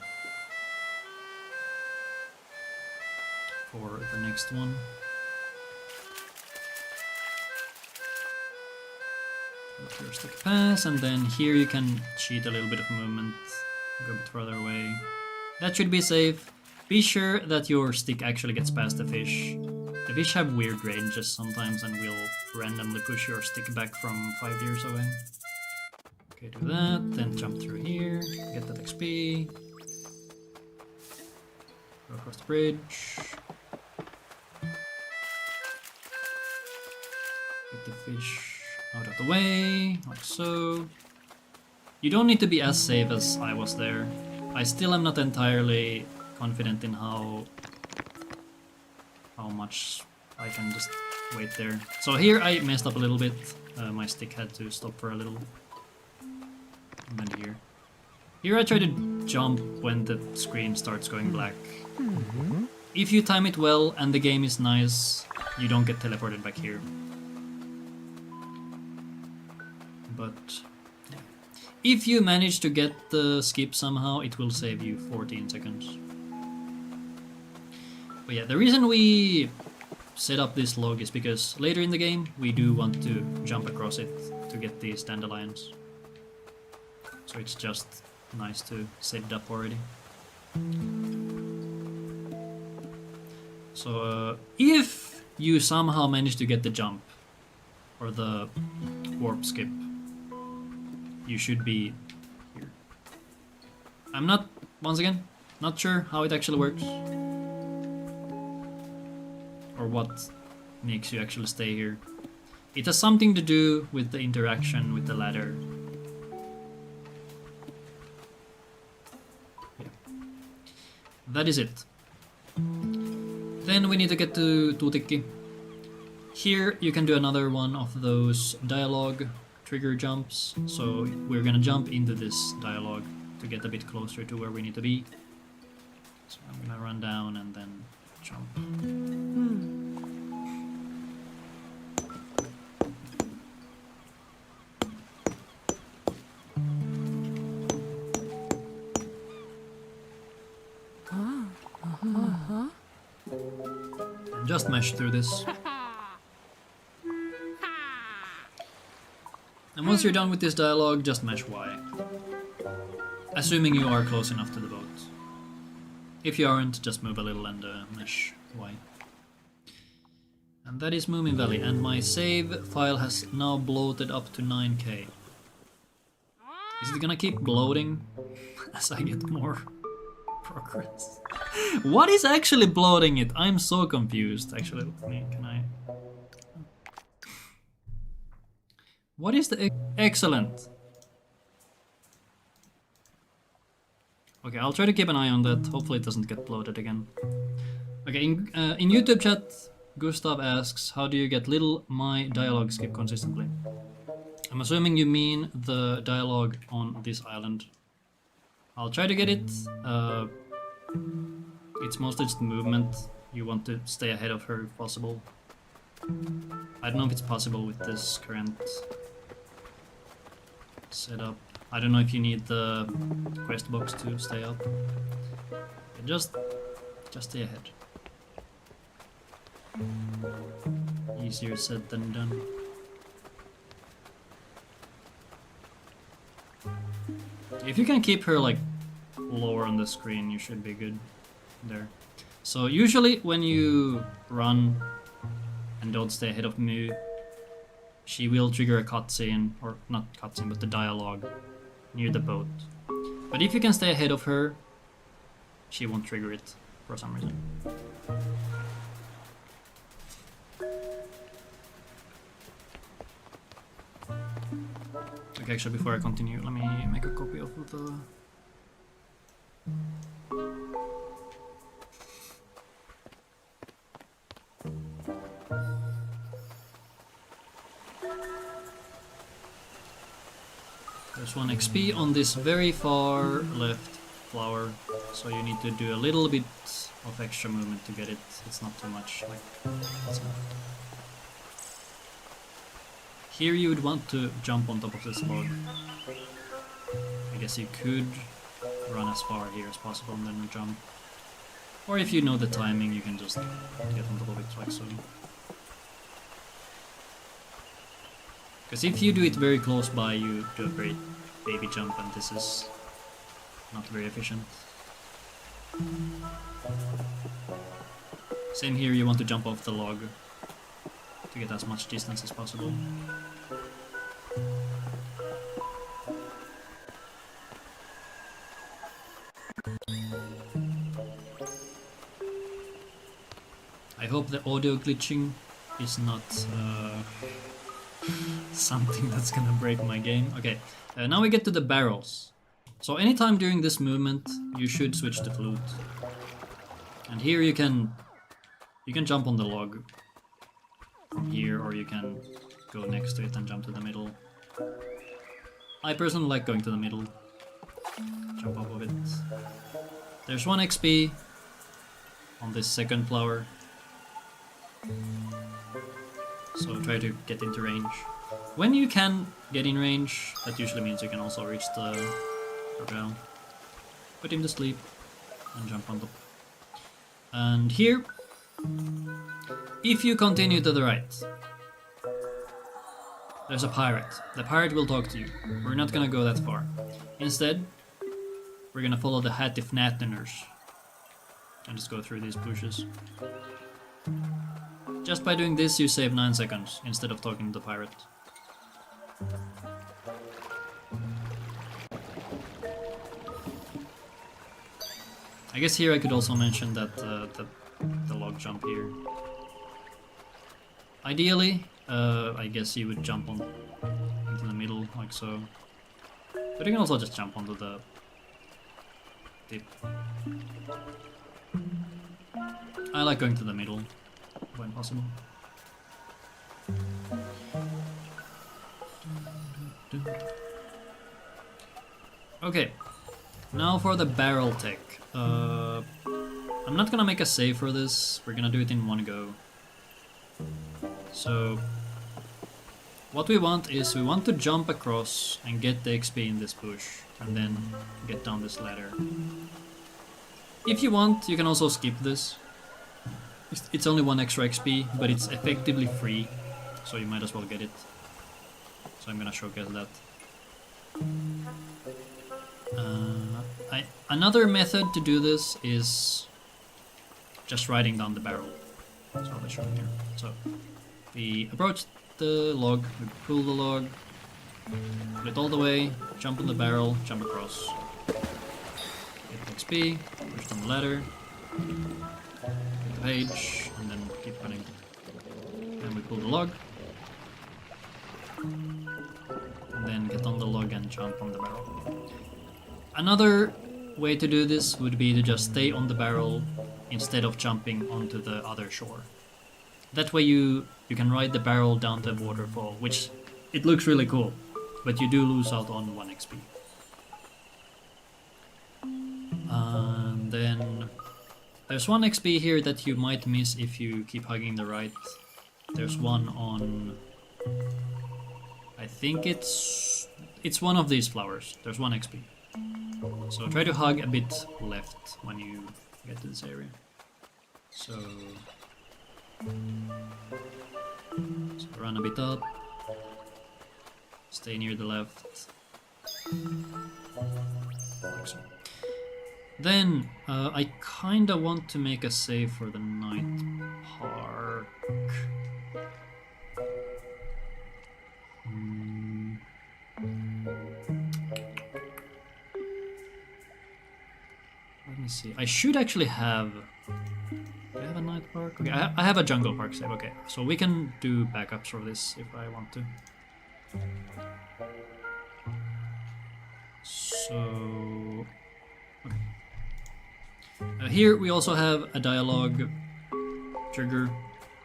S1: for the next one. your stick pass, and then here you can cheat a little bit of movement, go a bit further away. That should be safe. Be sure that your stick actually gets past the fish. The fish have weird ranges sometimes and will randomly push your stick back from 5 years away. Okay, do that, then jump through here, get that XP. Go across the bridge. Get the fish out of the way, like so. You don't need to be as safe as I was there. I still am not entirely confident in how much I can just wait there. So here I messed up a little bit. My stick had to stop for a little. And then here. Here I try to jump when the screen starts going black. If you time it well and the game is nice, you don't get teleported back here. But yeah. If you manage to get the skip somehow, it will save you 14 seconds. But yeah, the reason we set up this log is because later in the game we do want to jump across it to get these dandelions. So it's just nice to set it up already. So if you somehow manage to get the jump or the warp skip, you should be here. I'm not, once again, not sure how it actually works. Or what makes you actually stay here. It has something to do with the interaction with the ladder. Yeah. That is it. Then we need to get to Tuutikki. Here you can do another one of those dialogue trigger jumps. So we're gonna jump into this dialogue to get a bit closer to where we need to be. So I'm gonna run down and then jump. And just mesh through this. And once you're done with this dialogue, just mesh Y. Assuming you are close enough to the boat. If you aren't, just move a little and mesh Y. And that is Moominvalley, and my save file has now bloated up to 9K. Is it gonna keep bloating as I get more progress? What is actually bloating it? I'm so confused. Actually, can I? What is the excellent? Okay, I'll try to keep an eye on that. Hopefully it doesn't get bloated again. Okay, in YouTube chat, Gustav asks, how do you get Lil My dialogue skip consistently? I'm assuming you mean the dialogue on this island. I'll try to get it. It's mostly just movement. You want to stay ahead of her if possible. I don't know if it's possible with this current setup. I don't know if you need the quest box to stay up. But just stay ahead. Easier said than done. If you can keep her like lower on the screen, you should be good there. So usually when you run and don't stay ahead of Moo, she will trigger a cutscene, or not cutscene, but the dialogue near the boat. But if you can stay ahead of her, she won't trigger it for some reason. Okay, actually before I continue, let me make a copy of the... There's 1 XP on this very far left flower, so you need to do a little bit of extra movement to get it. It's not too much, like, that's enough. Here you would want to jump on top of this log. I guess you could run as far here as possible and then jump. Or if you know the timing, you can just get on top of it like so. Because if you do it very close by, you do a great baby jump, and this is not very efficient. Same here, you want to jump off the log to get as much distance as possible. I hope the audio glitching is not something that's gonna break my game. Okay, now we get to the barrels. So anytime during this movement, you should switch to flute. And here you can jump on the log from here, or you can go next to it and jump to the middle. I personally like going to the middle. Jump off of it. There's 1 XP on this second flower. So try to get into range. When you can get in range, that usually means you can also reach the crocodile. Put him to sleep and jump on top. And here, if you continue to the right, there's a pirate. The pirate will talk to you. We're not gonna go that far. Instead, we're gonna follow the Hattifnatteners and just go through these bushes. Just by doing this, you save 9 seconds instead of talking to the pirate. I guess here I could also mention that the log jump here. Ideally, I guess you would jump into the middle like so. But you can also just jump onto the tip. I like going to the middle when possible. Okay, now for the barrel tech. I'm not gonna make a save for this, we're gonna do it in one go. So, what we want is we want to jump across and get the XP in this bush, and then get down this ladder. If you want, you can also skip this. It's only 1 extra XP, but it's effectively free, so you might as well get it. So I'm gonna showcase that. Another method to do this is just riding down the barrel. That's what I show here. So we approach the log, we pull the log, pull it all the way, jump on the barrel, jump across. Get XP, push down the ladder, get the page, and then keep running. Then we pull the log, and then get on the log and jump on the barrel. Another way to do this would be to just stay on the barrel instead of jumping onto the other shore. That way you can ride the barrel down the waterfall, which it looks really cool, but you do lose out on 1 XP. And then there's 1 XP here that you might miss if you keep hugging the right. There's one on, I think it's one of these flowers. There's 1 XP. So try to hug a bit left when you get to this area. So run a bit up, stay near the left, like so. Then I kinda want to make a save for the night park. Let me see. I should actually have. Do I have a night park? Okay, I have a jungle park save. Okay, so we can do backups for this if I want to. So okay. Here we also have a dialogue trigger,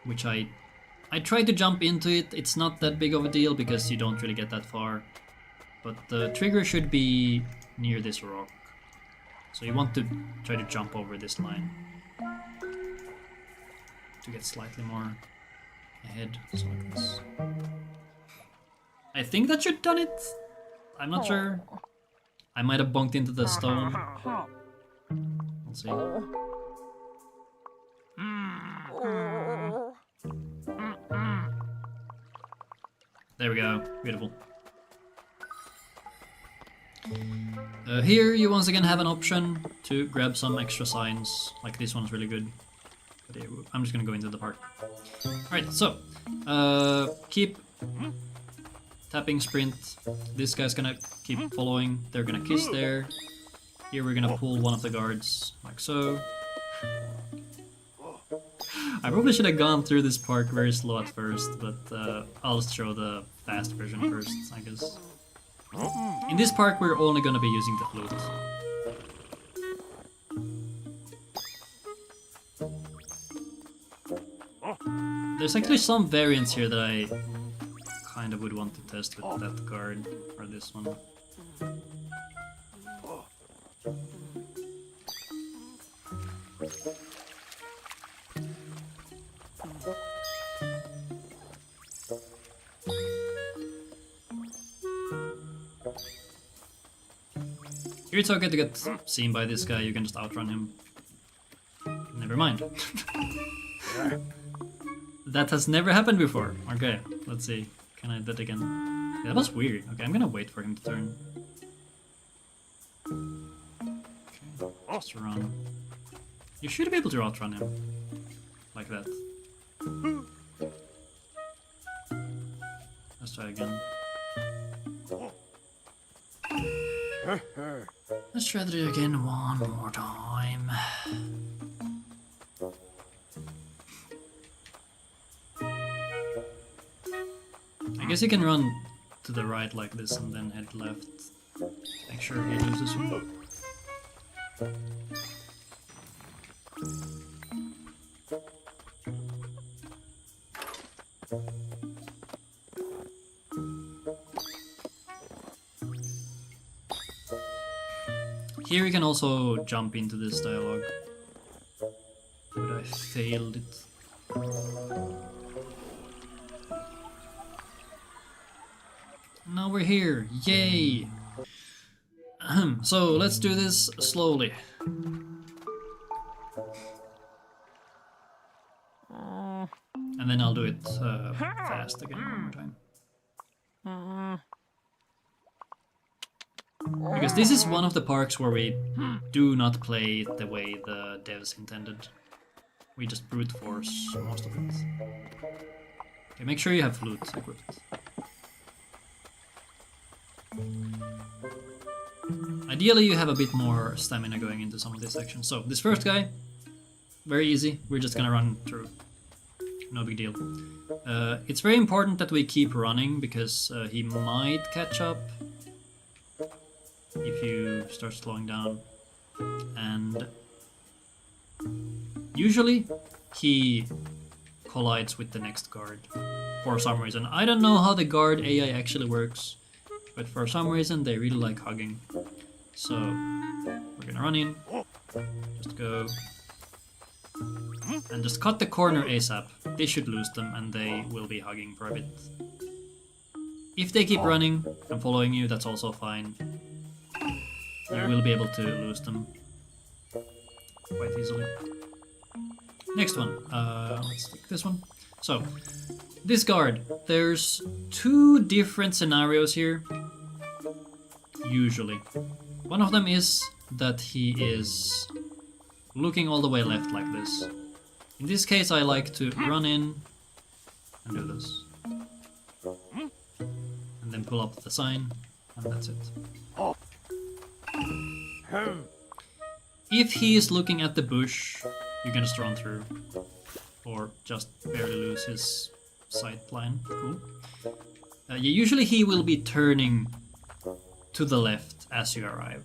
S1: which I tried to jump into it. It's not that big of a deal because you don't really get that far, but the trigger should be near this rock. So you want to try to jump over this line to get slightly more ahead, so like this. I think that should done it. I'm not sure. I might have bunked into the stone. Let's see. There we go. Beautiful. Here you once again have an option to grab some extra signs. Like this one's really good. But I'm just gonna go into the park. Alright, so keep tapping sprint. This guy's gonna keep following. They're gonna kiss there. Here we're gonna pull one of the guards, like so. I probably should have gone through this park very slow at first, but I'll show the fast version first, I guess. In this park we're only gonna be using the flute. There's actually some variants here that I kind of would want to test with that guard, or this one. Here it's okay to get seen by this guy, you can just outrun him. Never mind. That has never happened before. Okay, let's see. Can I do that again? Yeah, that was weird. Okay, I'm gonna wait for him to turn. Okay, just run. You should be able to outrun him. Like that. Let's try again. Let's try to do it again one more time. I guess you can run to the right like this and then head left. Make sure he loses you. Here you can also jump into this dialogue. But I failed it. Now we're here, yay! So let's do this slowly. And then I'll do it fast again one more time. Because this is one of the parks where we do not play it the way the devs intended. We just brute force most of it. Okay, make sure you have flute equipped. Ideally you have a bit more stamina going into some of these sections. So this first guy, very easy, we're just gonna run through. No big deal. It's very important that we keep running because he might catch up if you start slowing down. And usually he collides with the next guard for some reason. I don't know how the guard AI actually works, but for some reason they really like hugging. So we're gonna run in, just go, and just cut the corner ASAP. They should lose them and they will be hugging for a bit. If they keep running and following you, that's also fine. You will be able to lose them quite easily. Next one, let's take this one. So, this guard, there's two different scenarios here, usually. One of them is that he is looking all the way left like this. In this case I like to run in and do this. And then pull up the sign, and that's it. If he is looking at the bush, you can just run through. Or just barely lose his sight line. Cool. Yeah, usually he will be turning to the left as you arrive.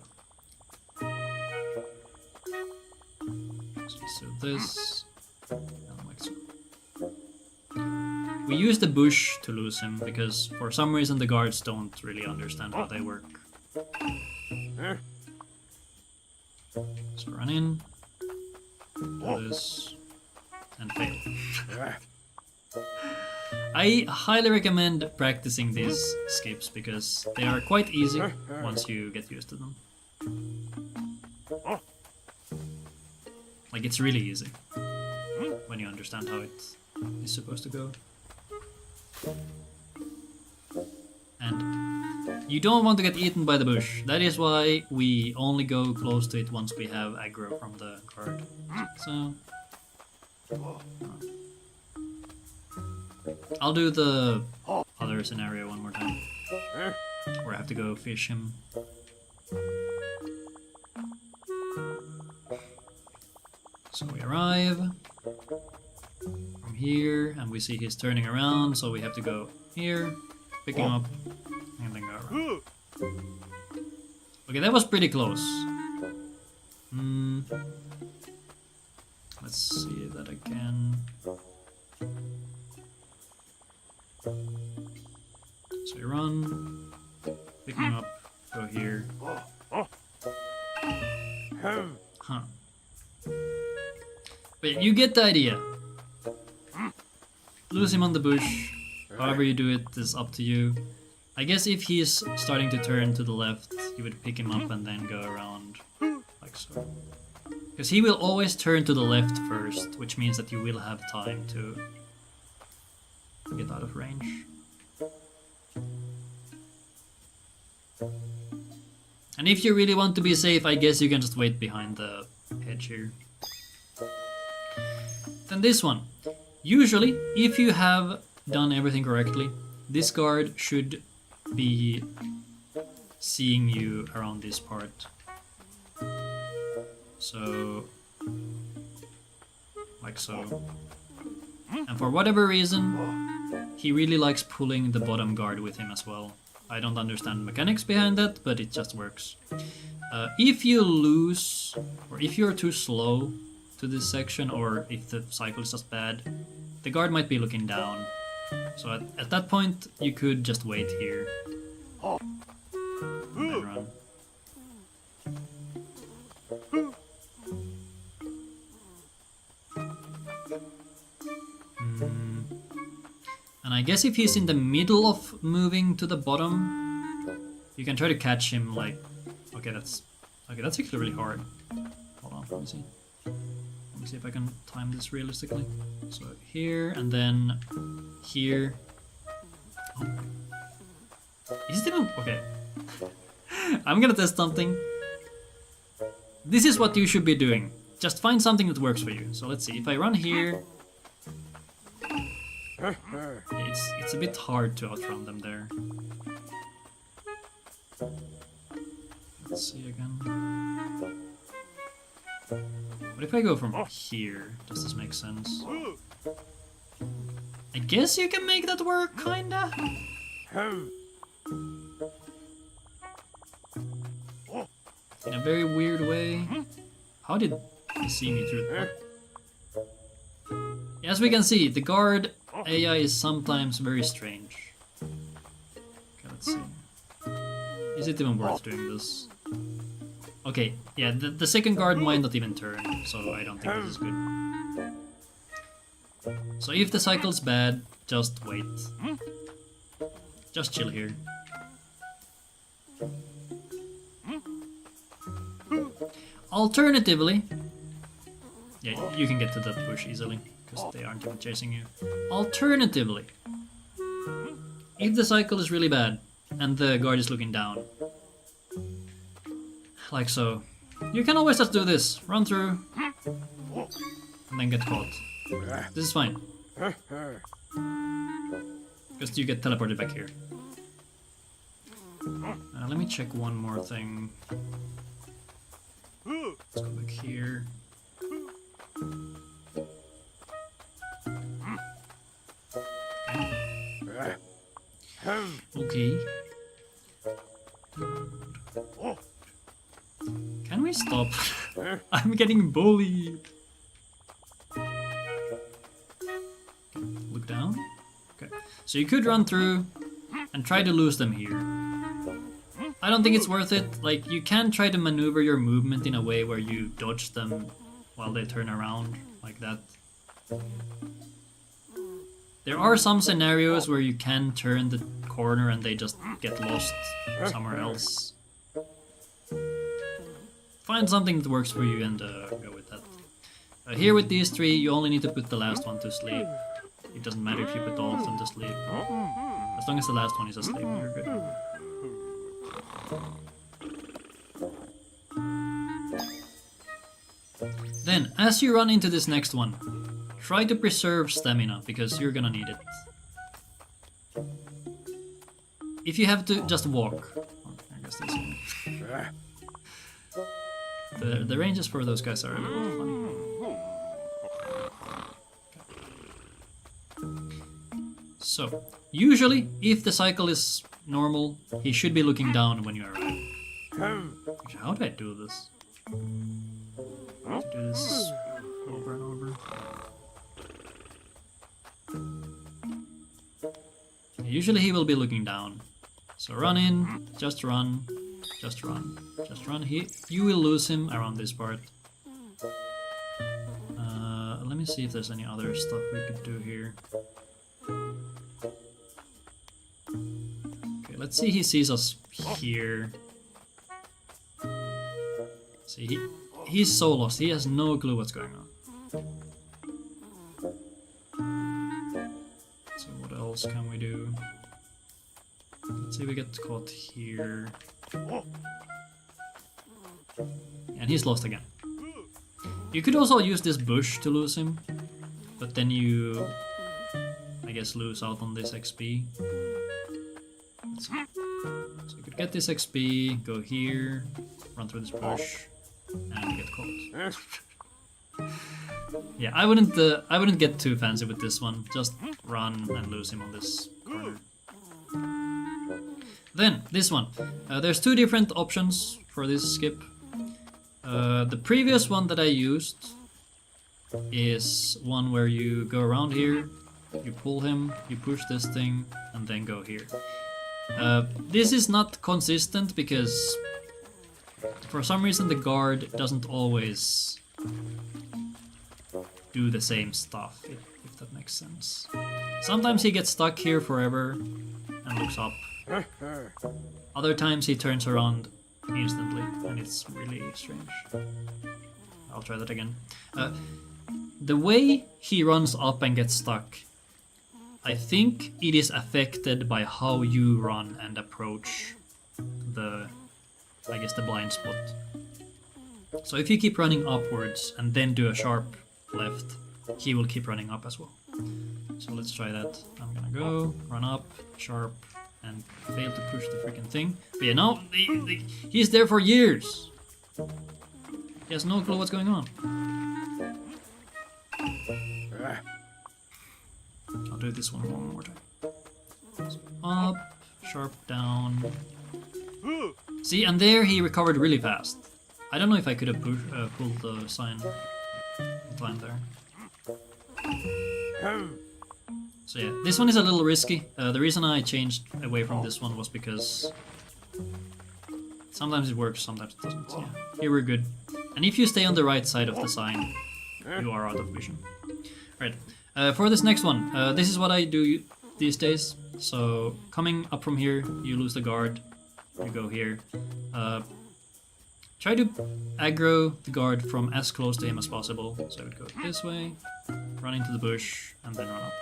S1: So this, and like so. We use the bush to lose him because for some reason the guards don't really understand how they work. So run in, do this, and fail. I highly recommend practicing these skips because they are quite easy once you get used to them. Like, it's really easy when you understand how it is supposed to go. And you don't want to get eaten by the bush. That is why we only go close to it once we have aggro from the guard. So... I'll do the other scenario one more time. Where I have to go fish him. So we arrive from here, and we see he's turning around, so we have to go here, pick him up, and then go around. Okay, that was pretty close. Let's see that again. So you run, pick him up, go here. Huh. But you get the idea. Lose him on the bush. However you do it is up to you. I guess if he's starting to turn to the left, you would pick him up and then go around like so. Because he will always turn to the left first, which means that you will have time to get out of range. And if you really want to be safe, I guess you can just wait behind the hedge here. Then this one. Usually, if you have done everything correctly, this guard should be seeing you around this part. So, like so. And for whatever reason, he really likes pulling the bottom guard with him as well. I don't understand the mechanics behind that, but it just works. If you lose, or if you're too slow to this section, or if the cycle is just bad, the guard might be looking down. So at that point, you could just wait here. And then run. And I guess if he's in the middle of moving to the bottom, you can try to catch him like... Okay, that's actually really hard. Hold on, let me see. Let me see if I can time this realistically. So here, and then here. Oh. Is it even... Okay. I'm gonna test something. This is what you should be doing. Just find something that works for you. So let's see, if I run here... It's a bit hard to outrun them there. Let's see again. What if I go from here? Does this make sense? I guess you can make that work, kinda? In a very weird way. How did he see me through? As we can see, the guard AI is sometimes very strange. Okay, let's see. Is it even worth doing this? Okay, yeah, the second guard might not even turn, so I don't think this is good. So if the cycle's bad, just wait. Just chill here. Alternatively, yeah, you can get to the bush easily, because they aren't even chasing you. Alternatively, if the cycle is really bad, and the guard is looking down, like so, you can always just do this. Run through, and then get caught. This is fine. Because you get teleported back here. Let me check one more thing. Let's go back here. Okay. Can we stop? I'm getting bullied. Look down. Okay. So you could run through and try to lose them here. I don't think it's worth it. Like, you can try to maneuver your movement in a way where you dodge them while they turn around, like that. There are some scenarios where you can turn the corner and they just get lost somewhere else. Find something that works for you and go with that. Here with these three, you only need to put the last one to sleep. It doesn't matter if you put all of them to sleep. As long as the last one is asleep, you're good. Then, as you run into this next one, try to preserve stamina, because you're gonna need it. If you have to, just walk. I guess this one. The ranges for those guys are a little funny. So, usually, if the cycle is normal, he should be looking down when you arrive. How do I do this? Do this over and over. Usually he will be looking down. So run in, just run, just run, just run. You will lose him around this part. Let me see if there's any other stuff we could do here. Okay, let's see, he sees us here. See, he's so lost, he has no clue what's going on. So what else can we do? Let's see, we get caught here. And he's lost again. You could also use this bush to lose him, but then you, I guess, lose out on this XP. So you could get this XP, go here, run through this bush, and get caught. Yeah, I wouldn't get too fancy with this one. Just run and lose him on this corner. Then this one. There's two different options for this skip. The previous one that I used is one where you go around here, you pull him, you push this thing, and then go here. This is not consistent because for some reason the guard doesn't always do the same stuff, if that makes sense. Sometimes he gets stuck here forever and looks up. Other times he turns around instantly, and it's really strange. I'll try that again. The way he runs up and gets stuck, I think it is affected by how you run and approach the, I guess, the blind spot. So if you keep running upwards and then do a sharp left, he will keep running up as well. So let's try that. I'm gonna go, run up, sharp, and fail to push the freaking thing. But yeah, now he's there for years. He has no clue what's going on. I'll do this one more time. So up, sharp down. See, and there he recovered really fast. I don't know if I could have pulled the sign in time there. So yeah, this one is a little risky. The reason I changed away from this one was because sometimes it works, sometimes it doesn't. Yeah, here we're good. And if you stay on the right side of the sign, you are out of vision. Right, for this next one, this is what I do these days. So coming up from here, you lose the guard, you go here. Try to aggro the guard from as close to him as possible. So I would go this way, run into the bush, and then run up.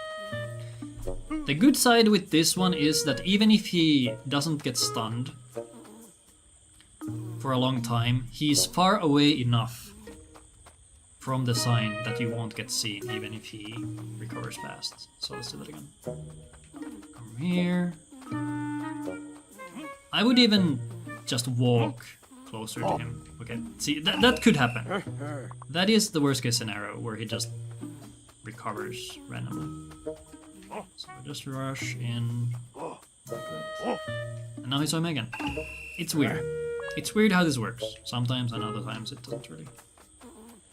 S1: The good side with this one is that even if he doesn't get stunned for a long time, he's far away enough from the sign that you won't get seen, even if he recovers fast. So let's do that again. Come here. I would even just walk closer to him. Okay, see, that could happen. That is the worst case scenario, where he just recovers randomly. So just rush in like that. And now he saw him again. It's weird. It's weird how this works. Sometimes and other times it doesn't really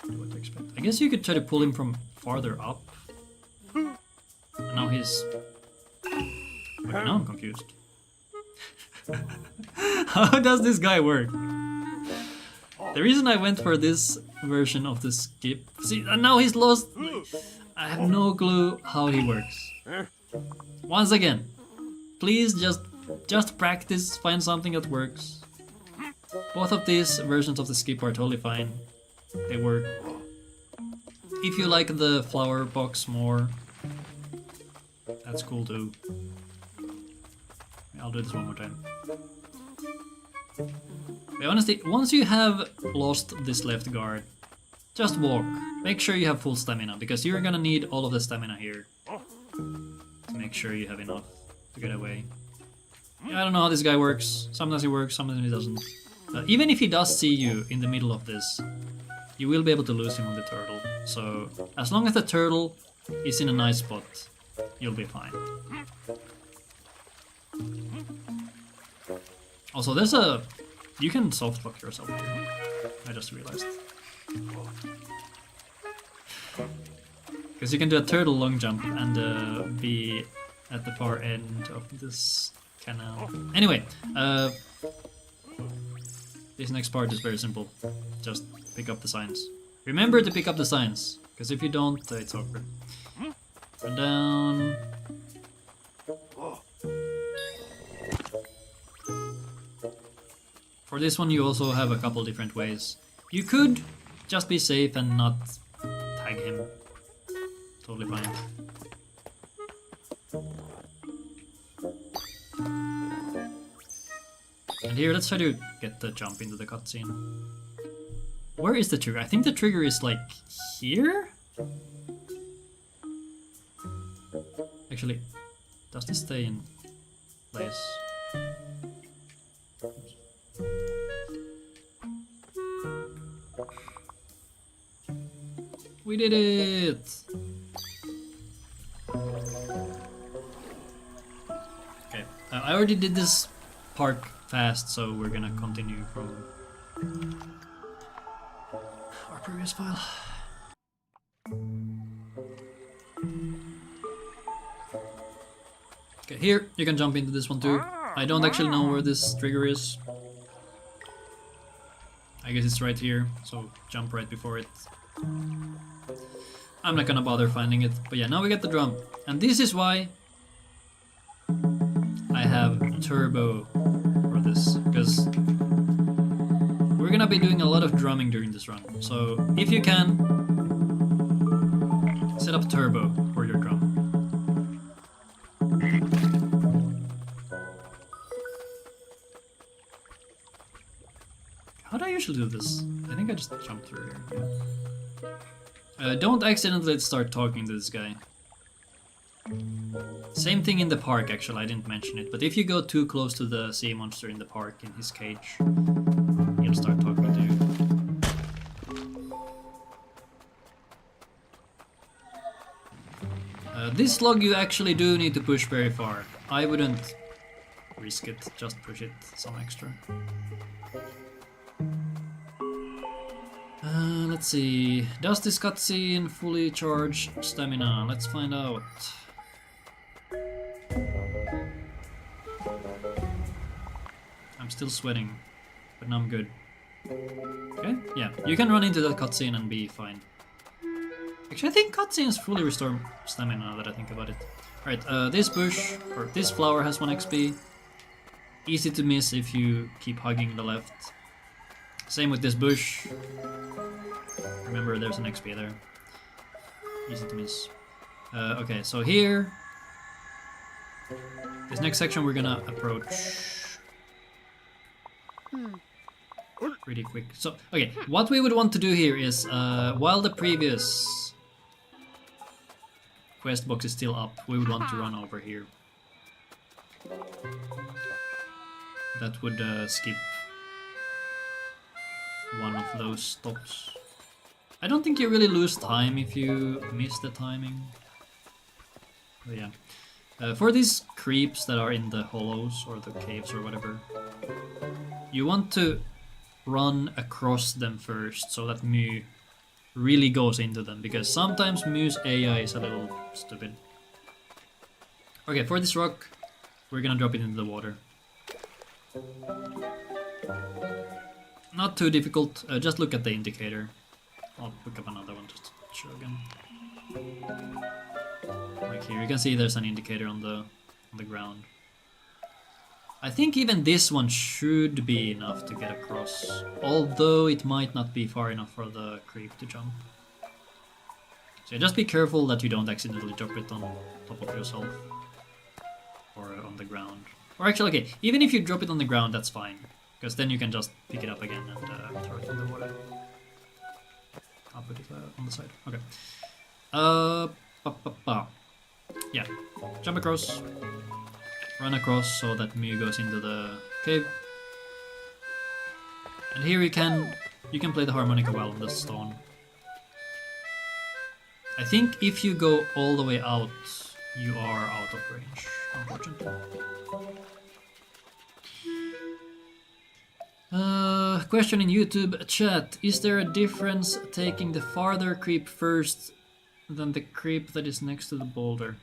S1: do what to expect. I guess you could try to pull him from farther up. And now he's... Okay, now I'm confused. How does this guy work? The reason I went for this version of the skip... See, and now he's lost... I have no clue how he works. Once again, please just practice, find something that works. Both of these versions of the skip are totally fine. They work. If you like the flower box more, that's cool too. I'll do this one more time. But honestly, once you have lost this left guard, just walk. Make sure you have full stamina, because you're gonna need all of the stamina here. To make sure you have enough to get away. Yeah, I don't know how this guy works. Sometimes he works, sometimes he doesn't. Even if he does see you in the middle of this, you will be able to lose him on the turtle. So, as long as the turtle is in a nice spot, you'll be fine. Also, there's a... You can softlock yourself here. I just realized. Because you can do a turtle long jump and be at the far end of this canal. Anyway, this next part is very simple. Just pick up the signs. Remember to pick up the signs, because if you don't, it's awkward. Run down. For this one you also have a couple different ways. You could just be safe and not tag him. Totally fine. And here, let's try to get the jump into the cutscene. Where is the trigger? I think the trigger is like here? Actually, does this stay in place? We did it! Okay, I already did this park fast, so we're gonna continue from our previous file. Okay, here you can jump into this one too. I don't actually know where this trigger is. I guess it's right here, so jump right before it. I'm not gonna bother finding it, but yeah, now we get the drum. And this is why I have turbo for this, because we're gonna be doing a lot of drumming during this run. So if you can, set up turbo for your drum. How do I usually do this? I think I just jump through here. Yeah. Don't accidentally start talking to this guy. Same thing in the park, actually, I didn't mention it, but if you go too close to the sea monster in the park, in his cage, he'll start talking to you. This log you actually do need to push very far. I wouldn't risk it, just push it some extra. Let's see, does this cutscene fully charge stamina? Let's find out. I'm still sweating, but now I'm good. Okay, yeah, you can run into that cutscene and be fine. Actually, I think cutscenes fully restore stamina now that I think about it. Alright, this bush, or this flower has 1 XP. Easy to miss if you keep hugging the left. Same with this bush. Remember, there's an XP there. Easy to miss. Okay, so here... This next section we're gonna approach... pretty quick. So, okay, what we would want to do here is, while the previous quest box is still up, we would want to run over here. That would skip one of those stops. I don't think you really lose time if you miss the timing. But yeah. For these creeps that are in the hollows or the caves or whatever, you want to run across them first so that Mew really goes into them, because sometimes Mew's AI is a little stupid. Okay, for this rock, we're gonna drop it into the water. Not too difficult, just look at the indicator. I'll pick up another one just to show again. Like here, you can see there's an indicator on the ground. I think even this one should be enough to get across, although it might not be far enough for the creep to jump. So just be careful that you don't accidentally drop it on top of yourself or on the ground. Or actually, okay, even if you drop it on the ground, that's fine. Because then you can just pick it up again and throw it in the water. I'll put it on the side. Okay. Yeah. Jump across. Run across so that Mew goes into the cave. And here you can play the harmonica well on the stone. I think if you go all the way out, you are out of range, unfortunately. Question in YouTube chat. Is there a difference taking the farther creep first than the creep that is next to the boulder?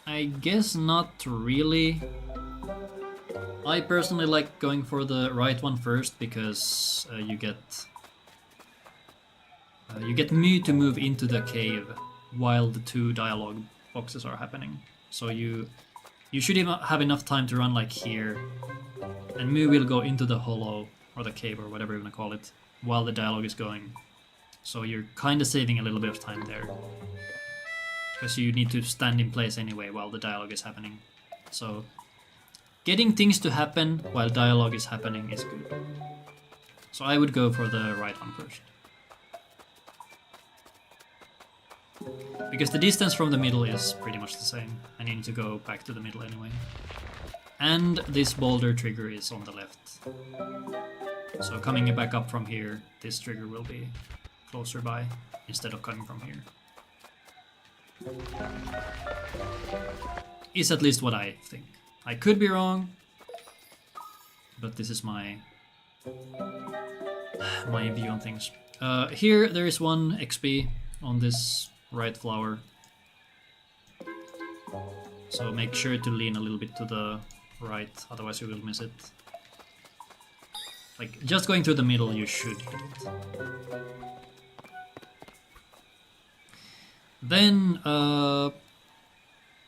S1: I guess not really. I personally like going for the right one first because you get Mew to move into the cave while the 2 dialogue boxes are happening. So you should even have enough time to run like here, and Mew will go into the hollow or the cave or whatever you want to call it while the dialogue is going. So you're kind of saving a little bit of time there, because you need to stand in place anyway while the dialogue is happening. So getting things to happen while dialogue is happening is good. So I would go for the right one first. Because the distance from the middle is pretty much the same, and you need to go back to the middle anyway. And this boulder trigger is on the left. So coming back up from here, this trigger will be closer by, instead of coming from here. Is at least what I think. I could be wrong, but this is my view on things. Here there is 1 XP on this right flower, so make sure to lean a little bit to the right, otherwise you will miss it. Like, just going through the middle, you should hit it. Then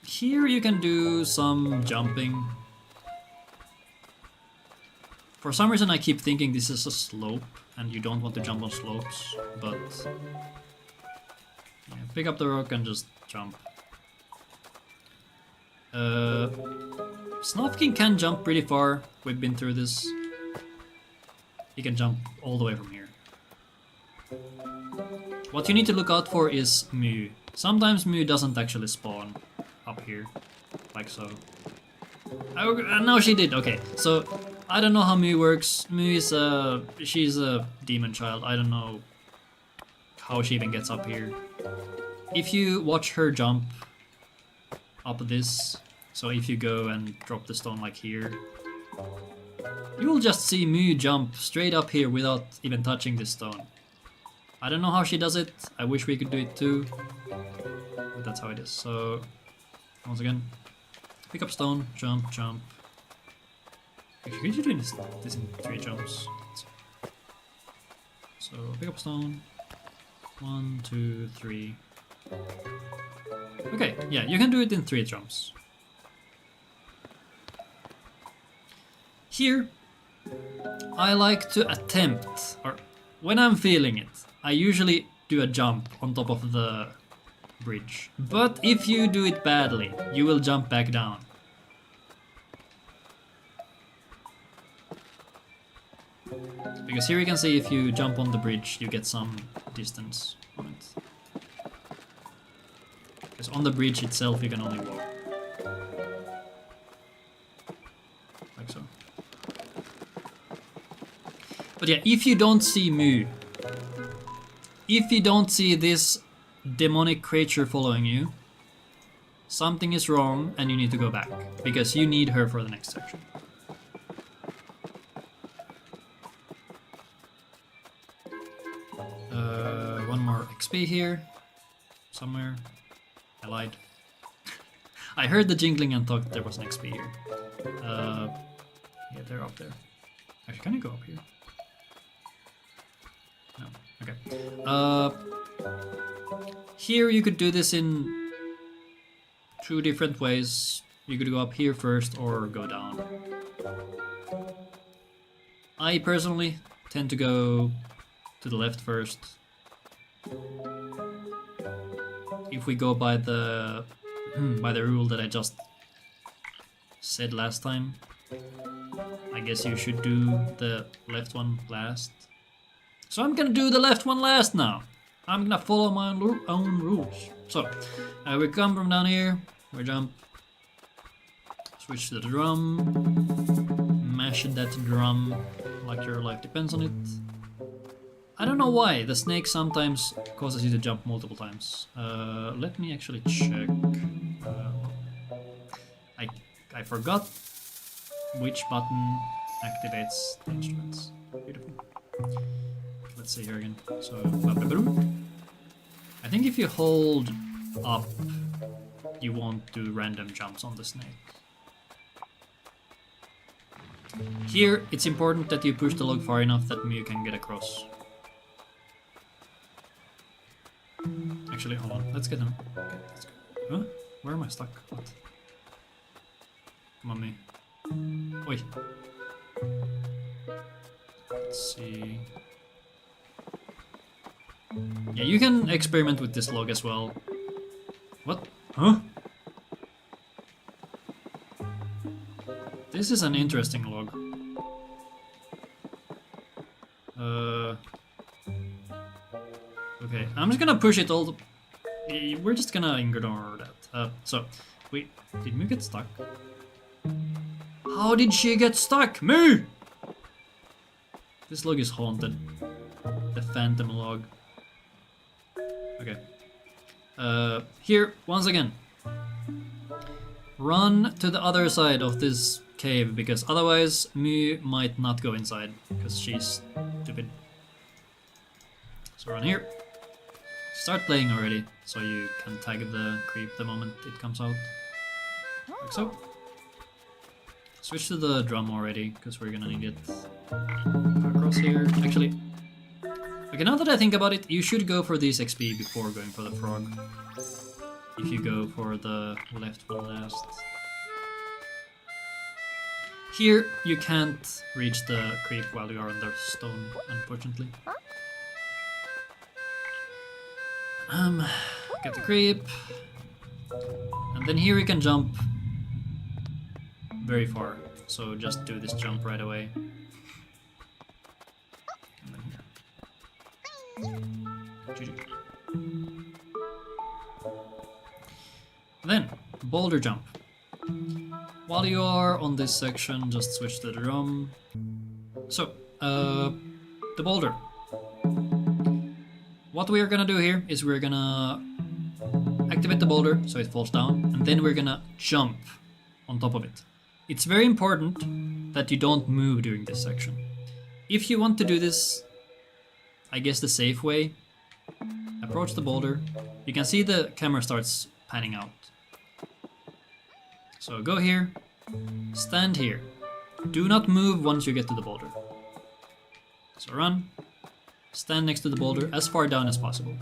S1: here you can do some jumping. For some reason I keep thinking this is a slope and you don't want to jump on slopes, but yeah, pick up the rock and just jump. Snufkin can jump pretty far. We've been through this. He can jump all the way from here. What you need to look out for is Mew. Sometimes Mew doesn't actually spawn up here, like so. Oh, no, she did. Okay, so I don't know how Mew works. Mew is she's a demon child. I don't know how she even gets up here. If you watch her jump up this, so if you go and drop the stone like here, you will just see Mew jump straight up here without even touching this stone. I don't know how she does it. I wish we could do it too, but that's how it is. So once again, pick up stone, jump, jump. Actually, could you do this in 3 jumps? So pick up stone. 1, 2, 3. Okay, yeah, you can do it in 3 jumps. Here, I like to attempt, or when I'm feeling it, I usually do a jump on top of the bridge. But if you do it badly, you will jump back down. Because here you can see if you jump on the bridge, you get some distance on it. Because on the bridge itself, you can only walk. Like so. But yeah, if you don't see Mew, if you don't see this demonic creature following you, something is wrong and you need to go back, because you need her for the next section. One more XP here, somewhere. I lied. I heard the jingling and thought there was an XP here. Yeah, they're up there. Actually, can you go up here? No. Okay. Here you could do this in 2 different ways. You could go up here first or go down. I personally tend to go to the left first. we go by the rule that I just said last time. I guess you should do the left one last. So I'm gonna do the left one last now. I'm gonna follow my own rules. So we come from down here, we jump, switch to the drum, mash that drum like your life depends on it. I don't know why, the snake sometimes causes you to jump multiple times. Let me actually check. I forgot which button activates the instruments. Beautiful. Let's see here again. So, I think if you hold up, you won't do random jumps on the snake. Here, it's important that you push the log far enough that Mew can get across. Actually, hold on. Let's get him. Okay, let's go. Huh? Where am I stuck? What? Come on, me. Oi. Let's see. Yeah, you can experiment with this log as well. What? Huh? This is an interesting log. Okay, I'm just gonna push it all. We're just gonna ignore that. So, wait, did Moo get stuck? How did she get stuck? Moo! This log is haunted. The phantom log. Okay. Here, once again. Run to the other side of this cave, because otherwise Mew might not go inside, because she's stupid. So run here. Start playing already, so you can tag the creep the moment it comes out. Like so. Switch to the drum already, because we're gonna need it. Across here. Actually, okay, now that I think about it, you should go for these XP before going for the frog. If you go for the left one last. Here, you can't reach the creep while you are on the stone, unfortunately. Get the creep. And then here you can jump very far. So just do this jump right away. And then here. Then, Boulder Jump. While you are on this section, just switch to the drum. So, the boulder. What we are gonna do here is we're gonna activate the boulder so it falls down, and then we're gonna jump on top of it. It's very important that you don't move during this section. If you want to do this, I guess the safe way, approach the boulder. You can see the camera starts panning out. So go here, stand here. Do not move once you get to the boulder. So run, stand next to the boulder as far down as possible.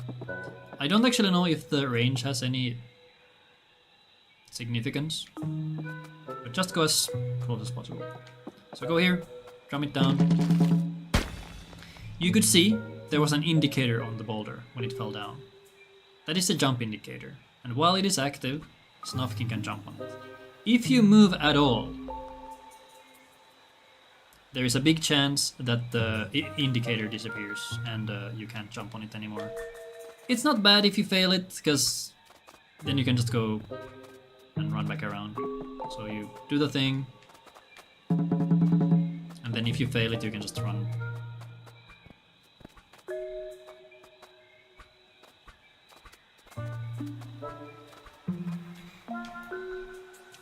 S1: I don't actually know if the range has any significance, but just go as close as possible. So go here, drum it down. You could see there was an indicator on the boulder when it fell down. That is the jump indicator, and while it is active, Snufkin can jump on it. If you move at all, there is a big chance that the indicator disappears and you can't jump on it anymore. It's not bad if you fail it, because then you can just go and run back around. So you do the thing, and then if you fail it, you can just run.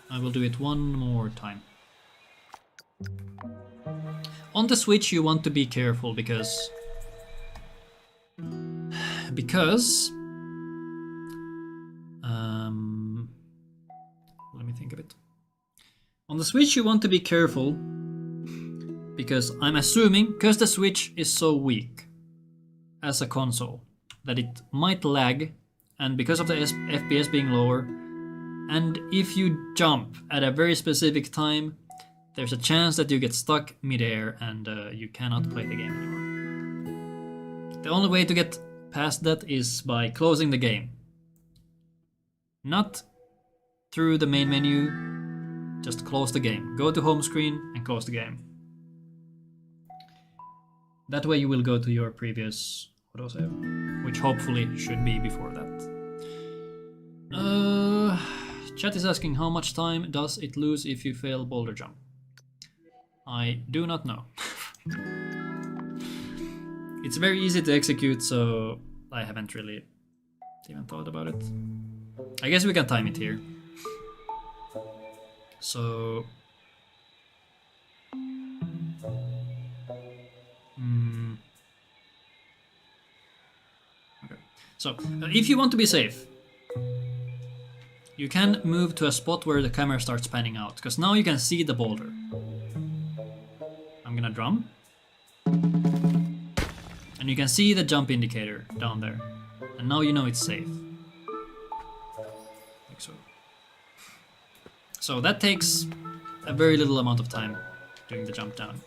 S1: I will do it one more time. On the switch you want to be careful because let me think of it. On the switch you want to be careful because I'm assuming, because the switch is so weak as a console, that it might lag, and because of the FPS being lower, and if you jump at a very specific time, there's a chance that you get stuck midair and you cannot play the game anymore. The only way to get past that is by closing the game. Not through the main menu, just close the game. Go to home screen and close the game. That way you will go to your previous autosave, which hopefully should be before that. Chat is asking how much time does it lose if you fail Boulder Jump? I do not know. It's very easy to execute, so I haven't really even thought about it. I guess we can time it here. So... Okay. So, if you want to be safe, you can move to a spot where the camera starts panning out, because now you can see the boulder. I'm gonna drum. And you can see the jump indicator down there. And now you know it's safe. Like so. So that takes a very little amount of time doing the jump down.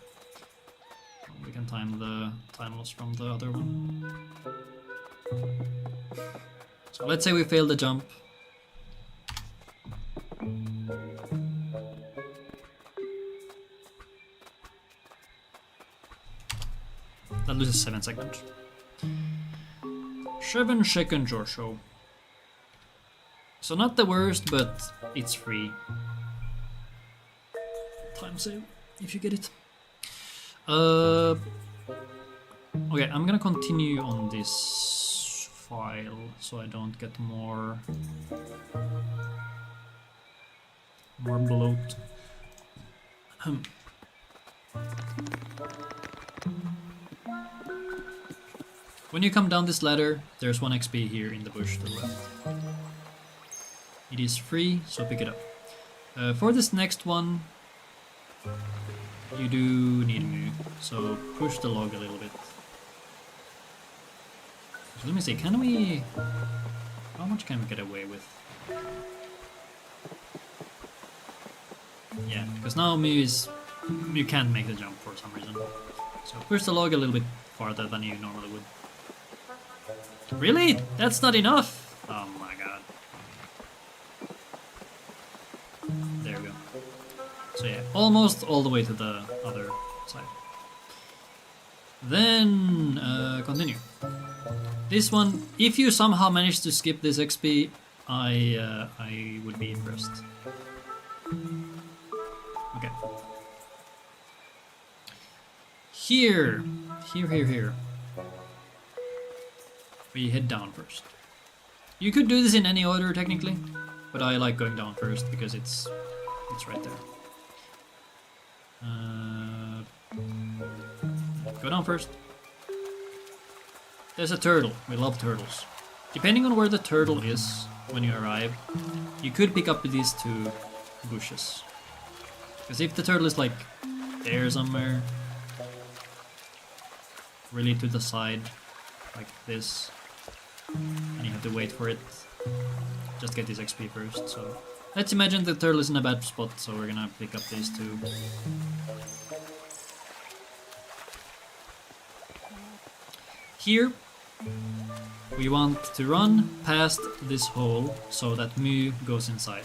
S1: We can time the time loss from the other one. So let's say we fail the jump. That loses 7 seconds. 7 seconds or so. So not the worst, but it's free. Time save, if you get it. Okay, I'm gonna continue on this file so I don't get more bloat. When you come down this ladder, there's 1 XP here in the bush to the left. It is free, so pick it up. For this next one, you do need a move, so push the log a little bit. So let me see, can we... How much can we get away with? Yeah, because now you can't make the jump for some reason. So push the log a little bit farther than you normally would. Really? That's not enough? Oh my god. There we go. So yeah, almost all the way to the other side. Then, continue. This one, if you somehow manage to skip this XP, I would be impressed. Okay. Here. We head down first. You could do this in any order technically, but I like going down first because it's right there. Go down first. There's a turtle. We love turtles. Depending on where the turtle is when you arrive, you could pick up these 2 bushes. Because if the turtle is like there somewhere, really to the side, like this, and you have to wait for it, just get this XP first. So let's imagine the turtle is in a bad spot, so we're gonna pick up these 2. Here, we want to run past this hole so that Mu goes inside.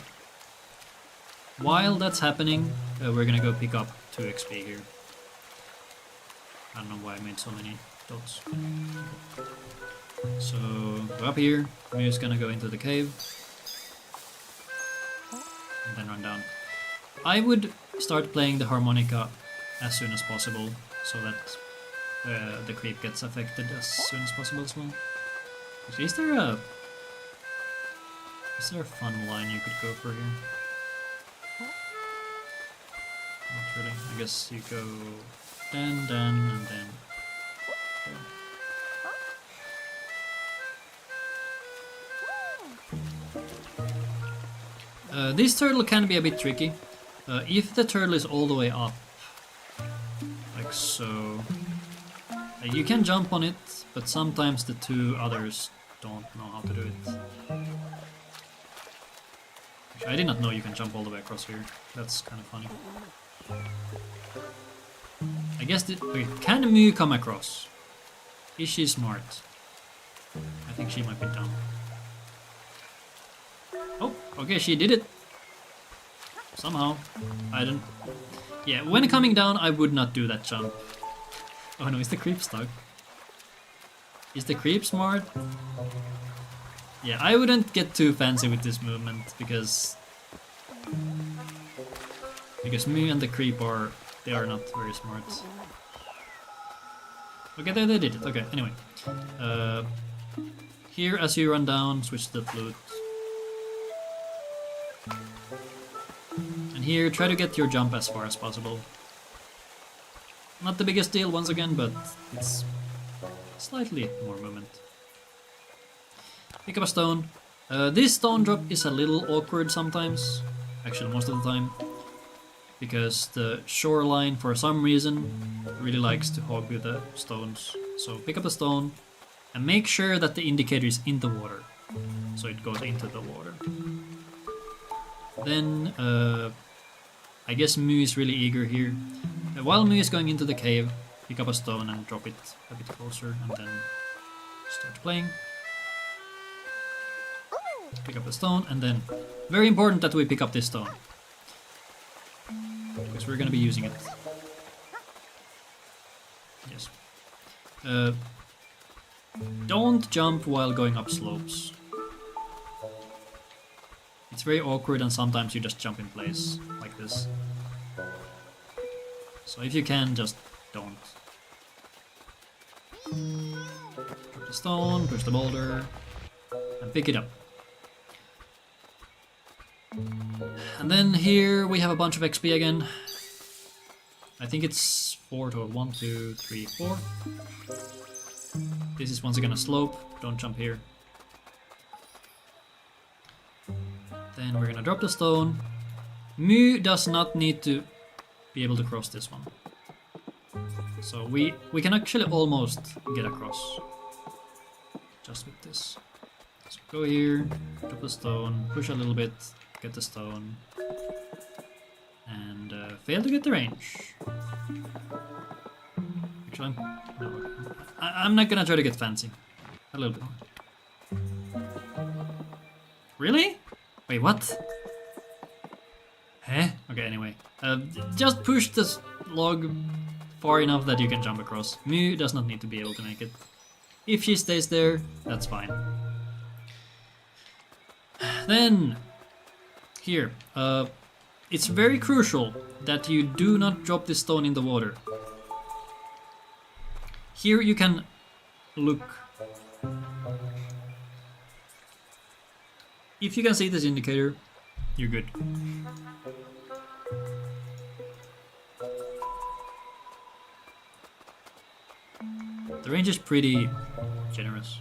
S1: While that's happening, we're gonna go pick up 2 XP here. I don't know why I made so many dots. So, go up here, Mu's gonna go into the cave, and then run down. I would start playing the harmonica as soon as possible, so that the creep gets affected as soon as possible as well. Actually, is there a fun line you could go for here? Not really. I guess you go and then. This turtle can be a bit tricky. If the turtle is all the way up, like so, you can jump on it, but sometimes the 2 others don't know how to do it. Actually, I did not know you can jump all the way across here. That's kind of funny. I guess okay, can Mu come across? Is she smart? I think she might be dumb. Oh! Okay, she did it. Somehow. I don't... Yeah, when coming down, I would not do that jump. Oh no, is the creep stuck? Is the creep smart? Yeah, I wouldn't get too fancy with this movement because me and the creep they are not very smart. Okay, there they did it. Okay, anyway. Here, as you run down, switch the flute. And here, try to get your jump as far as possible. Not the biggest deal once again, but it's slightly more movement. Pick up a stone. This stone drop is a little awkward sometimes, actually most of the time, because the shoreline for some reason really likes to hog with the stones. So pick up a stone and make sure that the indicator is in the water, so it goes into the water. Then I guess Moo is really eager here. While Moo is going into the cave, pick up a stone and drop it a bit closer and then start playing. Pick up the stone and then, very important that we pick up this stone, because we're gonna be using it. Yes. Don't jump while going up slopes. It's very awkward and sometimes you just jump in place, like this. So if you can, just don't. Drop the stone, push the boulder, and pick it up. And then here we have a bunch of XP again. I think it's 4 total. 1, 2, 3, 4. This is once again a slope. Don't jump here. Then we're gonna drop the stone. Moo does not need to be able to cross this one. So we can actually almost get across just with this. So go here, drop the stone, push a little bit, get the stone, and fail to get the range. Actually, I'm not gonna try to get fancy. A little bit more. Really? Wait, what? Huh? Okay, anyway. Just push this log far enough that you can jump across. Moo does not need to be able to make it. If she stays there, that's fine. Then, here. It's very crucial that you do not drop this stone in the water. Here you can look. If you can see this indicator, you're good. The range is pretty generous.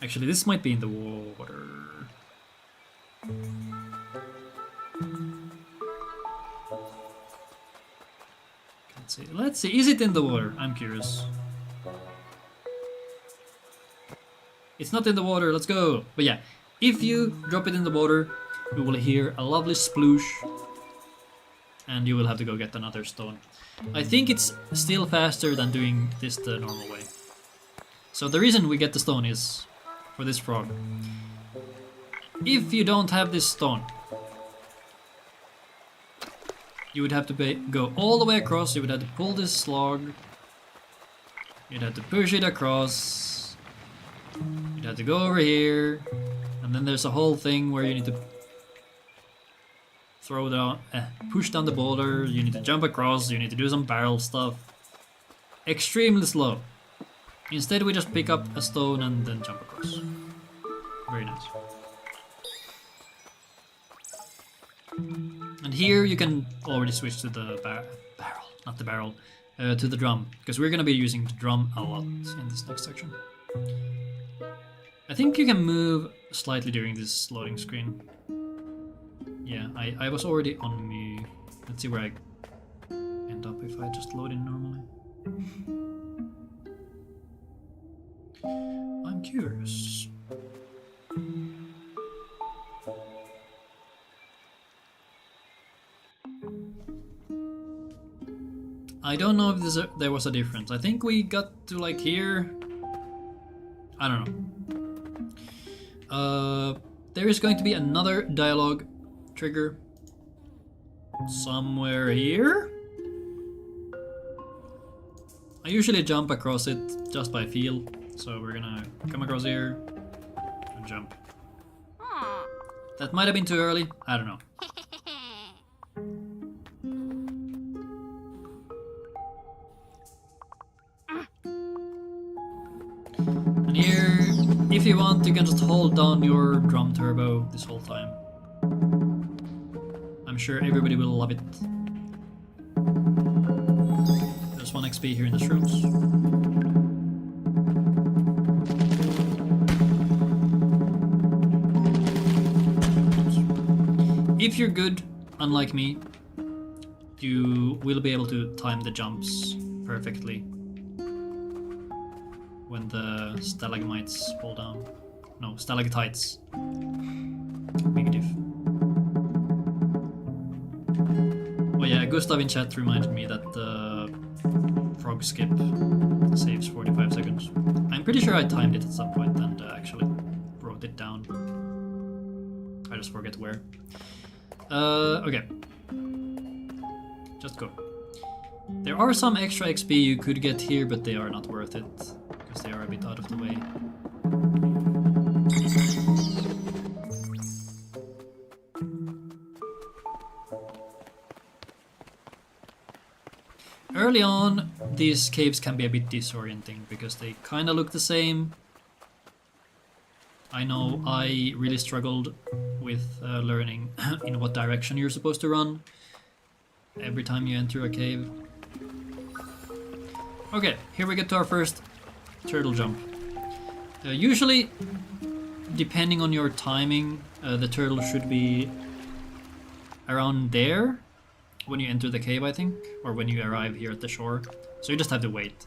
S1: Actually, this might be in the water. Let's see. Is it in the water? I'm curious. It's not in the water. Let's go. But yeah, if you drop it in the water, you will hear a lovely sploosh, and you will have to go get another stone. I think it's still faster than doing this the normal way. So the reason we get the stone is for this frog. If you don't have this stone, you would have to go all the way across. You would have to pull this slog. You'd have to push it across. You'd have to go over here. And then there's a whole thing where you need to throw down, push down the boulder. You need to jump across. You need to do some barrel stuff. Extremely slow. Instead, we just pick up a stone and then jump across. Very nice. And here you can already switch to the barrel, not the barrel, to the drum, because we're gonna be using the drum a lot in this next section. I think you can move slightly during this loading screen. Yeah, I was already on me. Let's see where I end up if I just load in normally. I'm curious. I don't know if there was a difference. I think we got to like here. I don't know. there is going to be another dialogue trigger somewhere here. I usually jump across it just by feel, so we're gonna come across here and jump. That might have been too early, I don't know. And here, if you want, you can just hold down your drum turbo this whole time. I'm sure everybody will love it. There's 1 XP here in the shrooms. If you're good, unlike me, you will be able to time the jumps perfectly when the stalagmites fall down. No, stalactites. Big diff. Oh yeah, Gustav in chat reminded me that the frog skip saves 45 seconds. I'm pretty sure I timed it at some point and actually wrote it down. I just forget where. Okay. Just go. There are some extra XP you could get here, but they are not worth it, because they are a bit out of the way. Early on, these caves can be a bit disorienting, because they kinda look the same. I know I really struggled with learning in what direction you're supposed to run every time you enter a cave. Okay, here we get to our first turtle jump. Usually, depending on your timing, the turtle should be around there when you enter the cave, I think, or when you arrive here at the shore. So you just have to wait.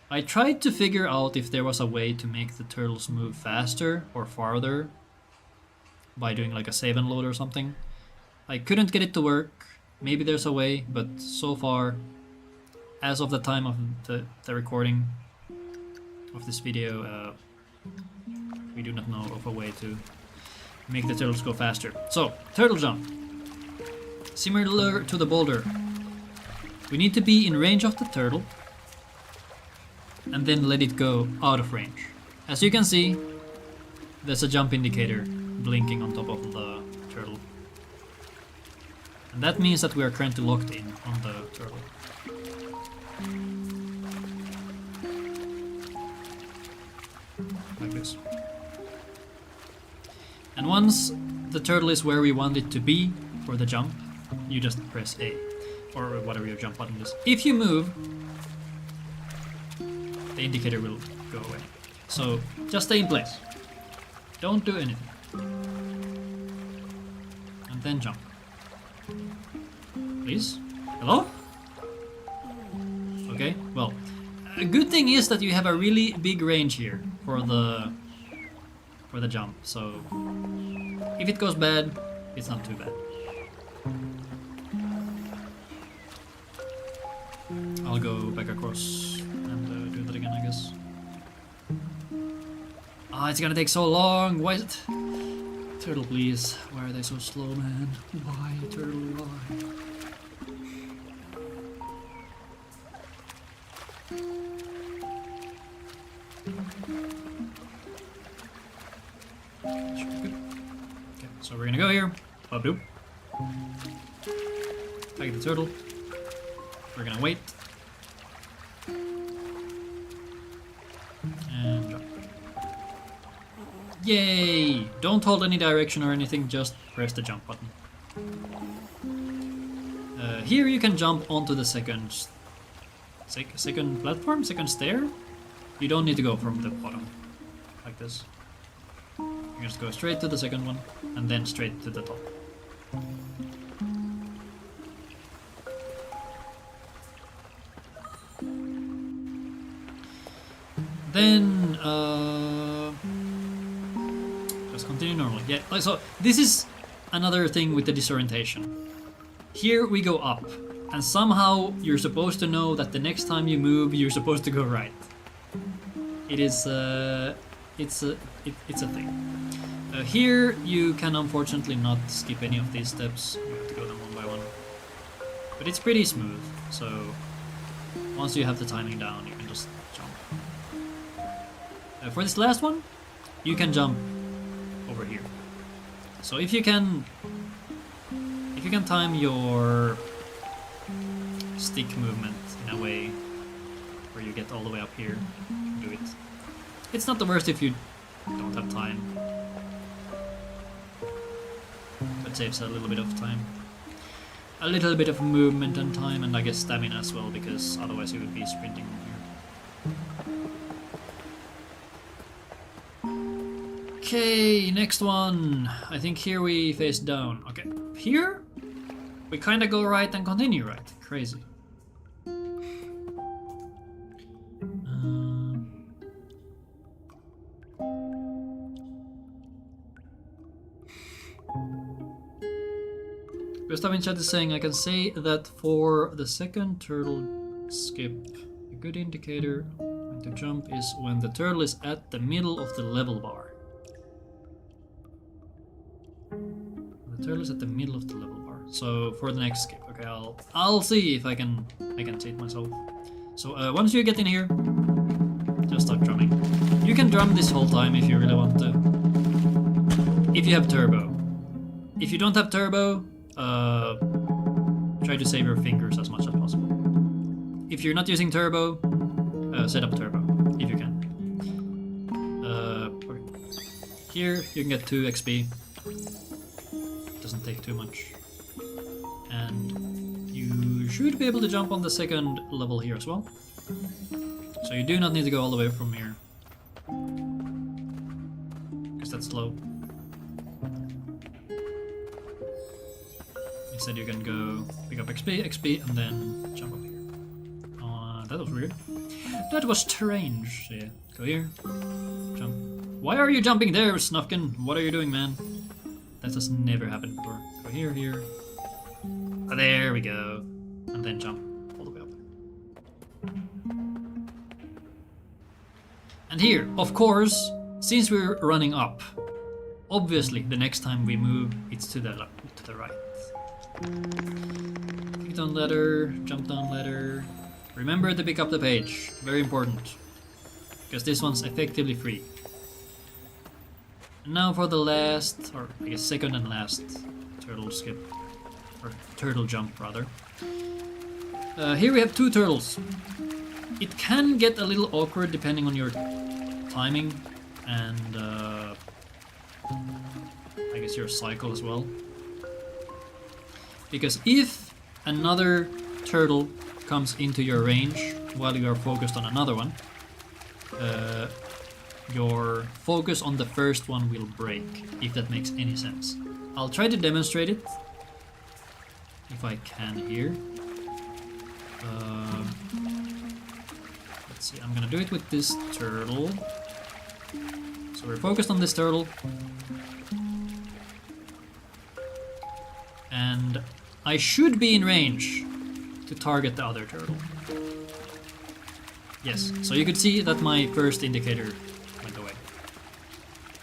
S1: I tried to figure out if there was a way to make the turtles move faster or farther by doing like a save and load or something. I couldn't get it to work. Maybe there's a way, but so far, as of the time of the recording of this video, we do not know of a way to make the turtles go faster. So, turtle jump. Similar to the boulder. We need to be in range of the turtle and then let it go out of range. As you can see, there's a jump indicator blinking on top of the turtle. And that means that we are currently locked in on the turtle. Like this. And once the turtle is where we want it to be for the jump, you just press A, or whatever your jump button is. If you move, the indicator will go away. So just stay in place. Don't do anything. And then jump. Please? Hello? Okay, well, a good thing is that you have a really big range here for the jump, so if it goes bad, it's not too bad. I'll go back across and do that again, I guess. Ah, it's gonna take so long. Why is it? Turtle, please. Why are they so slow, man? Why, turtle, why? Should be good. Okay, so we're gonna go here. Boop doop. Tag the turtle. We're gonna wait. And jump. Yay! Don't hold any direction or anything, just press the jump button. Here you can jump onto the second platform, second stair. You don't need to go from the bottom, like this. You just go straight to the second one, and then straight to the top. Then, just continue normally. Yeah, so this is another thing with the disorientation. Here we go up, and somehow you're supposed to know that the next time you move, you're supposed to go right. It it's a thing. Here you can unfortunately not skip any of these steps. You have to go them one by one. But it's pretty smooth, so once you have the timing down, you can just jump. For this last one, you can jump over here. So if you can time your stick movement in a way where you get all the way up here, do it. It's not the worst if you don't have time. That saves a little bit of time. A little bit of movement and time, and I guess stamina as well, because otherwise you would be sprinting here. Okay, next one. I think here we face down. Okay, here we kind of go right and continue right. Crazy. Gustav in chat is saying, I can say that for the second turtle skip, a good indicator when to jump is when the turtle is at the middle of the level bar. The turtle is at the middle of the level bar. So for the next skip, okay, I'll see if I can see it myself. So once you get in here, just start drumming. You can drum this whole time if you really want to. If you have turbo. If you don't have turbo, try to save your fingers as much as possible. If you're not using turbo, set up turbo if you can. Here you can get 2 XP. Doesn't take too much. And you should be able to jump on the second level here as well. So you do not need to go all the way from here, because that's slow. Instead you can go pick up XP, and then jump up here. That was weird. That was strange. So yeah, go here, jump. Why are you jumping there, Snufkin? What are you doing, man? That has never happened before. Go here, here. Oh, there we go. And then jump all the way up. And here, of course, since we're running up, obviously the next time we move, it's to the right. Click down ladder, jump down ladder. Remember to pick up the page, very important, because this one's effectively free. And now for the last, or I guess second and last turtle skip, or turtle jump rather. Here we have 2 turtles. It can get a little awkward depending on your timing and I guess your cycle as well. Because if another turtle comes into your range while you are focused on another one, your focus on the first one will break, if that makes any sense. I'll try to demonstrate it, if I can here. Let's see, I'm gonna do it with this turtle. So we're focused on this turtle. And I should be in range to target the other turtle. Yes, so you could see that my first indicator went away.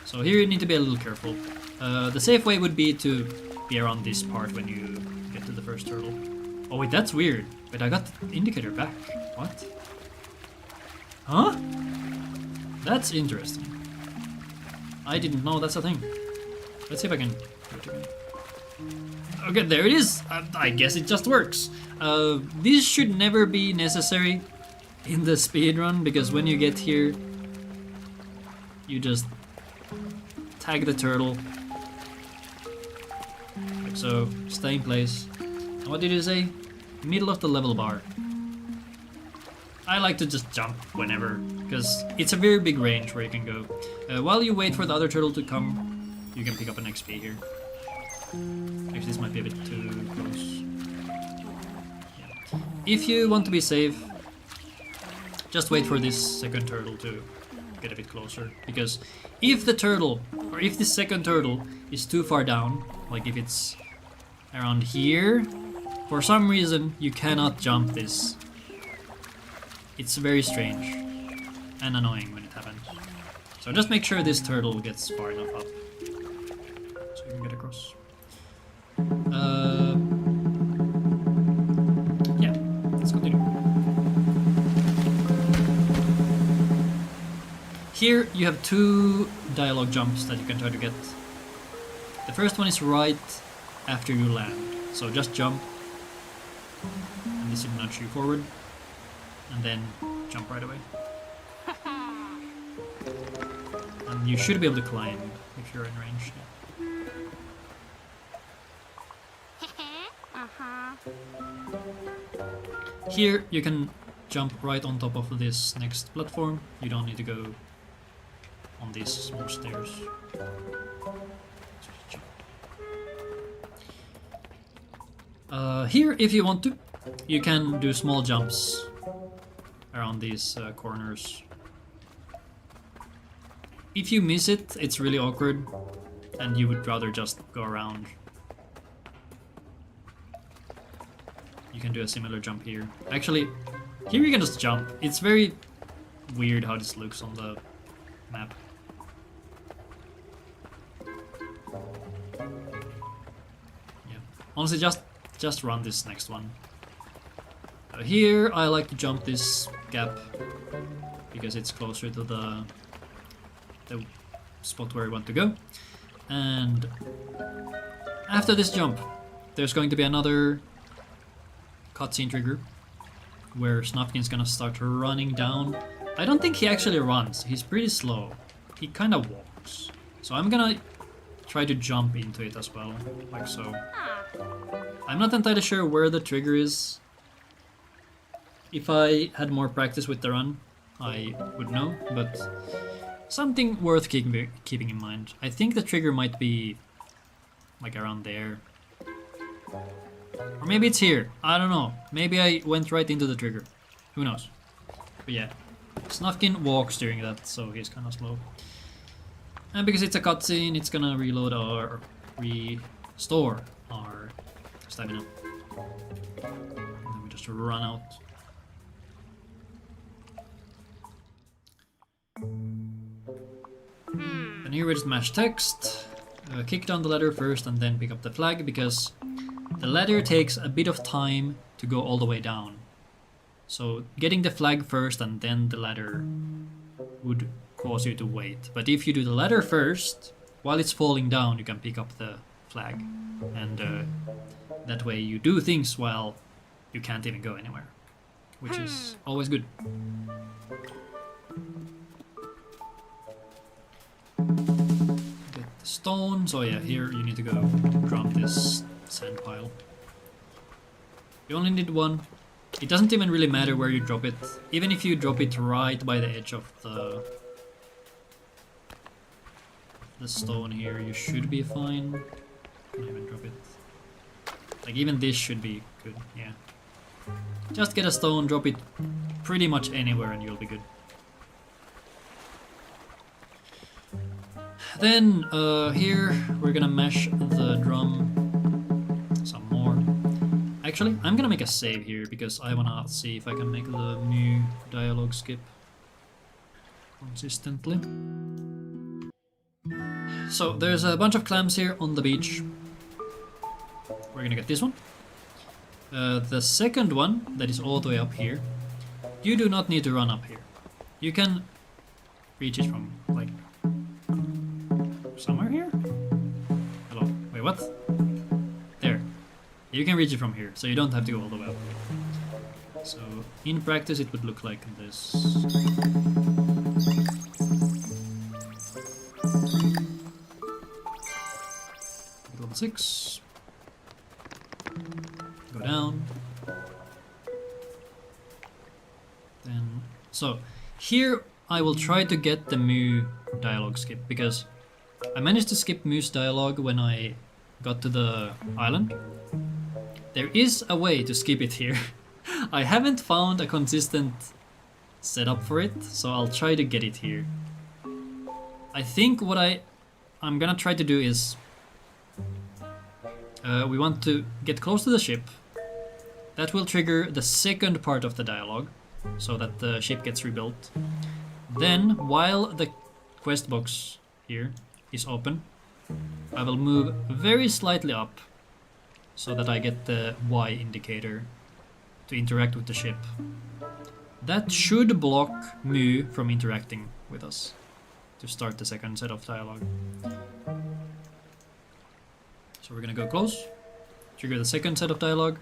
S1: So here you need to be a little careful. The safe way would be to be around this part when you get to the first turtle. Oh wait, that's weird. Wait, I got the indicator back. What? Huh? That's interesting. I didn't know that's a thing. Let's see if I can do it again. Okay, there it is. I guess it just works. This should never be necessary in the speedrun, because when you get here, you just tag the turtle. Like so, stay in place. And what did you say? Middle of the level bar. I like to just jump whenever, because it's a very big range where you can go. While you wait for the other turtle to come, you can pick up an XP here. Actually, this might be a bit too close. Yeah. If you want to be safe, just wait for this second turtle to get a bit closer. Because if the turtle, or if the second turtle is too far down, like if it's around here, for some reason you cannot jump this. It's very strange and annoying when it happens. So just make sure this turtle gets far enough up so you can get across. Yeah, let's continue. Here you have 2 dialogue jumps that you can try to get. The first one is right after you land, so just jump, and this will nudge you forward, and then jump right away. And you should be able to climb if you're in range. Yeah. Here you can jump right on top of this next platform. You don't need to go on these small stairs. Here, if you want to, you can do small jumps around these corners. If you miss it, it's really awkward, and you would rather just go around. You can do a similar jump here. Actually, here you can just jump. It's very weird how this looks on the map. Yeah, honestly, just run this next one. Here, I like to jump this gap because it's closer to the spot where we want to go. And after this jump, there's going to be another cutscene trigger where Snufkin's gonna start running down. I don't think he actually runs, he's pretty slow. He kind of walks. So I'm gonna try to jump into it as well, like so. I'm not entirely sure where the trigger is. If I had more practice with the run, I would know, but something worth keeping in mind. I think the trigger might be like around there. Or maybe it's here. I don't know. Maybe I went right into the trigger. Who knows? But yeah, Snufkin walks during that, so he's kind of slow. And because it's a cutscene, it's gonna reload or restore our stamina. And then we just run out. And here we just mash text, kick down the ladder first and then pick up the flag, because the ladder takes a bit of time to go all the way down. So getting the flag first and then the ladder would cause you to wait. But if you do the ladder first, while it's falling down, you can pick up the flag. And that way you do things while you can't even go anywhere, which is always good. Get the stone. So yeah, here you need to go drop this sand pile. You only need one. It doesn't even really matter where you drop it. Even if you drop it right by the edge of the stone here, you should be fine. Can't even drop it. Like even this should be good, yeah. Just get a stone, drop it pretty much anywhere and you'll be good. Then here we're gonna mash the drum some more. Actually, I'm gonna make a save here because I wanna see if I can make the new dialogue skip consistently. So there's a bunch of clams here on the beach. We're gonna get this one. The second one, that is all the way up here, you do not need to run up here. You can reach it from, like, somewhere here? Hello, wait, what? There. You can reach it from here, so you don't have to go all the way up. So, in practice it would look like this. Level 6. Go down. Then, so here I will try to get the Moo dialogue skip, because I managed to skip Moo's dialogue when I got to the island. There is a way to skip it here. I haven't found a consistent setup for it, so I'll try to get it here. I think what I'm gonna try to do is we want to get close to the ship. That will trigger the second part of the dialogue, so that the ship gets rebuilt. Then, while the quest box here is open, I will move very slightly up so that I get the Y indicator to interact with the ship. That should block Moo from interacting with us to start the second set of dialogue. So we're gonna go close, trigger the second set of dialogue,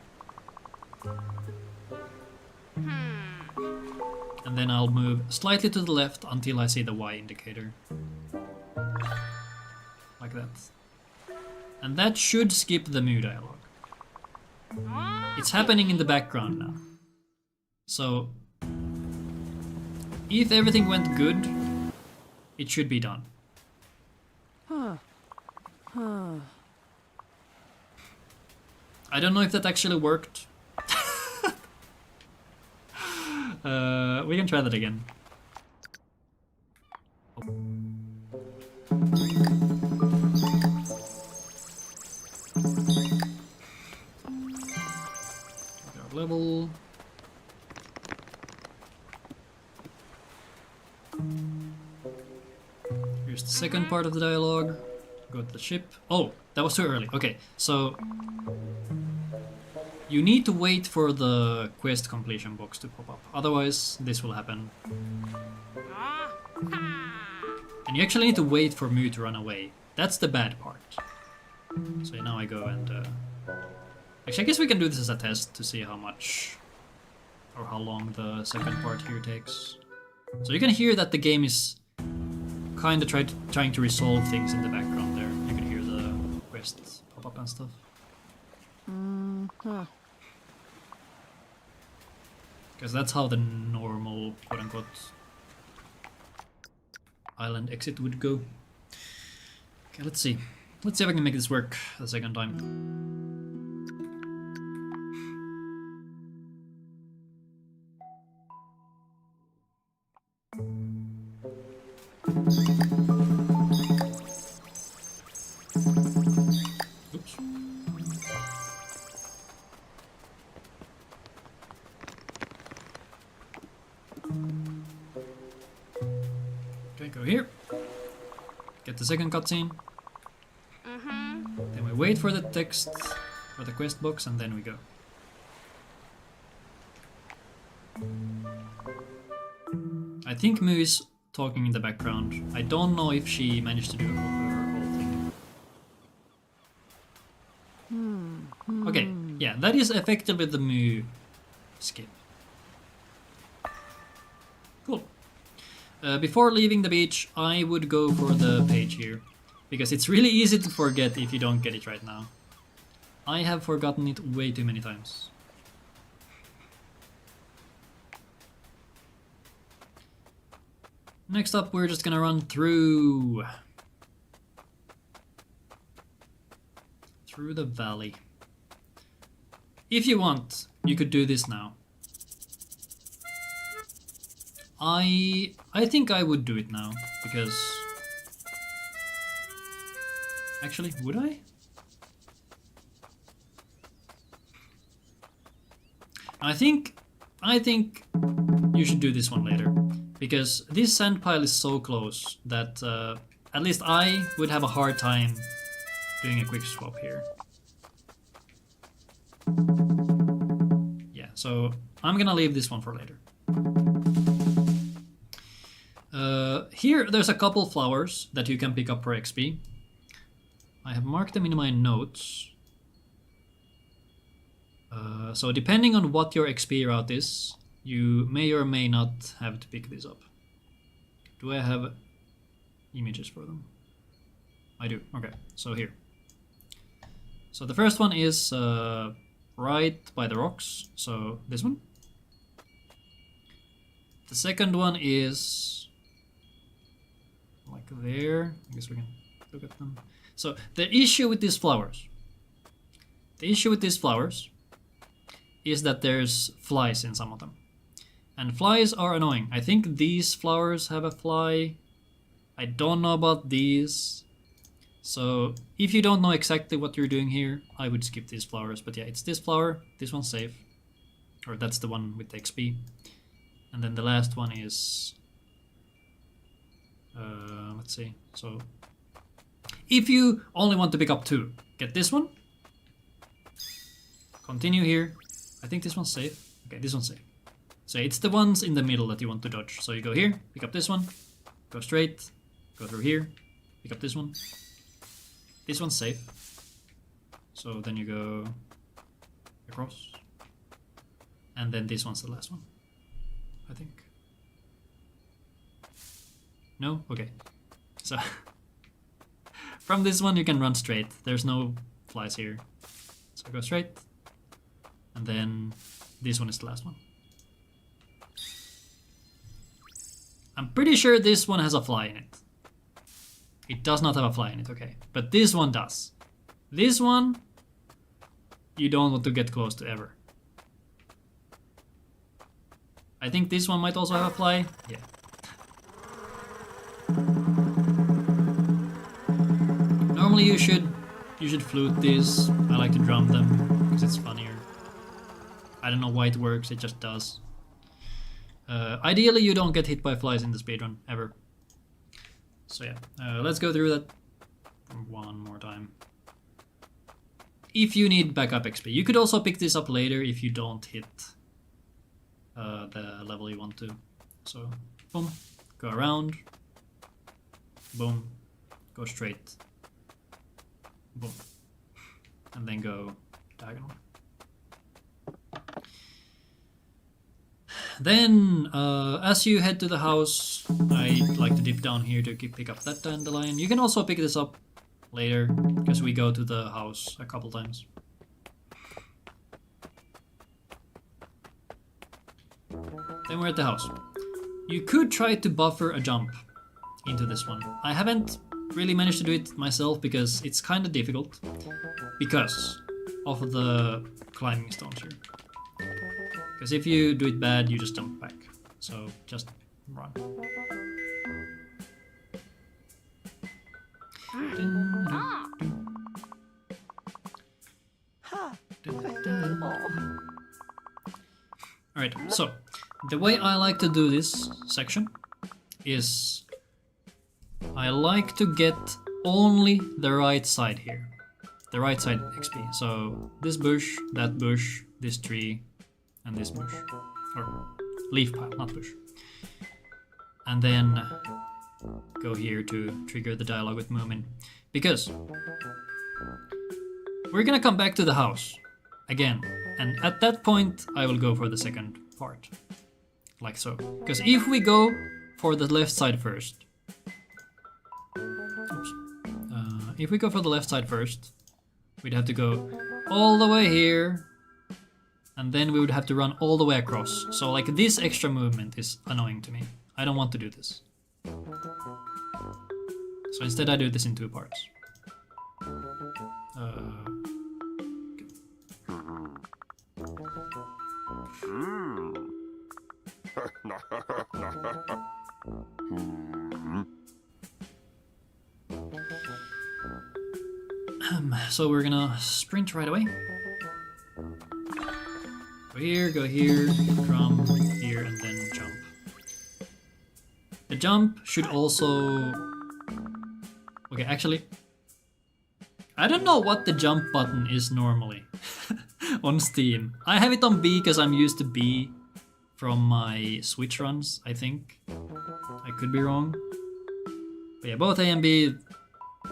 S1: and then I'll move slightly to the left until I see the Y indicator. Like that. And that should skip the Moo dialogue. It's happening in the background now. So, if everything went good, it should be done. I don't know if that actually worked. We can try that again. Level. Here's the second part of the dialogue. Go to the ship. Oh, that was too early. Okay, so you need to wait for the quest completion box to pop up. Otherwise, this will happen. And you actually need to wait for Moo to run away. That's the bad part. So now I go and... Actually, I guess we can do this as a test to see how much or how long the second part here takes. So you can hear that the game is kind of trying to resolve things in the background there. You can hear the quests pop up and stuff. Because that's how the normal, quote-unquote, island exit would go. Okay, let's see. Let's see if I can make this work the second time. Oops. Okay, go here. Get the second cutscene. Then we wait for the text for the quest box and then we go. I think Moo is talking in the background. I don't know if she managed to do her whole thing. Okay, yeah, that is effectively the Moo skip. Cool. Before leaving the beach, I would go for the page here, because it's really easy to forget if you don't get it right now. I have forgotten it way too many times. Next up, we're just gonna run through the valley. If you want, you could do this now. I think I would do it now, because... Actually, would I? I think you should do this one later, because this sand pile is so close that at least I would have a hard time doing a quick swap here. Yeah, so I'm gonna leave this one for later. Here there's a couple flowers that you can pick up for XP. I have marked them in my notes. So depending on what your XP route is, you may or may not have to pick these up. Do I have images for them? I do. Okay, so here. So the first one is right by the rocks, so this one. The second one is like there. I guess we can look at them. So the issue with these flowers, is that there's flies in some of them. And flies are annoying. I think these flowers have a fly. I don't know about these. So if you don't know exactly what you're doing here, I would skip these flowers. But yeah, it's this flower. This one's safe. Or that's the one with the XP. And then the last one is Let's see. So if you only want to pick up 2, get this one. Continue here. I think this one's safe. Okay, this one's safe. So it's the ones in the middle that you want to dodge. So you go here, pick up this one, go straight, go through here, pick up this one. This one's safe. So then you go across. And then this one's the last one, I think. No? Okay. So from this one you can run straight. There's no flies here. So go straight. And then this one is the last one. I'm pretty sure this one has a fly in it. It does not have a fly in it, okay. But this one does. This one, you don't want to get close to ever. I think this one might also have a fly. Yeah. Normally you should flute these. I like to drum them because it's funnier. I don't know why it works, it just does. Ideally you don't get hit by flies in the speedrun, ever. So yeah, let's go through that one more time. If you need backup XP, you could also pick this up later if you don't hit the level you want to. So, boom, go around, boom, go straight, boom, and then go diagonal. Then, as you head to the house, I like to dip down here to pick up that dandelion. You can also pick this up later, because we go to the house a couple times. Then we're at the house. You could try to buffer a jump into this one. I haven't really managed to do it myself because it's kind of difficult because of the climbing stones here. Because if you do it bad, you just jump back. So just run. Alright, so the way I like to do this section is I like to get only the right side here. The right side XP. So this bush, that bush, this tree, and this bush. Or leaf pile, not bush. And then go here to trigger the dialogue with Moomin. Because we're gonna come back to the house again. And at that point, I will go for the second part. Like so. Because if we go for the left side first. Oops. If we go for the left side first, we'd have to go all the way here. And then we would have to run all the way across. So like this extra movement is annoying to me. I don't want to do this. So instead I do this in 2 parts. So we're gonna sprint right away. Go here, drum, here, and then jump. The jump should also... Okay, actually... I don't know what the jump button is normally on Steam. I have it on B because I'm used to B from my Switch runs, I think. I could be wrong. But yeah, both A and B,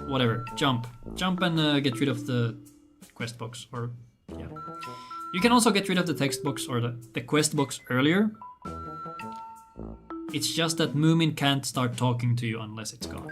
S1: whatever. Jump. Jump and get rid of the quest box, or yeah. You can also get rid of the text box or the quest box earlier. It's just that Moomin can't start talking to you unless it's gone.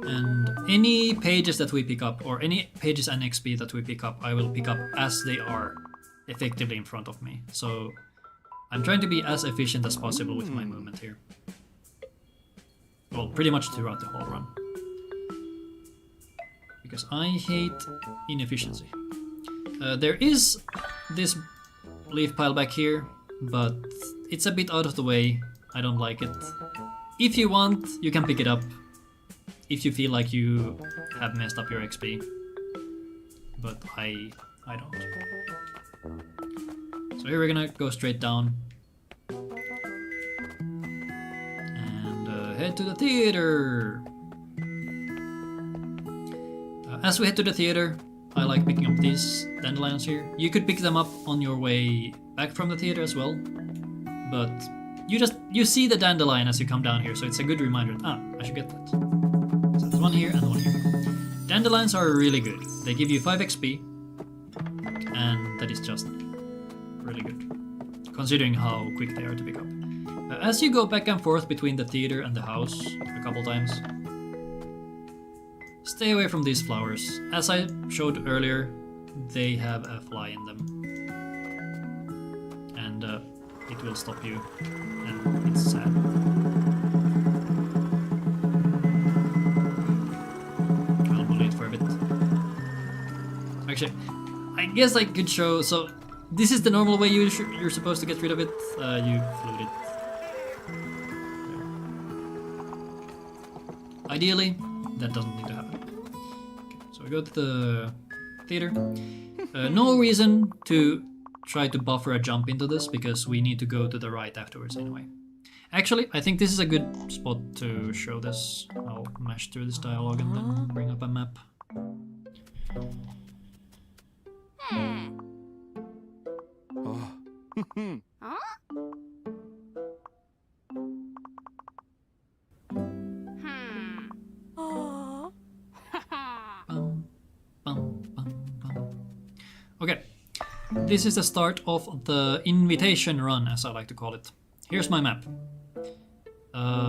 S1: And any pages that we pick up, or any pages and XP that we pick up, I will pick up as they are effectively in front of me. So I'm trying to be as efficient as possible with my movement here. Well, pretty much throughout the whole run. Because I hate inefficiency. There is this leaf pile back here, but it's a bit out of the way. I don't like it. If you want, you can pick it up. if you feel like you have messed up your XP. But I don't. So here we're gonna go straight down. And head to the theater! As we head to the theater, I like picking up these dandelions here. You could pick them up on your way back from the theater as well. But you see the dandelion as you come down here, so it's a good reminder. Ah, I should get that. So there's one here and one here. Dandelions are really good. They give you 5 XP, and that is just really good, considering how quick they are to pick up. As you go back and forth between the theater and the house a couple times, stay away from these flowers. As I showed earlier, they have a fly in them. And it will stop you, and it's sad. I'll bully it for a bit. Actually, I guess I could show, so this is the normal way you're supposed to get rid of it. You flute it. There. Ideally, that doesn't need to happen. Okay, so we go to the theater. No reason to try to buffer a jump into this, because we need to go to the right afterwards anyway. Actually, I think this is a good spot to show this. I'll mash through this dialogue and then bring up a map. Okay, this is the start of the invitation run, as I like to call it. Here's my map.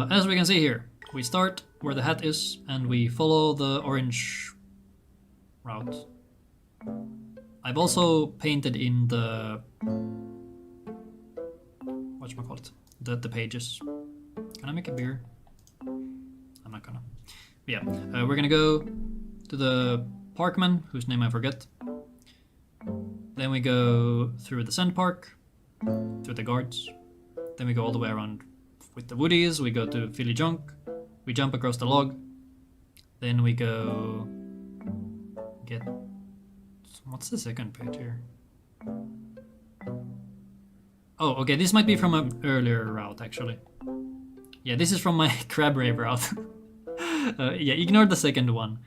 S1: As we can see here, we start where the hat is and we follow the orange route. I've also painted in the whatchamacallit, the pages. Can I make a beer? I'm not gonna. But yeah, we're gonna go to the parkman, whose name I forget. Then we go through the sand park, through the guards. Then we go all the way around with the woodies. We go to Fillyjonk. We jump across the log. Then we go get. What's the second page here? Oh, okay. This might be from an earlier route, actually. Yeah, this is from my crab rave route. Yeah, ignore the second one.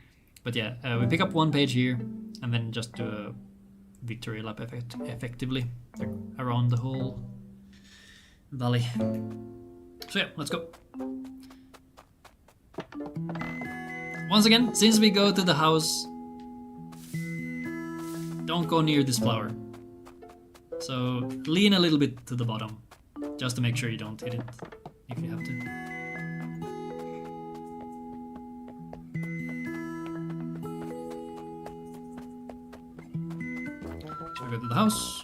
S1: But yeah, we pick up one page here and then just do a victory lap effectively around the whole valley. So yeah, let's go. Once again, since we go to the house, don't go near this flower. So lean a little bit to the bottom, just to make sure you don't hit it if you have to. Go to the house.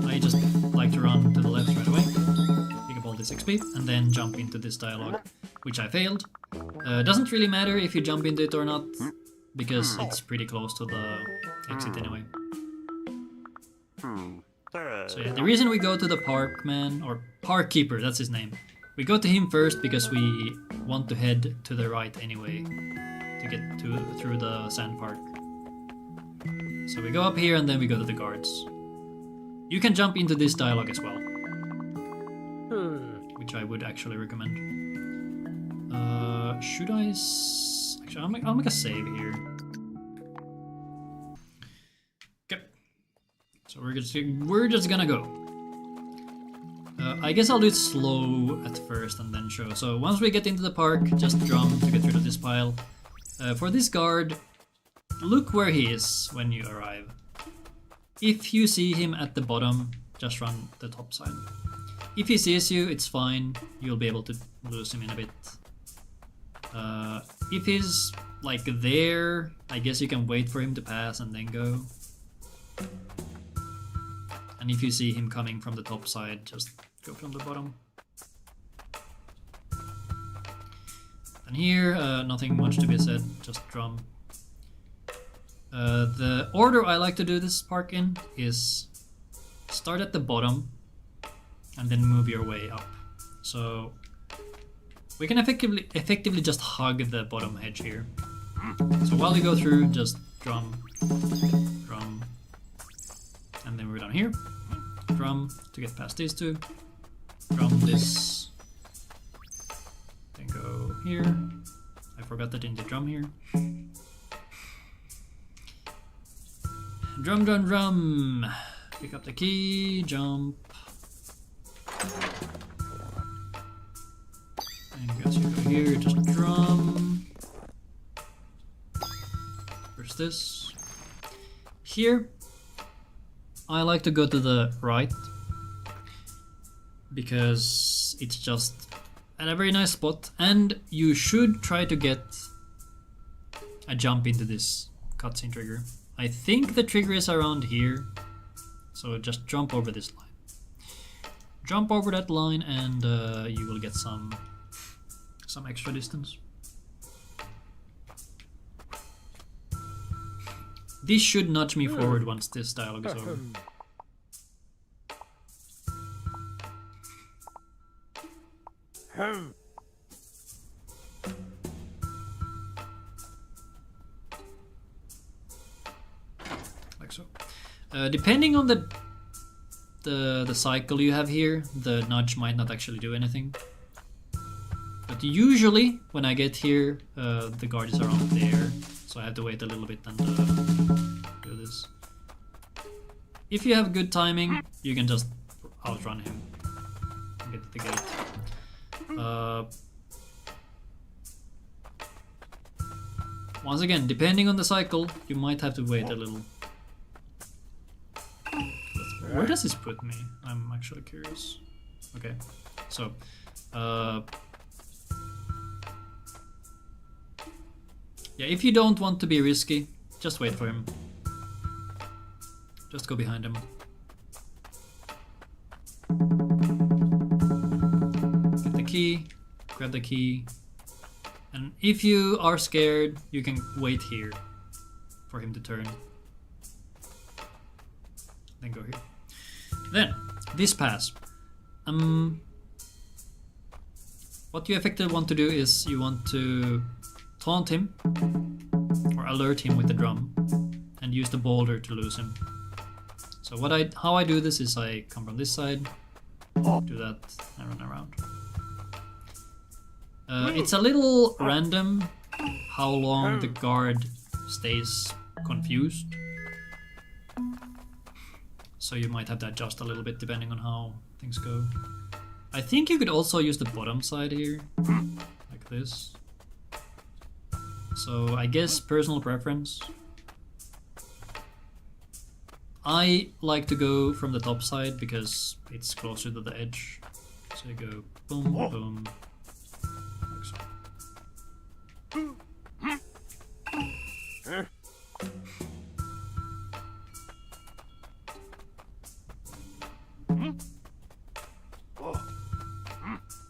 S1: I just like to run to the left right away, pick up all this XP, and then jump into this dialogue, which I failed. Doesn't really matter if you jump into it or not, because it's pretty close to the exit anyway. So yeah, the reason we go to the parkman, or park keeper, that's his name. We go to him first because we want to head to the right anyway, to get through the sand park. So we go up here and then we go to the guards. You can jump into this dialogue as well, which I would actually recommend. Should I? Actually, I'll make a save here. Okay. So we're just gonna go. I guess I'll do it slow at first and then show. So once we get into the park, just drum to get rid of this pile. For this guard, look where he is when you arrive. If you see him at the bottom, just run the top side. If he sees you, it's fine. You'll be able to lose him in a bit. If he's like there, I guess you can wait for him to pass and then go. And if you see him coming from the top side, just go from the bottom. And here, nothing much to be said, just drum. The order I like to do this park in is start at the bottom and then move your way up. So We can effectively just hug the bottom edge here. So while you go through, just drum, drum, and then we're down here. Drum to get past these two. Drum this. Then go here. I forgot that in the drum here. Drum, drum, drum. Pick up the key, jump. And you guys go here, just drum. Where's this? Here, I like to go to the right because it's just at a very nice spot, and you should try to get a jump into this cutscene trigger. I think the trigger is around here, so just jump over this line. Jump over that line and you will get some extra distance. This should nudge me forward once this dialogue is over. Like so. Depending on the cycle you have here, the nudge might not actually do anything. But usually, when I get here, the guard is around there, so I have to wait a little bit and do this. If you have good timing, you can just outrun him and get to the gate. Once again, depending on the cycle, you might have to wait a little. Where does this put me? I'm actually curious. Okay, so yeah, if you don't want to be risky, just wait for him. Just go behind him. Get the key, grab the key, and if you are scared, you can wait here for him to turn. Then go here. Then, this pass. What you effectively want to do is you want to taunt him or alert him with the drum and use the boulder to lose him. So how I do this is I come from this side, do that, and run around. It's a little random how long the guard stays confused. So you might have to adjust a little bit depending on how things go. I think you could also use the bottom side here, like this. So I guess personal preference. I like to go from the top side because it's closer to the edge. So you go boom, boom, like so.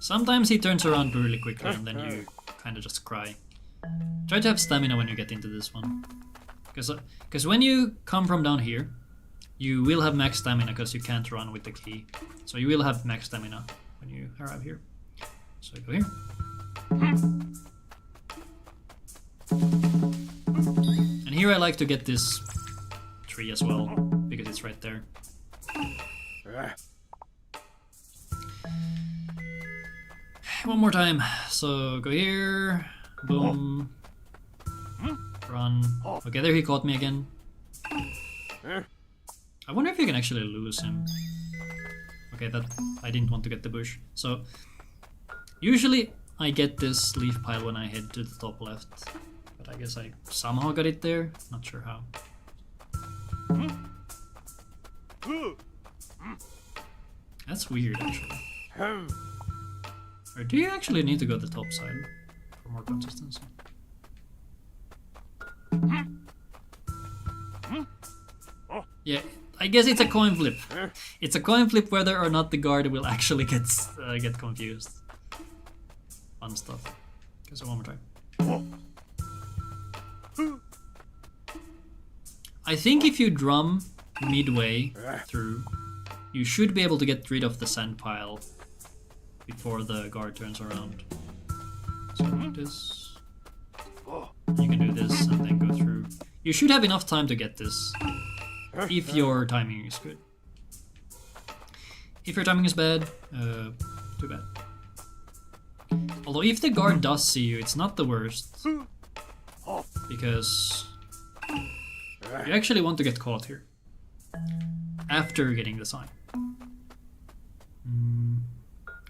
S1: Sometimes he turns around really quickly and then you kind of just cry. Try to have stamina when you get into this one. Because when you come from down here, you will have max stamina because you can't run with the key. So you will have max stamina when you arrive here. So go here. And here I like to get this tree as well, because it's right there. One more time. So go here. Boom. Run. Okay, there he caught me again. I wonder if you can actually lose him. Okay, that I didn't want to get the bush. So usually I get this leaf pile when I head to the top left. But I guess I somehow got it there. Not sure how. That's weird actually. Or do you actually need to go to the top side for more consistency? Yeah, I guess it's a coin flip. It's a coin flip whether or not the guard will actually get confused. Fun stuff. Okay, so one more time. I think if you drum midway through, you should be able to get rid of the sand pile before the guard turns around. So this. You can do this and then go through. You should have enough time to get this if your timing is good. If your timing is bad, too bad. Although if the guard does see you, it's not the worst. Because you actually want to get caught here. After getting the sign.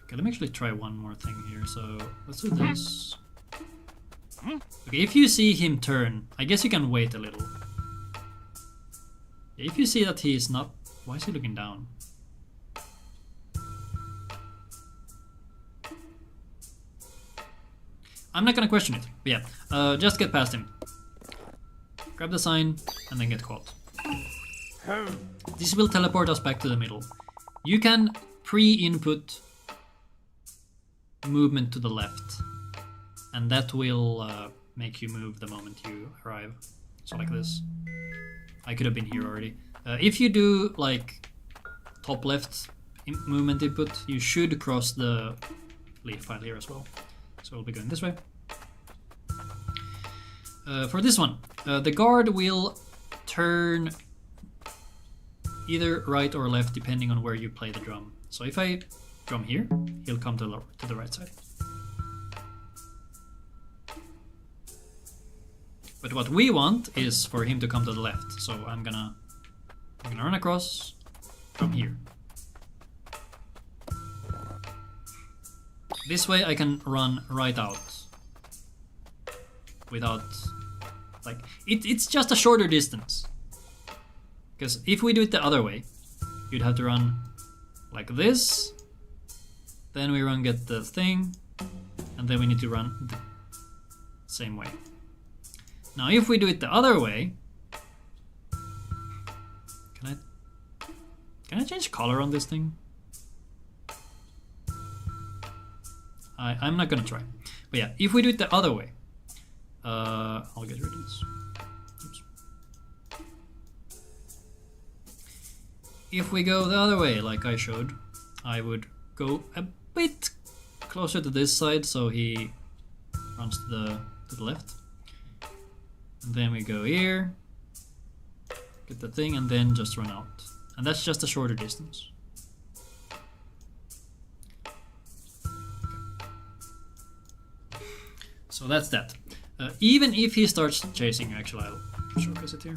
S1: Okay, let me actually try one more thing here. So let's do this. Okay, if you see him turn, I guess you can wait a little. If you see that he is not... Why is he looking down? I'm not gonna question it, but yeah, just get past him. Grab the sign, and then get caught. This will teleport us back to the middle. You can pre-input movement to the left, and that will make you move the moment you arrive. So like this. I could have been here already. If you do like top left movement input, you should cross the lead file here as well. So we'll be going this way. For this one, the guard will turn either right or left depending on where you play the drum. So if I drum here, he'll come to the right side. But what we want is for him to come to the left. So I'm gonna run across from here. This way I can run right out without, like, it's just a shorter distance. Because if we do it the other way, you'd have to run like this, then we run get the thing, and then we need to run the same way. Now if we do it the other way, can I change color on this thing? I'm not gonna try. But yeah, if we do it the other way, I'll get rid of this. Oops. If we go the other way, like I showed, I would go a bit closer to this side so he runs to the left. And then we go here, get the thing, and then just run out. And that's just a shorter distance. So that's that. Even if he starts chasing you, actually I'll showcase it here.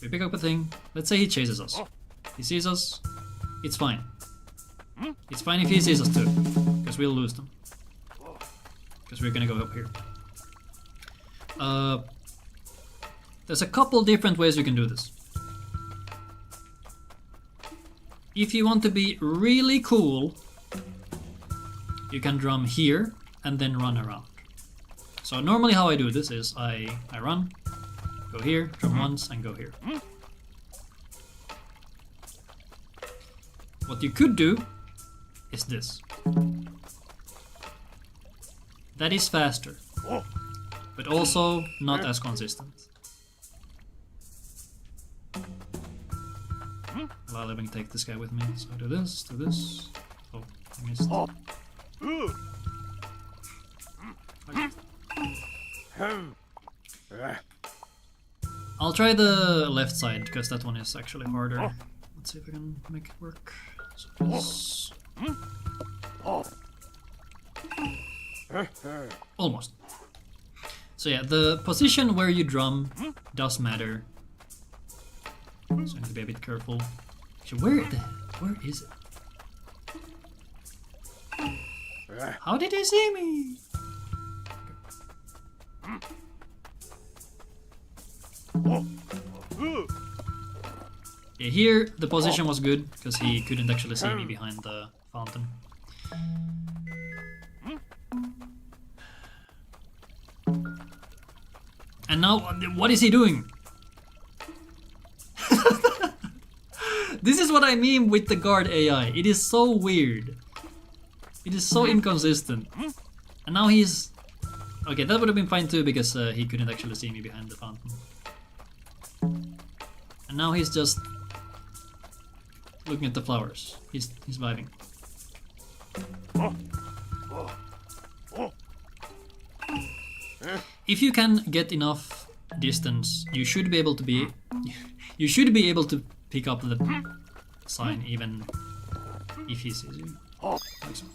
S1: We pick up a thing, let's say he chases us. He sees us, it's fine. It's fine if he sees us too, because we'll lose them. Because we're gonna go up here. There's a couple different ways you can do this. If you want to be really cool, you can drum here and then run around. So normally how I do this is I run, go here, drum once, and go here. What you could do is this. That is faster, but also not as consistent. Well, let me take this guy with me. So I do this, do this. Oh, I missed. I'll try the left side because that one is actually harder. Let's see if I can make it work. So this. Almost. So yeah, the position where you drum does matter. So I need to be a bit careful. Actually, where is it? How did he see me? Yeah, here the position was good because he couldn't actually see me behind the fountain. And now, what is he doing? This is what I mean with the guard AI. It is so weird. It is so inconsistent. And now he's... Okay, that would have been fine too because he couldn't actually see me behind the fountain. And now he's just looking at the flowers. He's vibing. if you can get enough distance, you should be able to you should be able to pick up the sign even if he sees you. Like so.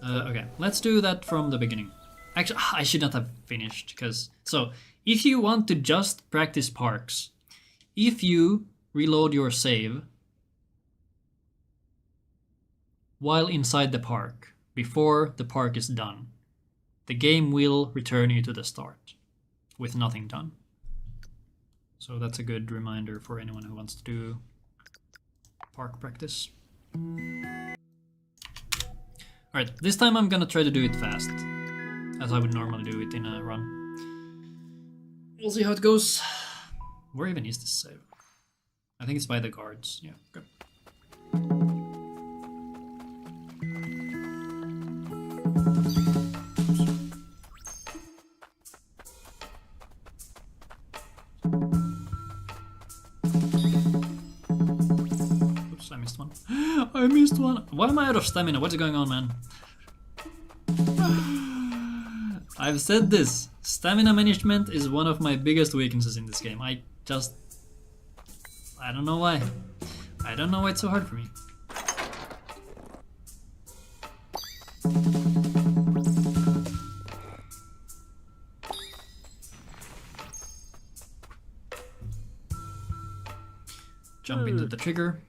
S1: Okay, let's do that from the beginning. Actually, I should not have finished, because... So, if you want to just practice parks, if you reload your save while inside the park, before the park is done, the game will return you to the start with nothing done. So that's a good reminder for anyone who wants to do park practice. Alright, this time I'm gonna try to do it fast, as I would normally do it in a run. We'll see how it goes. Where even is this save? I think it's by the guards. Yeah, good. Oops, I missed one. I missed one! Why am I out of stamina? What's going on, man? I've said this. Stamina management is one of my biggest weaknesses in this game. I don't know why. I don't know why it's so hard for me. Jump into the trigger.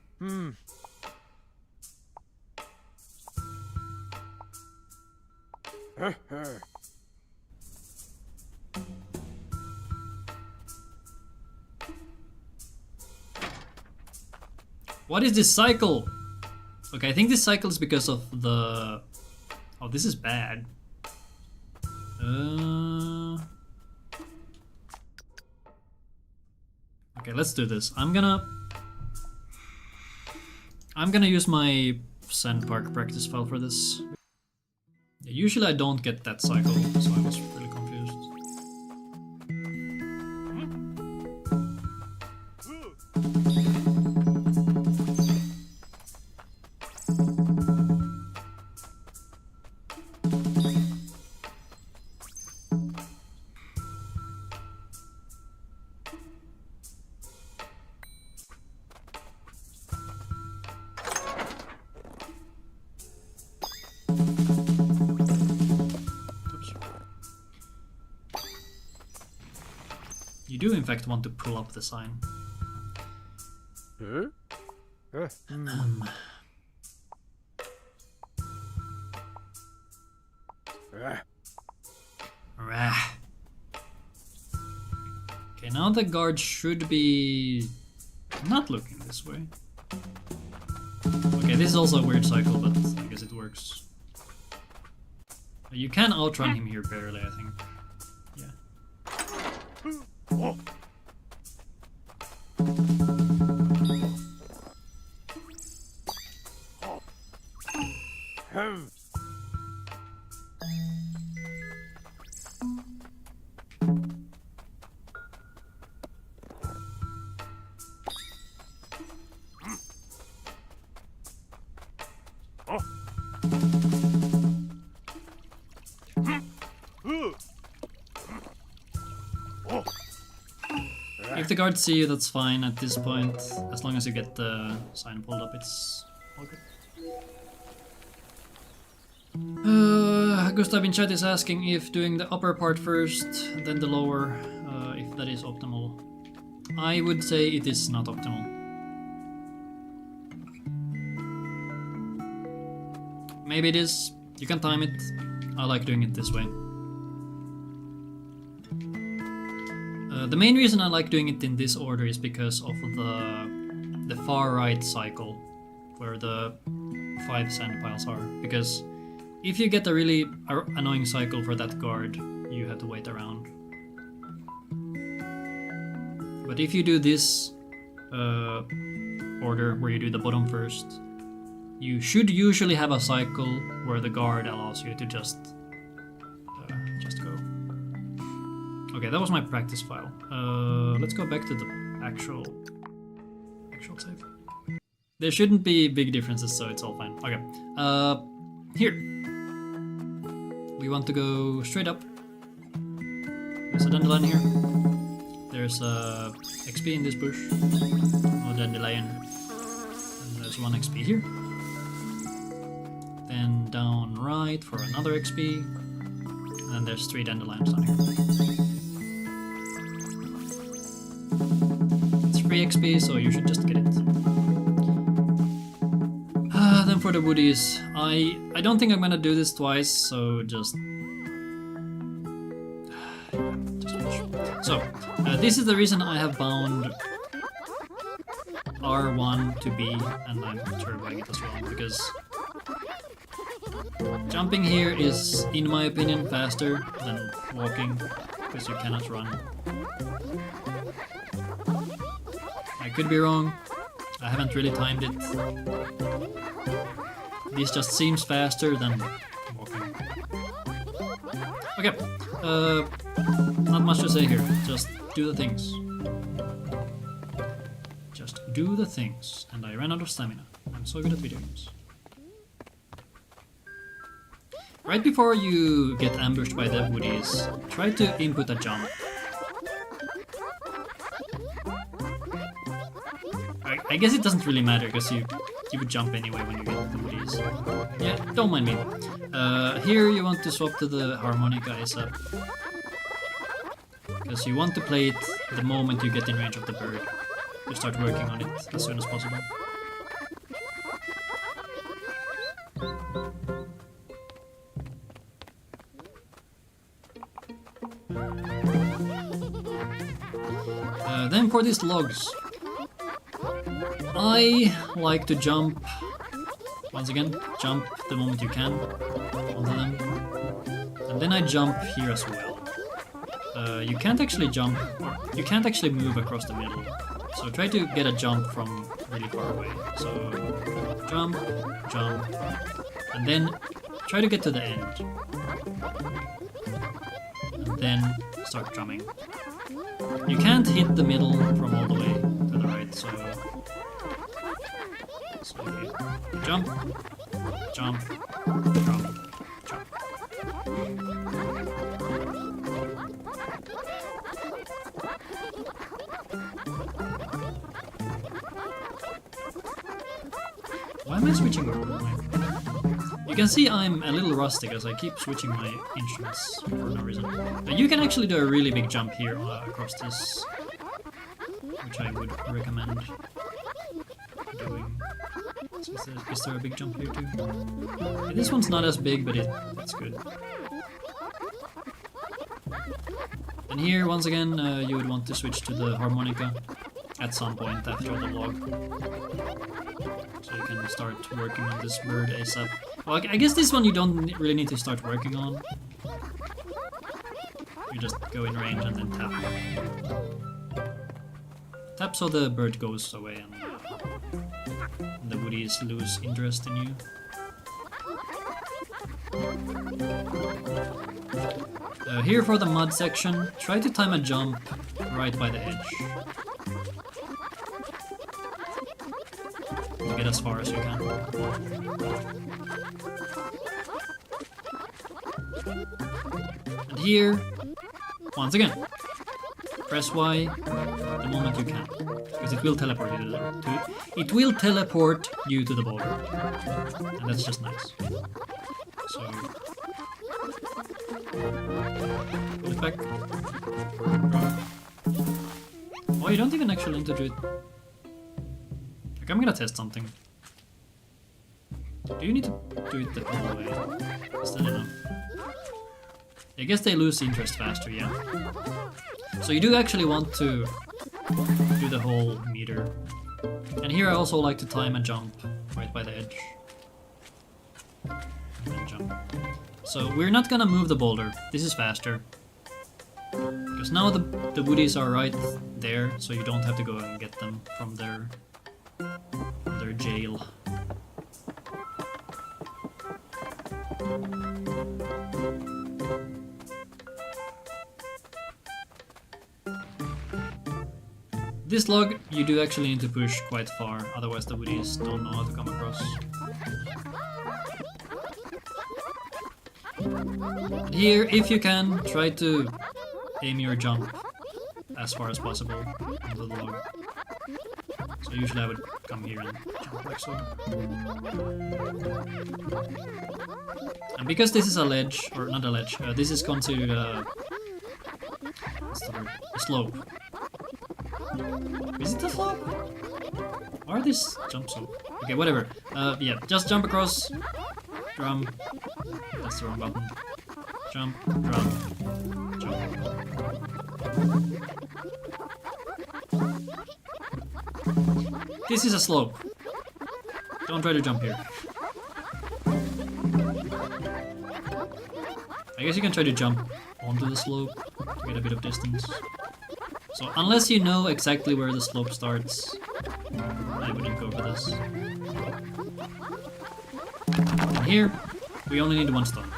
S1: What is this cycle? Okay, I think this cycle is because of the... Oh, this is bad. Okay, let's do this. I'm gonna use my Sandpark practice file for this. Usually I don't get that cycle, so I was really confused. You do in fact want to pull up the sign. Okay, now the guard should be not looking this way. Okay, this is also a weird cycle, but I guess it works. You can outrun him here barely, I think. Yeah. If the guards see you, that's fine at this point. As long as you get the sign pulled up, it's all good. Gustav in chat is asking if doing the upper part first, then the lower, if that is optimal. I would say it is not optimal. Maybe it is. You can time it. I like doing it this way. The main reason I like doing it in this order is because of the far right cycle, where the 5 sand piles are. Because if you get a really annoying cycle for that guard, you have to wait around. But if you do this order, where you do the bottom first, you should usually have a cycle where the guard allows you to just go. Okay, that was my practice file. Let's go back to the actual save. There shouldn't be big differences, so it's all fine. Okay, here. We want to go straight up There's a dandelion here. There's a XP in this bush. No dandelion. And there's 1 XP here. Then down right for another XP. And then there's 3 dandelions down here. It's free XP, so you should just get it. Then for the woodies, I don't think I'm gonna do this twice, so just watch. So, this is the reason I have bound R1 to B, and I'm turboing it as well, because jumping here is, in my opinion, faster than walking, because you cannot run. I could be wrong, I haven't really timed it. This just seems faster than walking. Okay, not much to say here, just do the things. Just do the things. And I ran out of stamina. I'm so good at video games. Right before you get ambushed by the woodies, try to input a jump. I guess it doesn't really matter, because you would jump anyway when you get the woodies. Yeah, don't mind me. Here you want to swap to the harmonica ASAP. Because you want to play it the moment you get in range of the bird. You start working on it as soon as possible. Then for these logs. I like to jump, once again, jump the moment you can onto them. And then I jump here as well. You can't actually jump, or you can't actually move across the middle. So try to get a jump from really far away. So jump, jump, and then try to get to the end. And then start drumming. You can't hit the middle from all the way to the right, so you jump, jump, jump, jump. Why am I switching over? You can see I'm a little rusty because I keep switching my instruments for no reason. But you can actually do a really big jump here across this, which I would recommend doing. So is there a big jump here too? Yeah, this one's not as big, but it's good. And here, once again, you would want to switch to the harmonica at some point after the log. So you can start working on this bird ASAP. Well, I guess this one you don't really need to start working on. You just go in range and then tap. Tap so the bird goes away and the woodies lose interest in you. Here for the mud section, try to time a jump right by the edge. To get as far as you can. And here, once again, press Y the moment you can, because it will teleport you to the boulder, and that's just nice. So pull it back. Oh, you don't even actually need to do it. Like, I'm gonna test something. Do you need to do it the whole way? Is that enough? I guess they lose interest faster, yeah. So you do actually want to do the whole meter. And here I also like to time a jump right by the edge. And then jump. So we're not gonna move the boulder. This is faster. Because now the woodies are right there, so you don't have to go and get them from their jail. This log you do actually need to push quite far, otherwise the woodies don't know how to come across. Here, if you can, try to aim your jump as far as possible onto the log. So usually I would come here and jump like so. And because this is a ledge, or not a ledge, this is considered what's the word? A slope. Is it a slope? Or this jump slope? Okay, whatever. Yeah, just jump across. Drum. That's the wrong button. Jump, drum, jump. This is a slope. Don't try to jump here. I guess you can try to jump onto the slope to get a bit of distance. So unless you know exactly where the slope starts, I wouldn't go for this. And here, we only need one stone.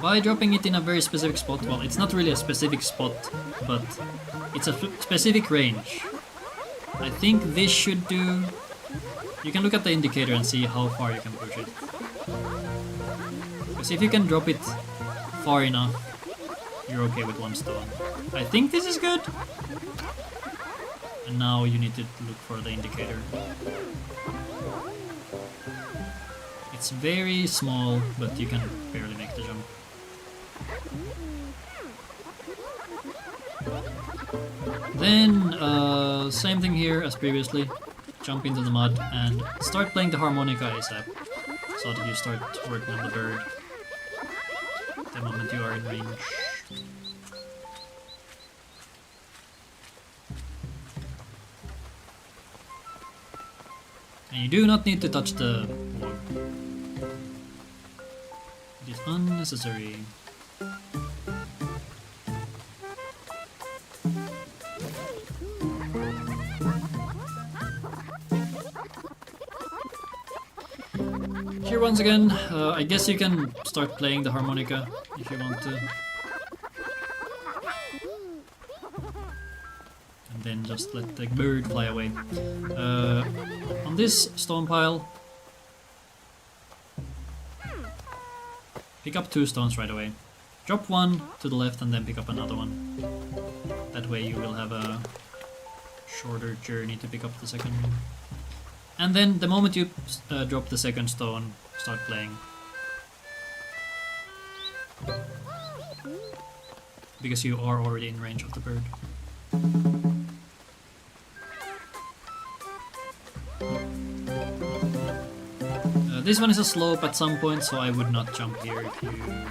S1: By dropping it in a very specific spot, well, it's not really a specific spot, but it's a specific range. I think this should do... You can look at the indicator and see how far you can push it. Because if you can drop it far enough, you're okay with one stone. I think this is good! And now you need to look for the indicator. It's very small, but you can barely make the jump. Then, same thing here as previously. Jump into the mud and start playing the harmonica ASAP. So that you start working on the bird the moment you are in range. And you do not need to touch the log. It is unnecessary. Here once again, I guess you can start playing the harmonica if you want to. And then just let the bird fly away. On this stone pile, pick up 2 stones right away. Drop one to the left and then pick up another one. That way you will have a shorter journey to pick up the second one. And then the moment you drop the second stone, start playing. Because you are already in range of the bird. This one is a slope at some point, so I would not jump here if you can.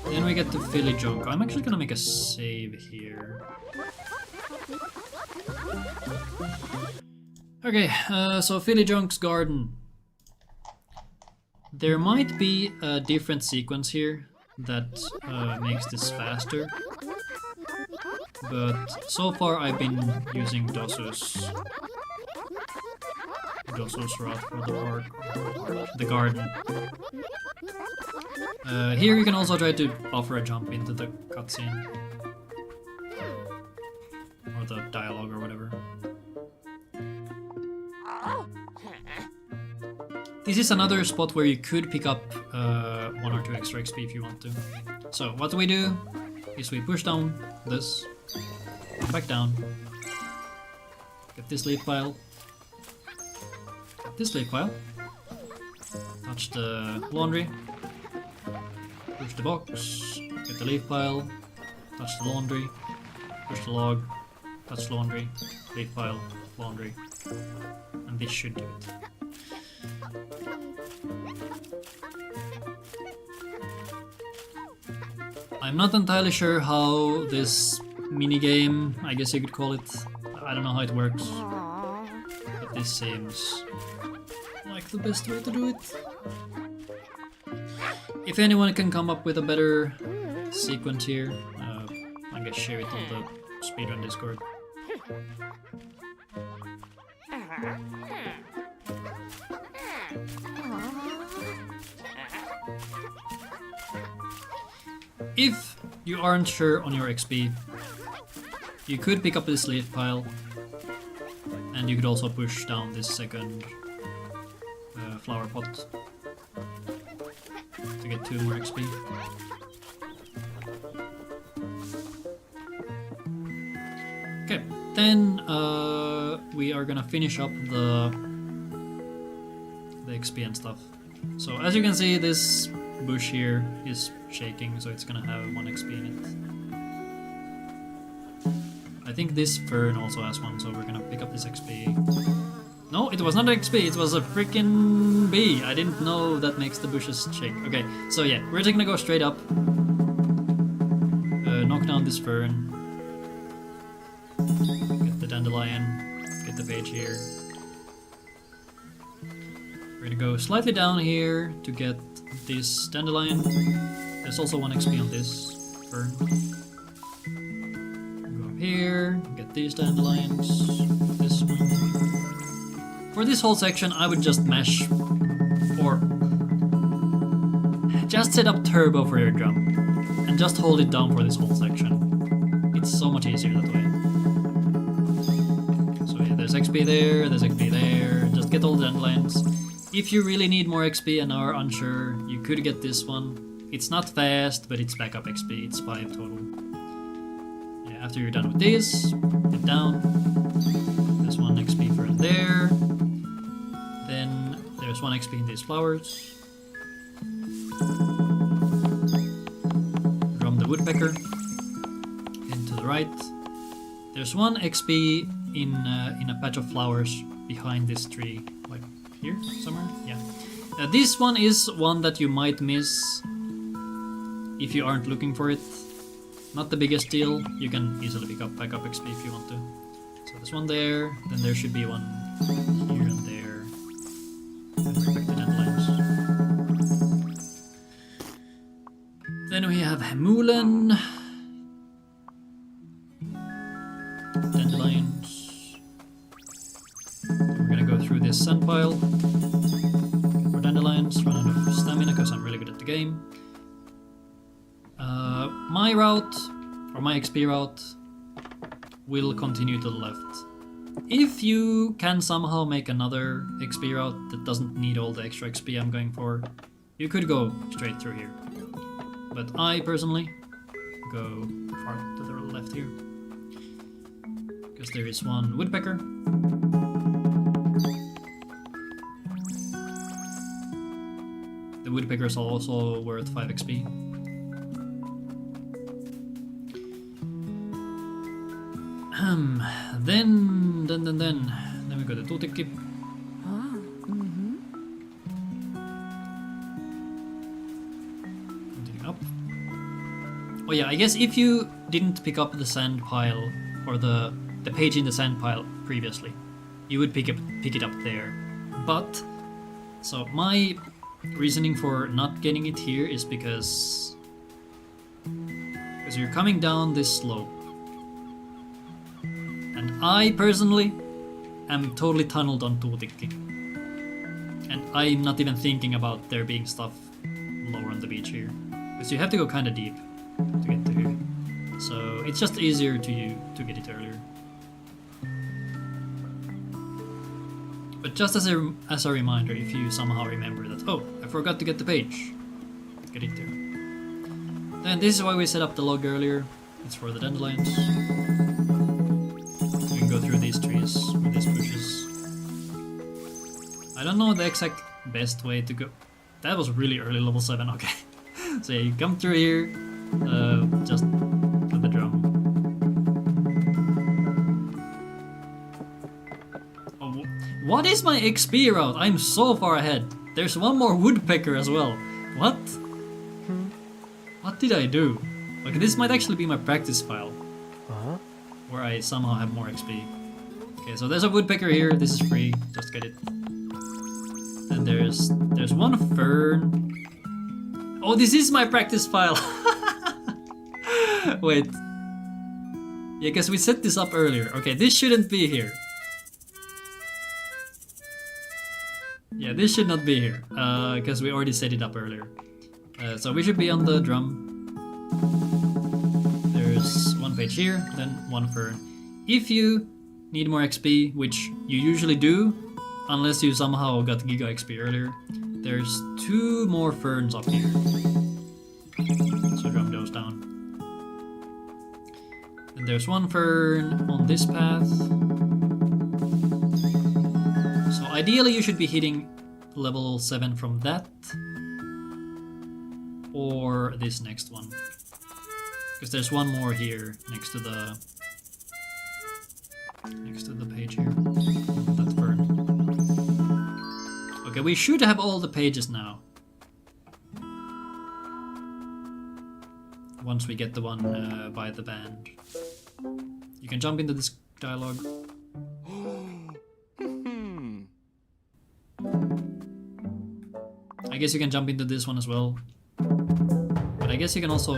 S1: Then we get to Fillyjonk. I'm actually gonna make a save here. Okay, so Fillyjonk's garden. There might be a different sequence here that makes this faster. But so far I've been using Dosu's route for the garden. Here you can also try to offer a jump into the cutscene. Or the dialogue or whatever. This is another spot where you could pick up 1 or 2 extra XP if you want to. So what we do is we push down this, back down, get this leaf pile, get this leaf pile, touch the laundry, push the box, get the leaf pile, touch the laundry, push the log, touch laundry, leaf pile, laundry, and this should do it. I'm not entirely sure how this minigame, I guess you could call it, I don't know how it works, but this seems like the best way to do it. If anyone can come up with a better sequence here, I guess share it on the Speedrun Discord. If you aren't sure on your XP, you could pick up this leaf pile, and you could also push down this second flower pot. to get 2 more XP. Okay, then we are gonna finish up the XP and stuff. So as you can see, this bush here is shaking, so it's gonna have 1 XP in it. I think this fern also has 1, so we're gonna pick up this XP. No, it was not an XP, it was a freaking bee. I didn't know that makes the bushes shake. Okay, so yeah, we're just gonna go straight up. Knock down this fern. Get the dandelion. Get the page here. We're gonna go slightly down here to get this dandelion. There's also 1 XP on this fern. Go up here, get these dandelions. This one. For this whole section, I would just mash or just set up turbo for your jump and just hold it down for this whole section. It's so much easier that way. So yeah, there's XP there, there's XP there. Just get all the dandelions. If you really need more XP and are unsure, you could get this one. It's not fast, but it's backup XP. It's 5 total. Yeah, after you're done with this, get down. There's 1 XP for there. Then there's 1 XP in these flowers. Drum the woodpecker. And to the right. There's 1 XP in a patch of flowers behind this tree, like here somewhere. Yeah. This one is one that you might miss if you aren't looking for it. Not the biggest deal. You can easily pick up backup XP if you want to. So there's 1 there. Then there should be 1 here and there. And we're back to dandelions. Then we have Hemulen. Dandelions. Then we're gonna go through this sand pile. Get more dandelions. Run out of stamina because I'm really good at the game. My route, or my XP route, will continue to the left. If you can somehow make another XP route that doesn't need all the extra XP I'm going for, you could go straight through here. But I personally go far to the left here. Because there is 1 woodpecker. The woodpecker is also worth 5 XP. Then we go to Tuutikki. Continue up. Oh yeah, I guess if you didn't pick up the sand pile or the page in the sand pile previously, you would pick it up there. But so my reasoning for not getting it here is because you're coming down this slope. And I personally am totally tunneled on Tuutikki. And I'm not even thinking about there being stuff lower on the beach here. Because you have to go kind of deep to get to here. So it's just easier to get it earlier. But just as a reminder, if you somehow remember that, oh, I forgot to get the page. Get it there. Then this is why we set up the log earlier. It's for the dandelions. Go through these trees with these bushes. I don't know the exact best way to go. That was really early level 7, okay. So yeah, you come through here, just to the drum. Oh, what is my XP route? I'm so far ahead. There's 1 more woodpecker as well. What? What did I do? Okay, this might actually be my practice file. Where I somehow have more XP. Okay, so there's a woodpecker here. This is free. Just get it. And there's 1 fern. Oh, this is my practice file. Wait. Yeah, because we set this up earlier. Okay, this shouldn't be here. Yeah, this should not be here. Because we already set it up earlier. So we should be on the drum. There's 1 page here, then 1 fern. If you need more XP, which you usually do, unless you somehow got Giga XP earlier, there's 2 more ferns up here. So drop those down. And there's 1 fern on this path. So ideally you should be hitting level 7 from that. Or this next one. Because there's 1 more here next to the page here. That fern. Okay, we should have all the pages now. Once we get the one by the band. You can jump into this dialogue. I guess you can jump into this one as well. But I guess you can also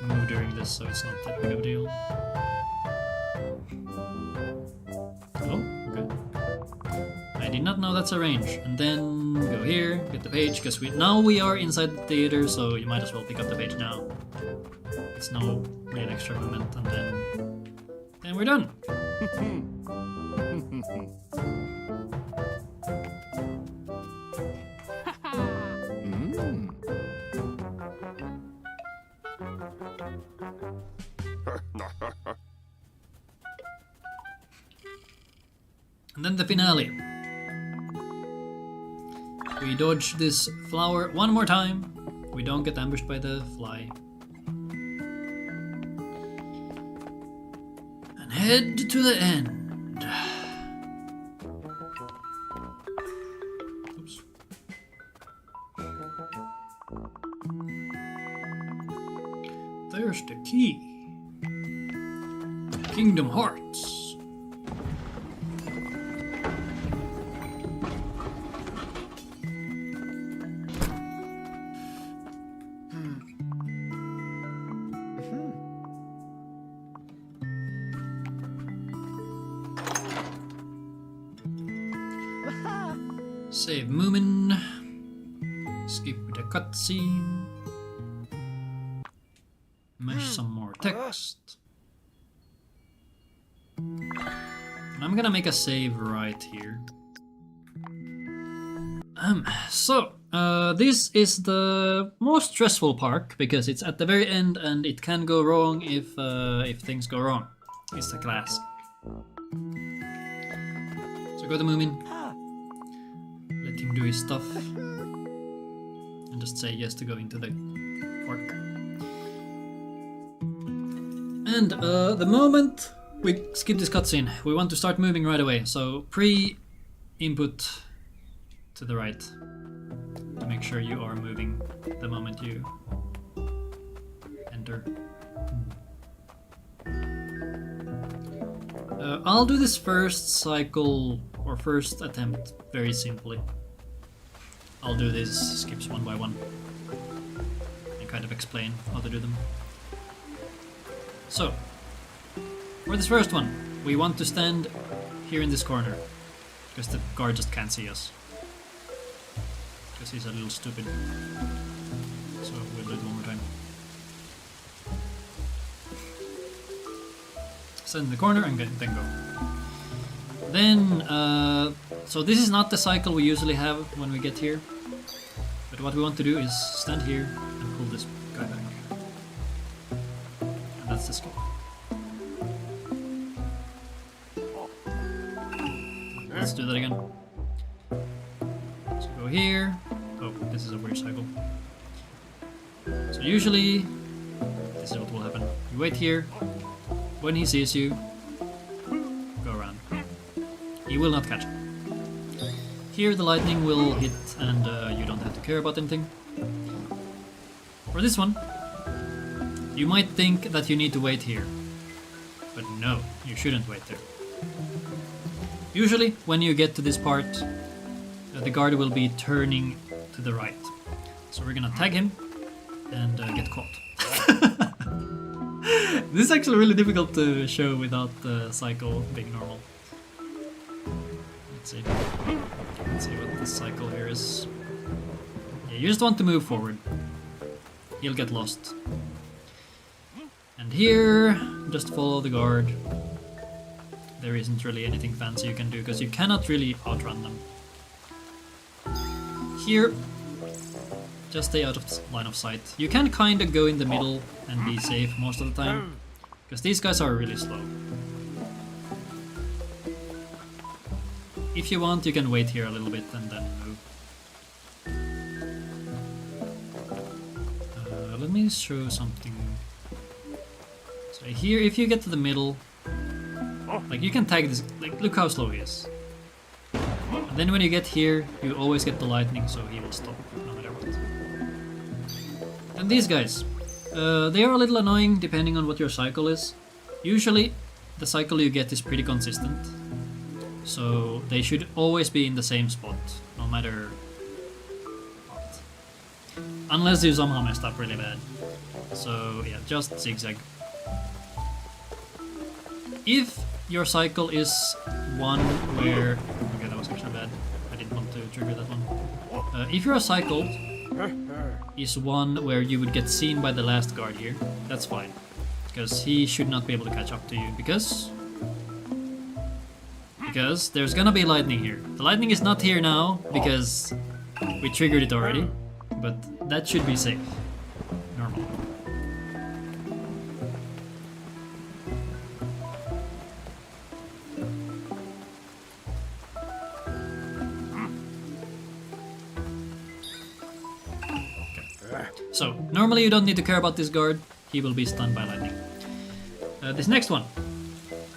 S1: move during this, so it's not that big of a deal. Oh, okay. I did not know that's a range. And then go here, get the page, because now we are inside the theater, so you might as well pick up the page now. It's no real extra movement, and then we're done. And then the finale. We dodge this flower 1 more time. We don't get ambushed by the fly. And head to the end. Oops. There's the key. Kingdom Hearts. Save Moomin. Skip the cutscene. Mesh some more text. And I'm gonna make a save right here. This is the most stressful part because it's at the very end and it can go wrong if things go wrong. It's the class. So go to Moomin. Let him do his stuff. And just say yes to go into the park. And the moment we skip this cutscene, we want to start moving right away. So pre-input to the right to make sure you are moving the moment you enter. I'll do this first cycle or first attempt very simply. I'll do these skips 1 by 1 and kind of explain how to do them. So, for this first one, we want to stand here in this corner because the guard just can't see us. Because he's a little stupid. So we'll do it 1 more time. Stand in the corner and then go. Then, so this is not the cycle we usually have when we get here. But what we want to do is stand here and pull this guy back. And that's the skip. Let's do that again. So go here. Oh, this is a weird cycle. So usually, this is what will happen. You wait here. When he sees you, go around. He will not catch it. Here the lightning will hit and you don't have to care about anything. For this one, you might think that you need to wait here. But no, you shouldn't wait there. Usually, when you get to this part, the guard will be turning to the right. So we're gonna tag him and get caught. This is actually really difficult to show without the cycle being normal. Let's see. Let's see what this cycle here is. Yeah, you just want to move forward. He'll get lost. And here, just follow the guard. There isn't really anything fancy you can do because you cannot really outrun them. here, just stay out of line of sight. You can kind of go in the middle and be safe most of the time, because these guys are really slow. If you want, you can wait here a little bit and then move. Let me show something. So here, if you get to the middle, like you can tag this, like look how slow he is. And then when you get here, you always get the lightning, so he will stop no matter what. And these guys, they are a little annoying depending on what your cycle is. Usually, the cycle you get is pretty consistent. So they should always be in the same spot, no matter what. Unless you somehow messed up really bad. So yeah, just zigzag. If your cycle is one where... Okay, that was actually bad. I didn't want to trigger that one. If your cycle is one where you would get seen by the last guard here, that's fine. Because he should not be able to catch up to you, because there's gonna be lightning here. The lightning is not here now, because we triggered it already, but that should be safe. Normal. Okay. So, normally you don't need to care about this guard. He will be stunned by lightning. This next one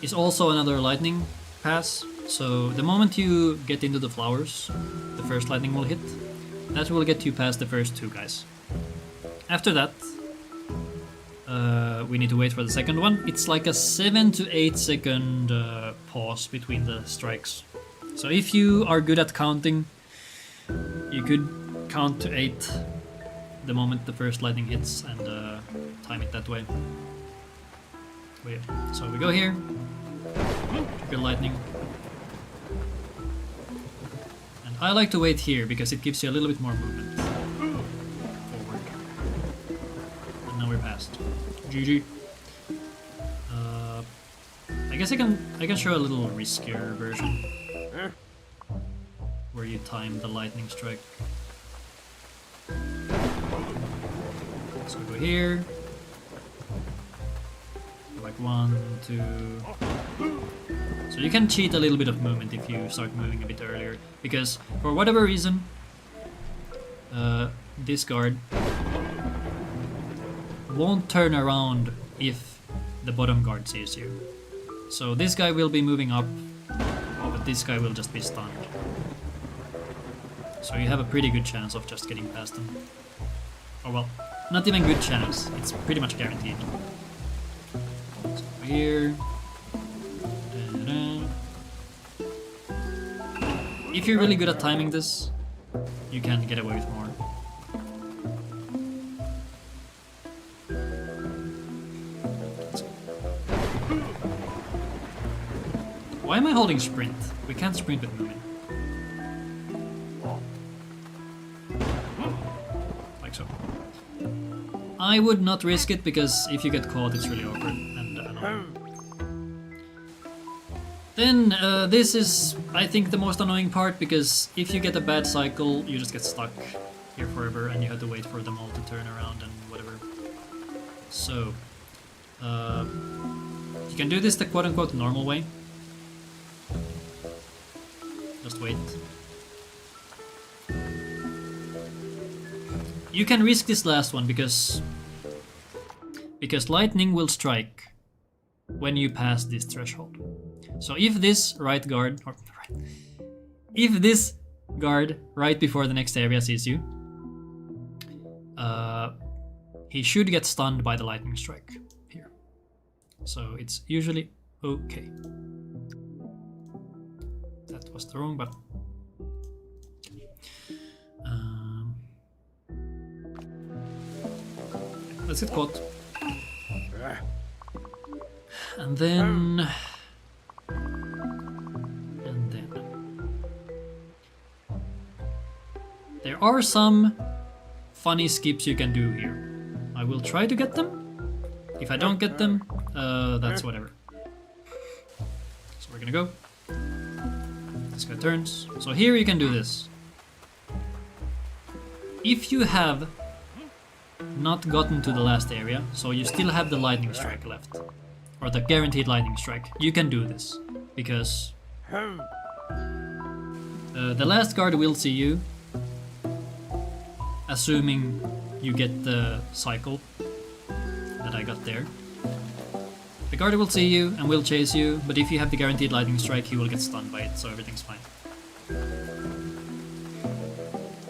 S1: is also another lightning pass. So the moment you get into the flowers, the first lightning will hit. That will get you past the first two guys. After that, we need to wait for the second one. It's like a 7 to 8 second pause between the strikes. So if you are good at counting, you could count to 8 the moment the first lightning hits and time it that way. So we go here, trigger lightning. And I like to wait here because it gives you a little bit more movement forward. And now we're past. GG. I guess I can show a little riskier version where you time the lightning strike. So go here. Like 1, 2. So you can cheat a little bit of movement if you start moving a bit earlier, because for whatever reason, this guard won't turn around if the bottom guard sees you. So this guy will be moving up, but this guy will just be stunned. So you have a pretty good chance of just getting past him. Or well, not even good chance, it's pretty much guaranteed. So here. Da-da. If you're really good at timing this, you can get away with more. Why am I holding sprint? We can't sprint with moving. Like so. I would not risk it because if you get caught, it's really awkward and annoying. Then this is, I think, the most annoying part, because if you get a bad cycle, you just get stuck here forever and you have to wait for them all to turn around and whatever. So, you can do this the quote-unquote normal way. Just wait. You can risk this last one because lightning will strike when you pass this threshold. So if this if this guard right before the next area sees you, he should get stunned by the lightning strike here. So it's usually okay. That was the wrong button. Let's get caught. And then... There are some funny skips you can do here. I will try to get them. If I don't get them, that's whatever. So we're gonna go. This guy turns. So here you can do this. if you have not gotten to the last area, so you still have the lightning strike left, or the guaranteed lightning strike, you can do this, because the last guard will see you, assuming you get the cycle that I got there. The guard will see you and will chase you, but if you have the guaranteed lightning strike, he will get stunned by it, so everything's fine.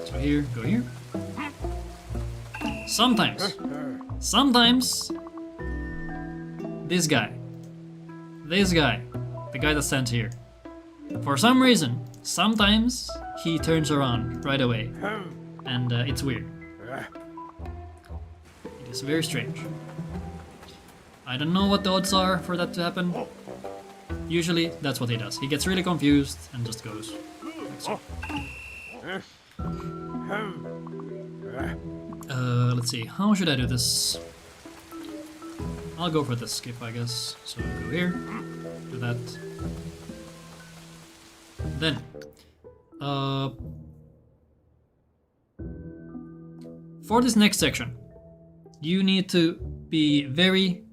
S1: So here, go here. Sometimes, this guy, the guy that stands here, for some reason, sometimes he turns around right away, and it's weird. It is very strange. I don't know what the odds are for that to happen. Usually, that's what he does. He gets really confused and just goes. Like so. Let's see, how should I do this? I'll go for the skip, I guess. So go here, do that. Then, for this next section, you need to be very...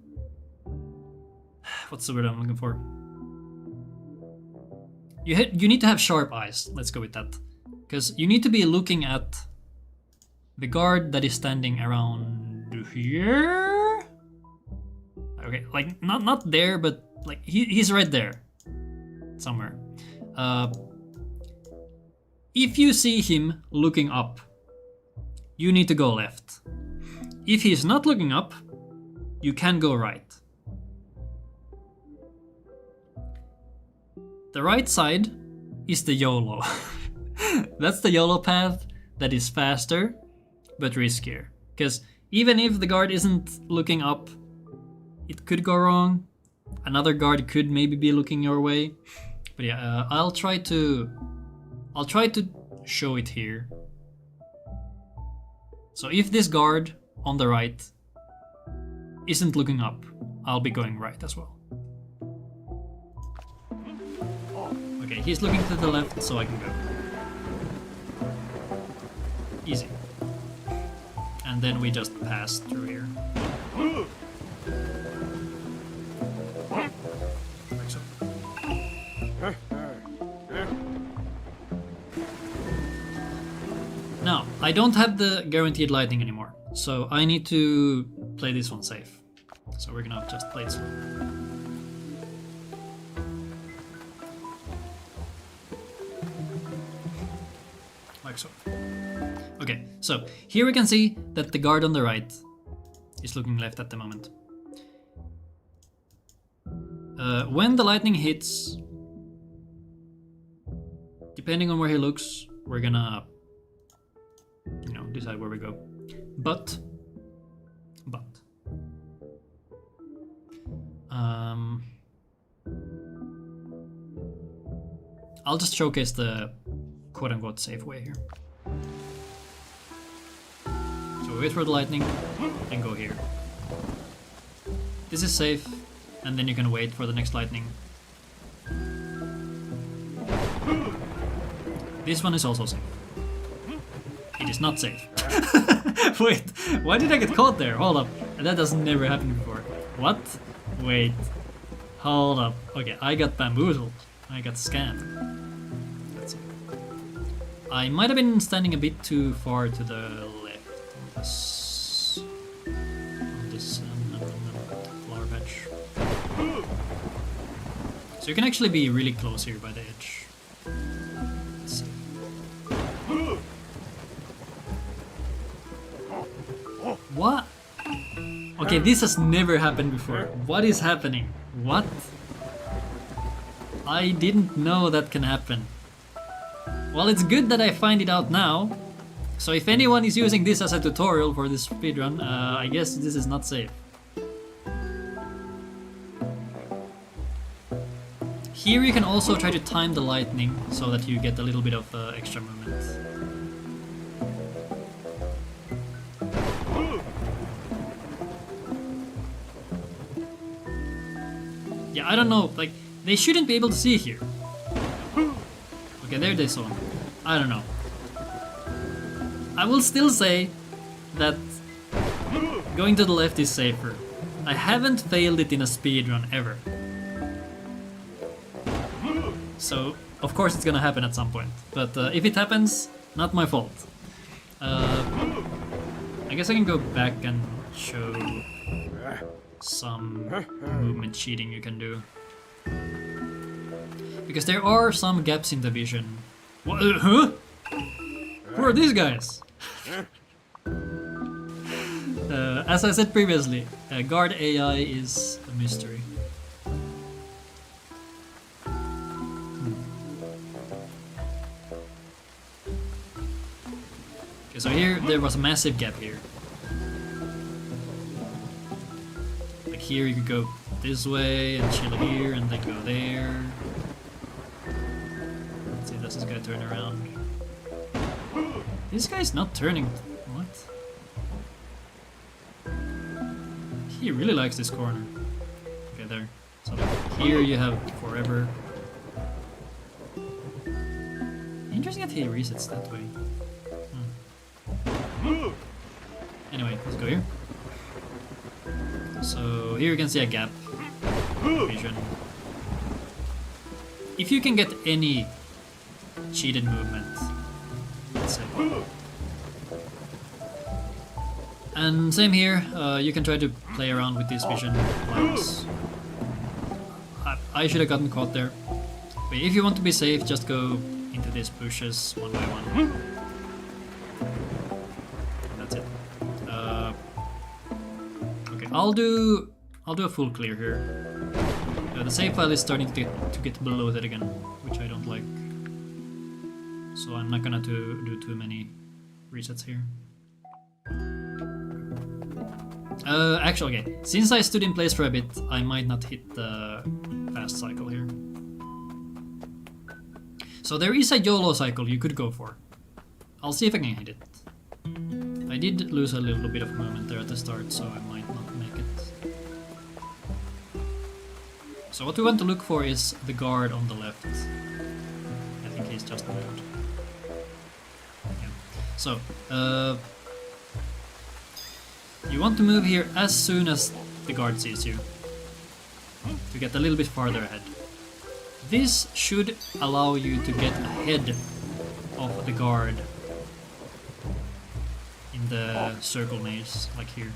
S1: What's the word I'm looking for? You need to have sharp eyes, let's go with that. Because you need to be looking at the guard that is standing around here? Okay, like, not there, but like, he's right there. Somewhere. If you see him looking up, you need to go left. If he's not looking up, you can go right. The right side is the YOLO. That's the YOLO path that is faster, but riskier. Because even if the guard isn't looking up, it could go wrong. Another guard could maybe be looking your way. But yeah, I'll try to show it here. So if this guard on the right isn't looking up, I'll be going right as well. Okay, he's looking to the left, so I can go. Easy. And then we just pass through here. Like so. Now, I don't have the guaranteed lightning anymore, so I need to play this one safe. So we're gonna just play it slow. Like so. Okay, so here we can see that the guard on the right is looking left at the moment. When the lightning hits, depending on where he looks, we're gonna, you know, decide where we go. But I'll just showcase the quote-unquote safe way here. So we wait for the lightning and go here. This is safe, and then you can wait for the next lightning. This one is also safe. It is not safe. Wait, why did I get caught there? Hold up, that has never happened before. What? Wait, hold up. Okay, I got bamboozled. I got scammed. Let's see. I might have been standing a bit too far to the left on this flower patch. So you can actually be really close here by the edge. Let's see. What? Okay, this has never happened before. What is happening? What? I didn't know that can happen. Well, it's good that I find it out now. So if anyone is using this as a tutorial for this speedrun, I guess this is not safe. Here you can also try to time the lightning so that you get a little bit of extra movement. Yeah, I don't know, like, they shouldn't be able to see here. Okay, there they saw him. I don't know. I will still say that going to the left is safer. I haven't failed it in a speedrun ever. So, of course it's gonna happen at some point. But if it happens, not my fault. I guess I can go back and show some movement cheating you can do. Because there are some gaps in the vision. What? Huh? Who are these guys? As I said previously, guard AI is a mystery. Okay, so here there was a massive gap here. Like here you could go this way and chill here and then go there. Let's see, does this guy turn around? This guy's not turning. What? He really likes this corner. Okay, there. So here you have forever. Interesting that he resets that way. Anyway, let's go here. So here you can see a gap. Vision. If you can get any cheated movement, let's say. And same here, you can try to play around with this vision lines. I should have gotten caught there. But if you want to be safe, just go into these bushes one by one. That's it. Okay, I'll do a full clear here. The save file is starting to get bloated again, which I don't like. So I'm not gonna do too many resets here. Actually, okay, since I stood in place for a bit, I might not hit the fast cycle here. So there is a YOLO cycle you could go for. I'll see if I can hit it. I did lose a little bit of movement there at the start, so I might not make it. So what we want to look for is the guard on the left. I think he's just moved. Yeah. So, you want to move here as soon as the guard sees you, to get a little bit farther ahead. This should allow you to get ahead of the guard in the circle maze, like here.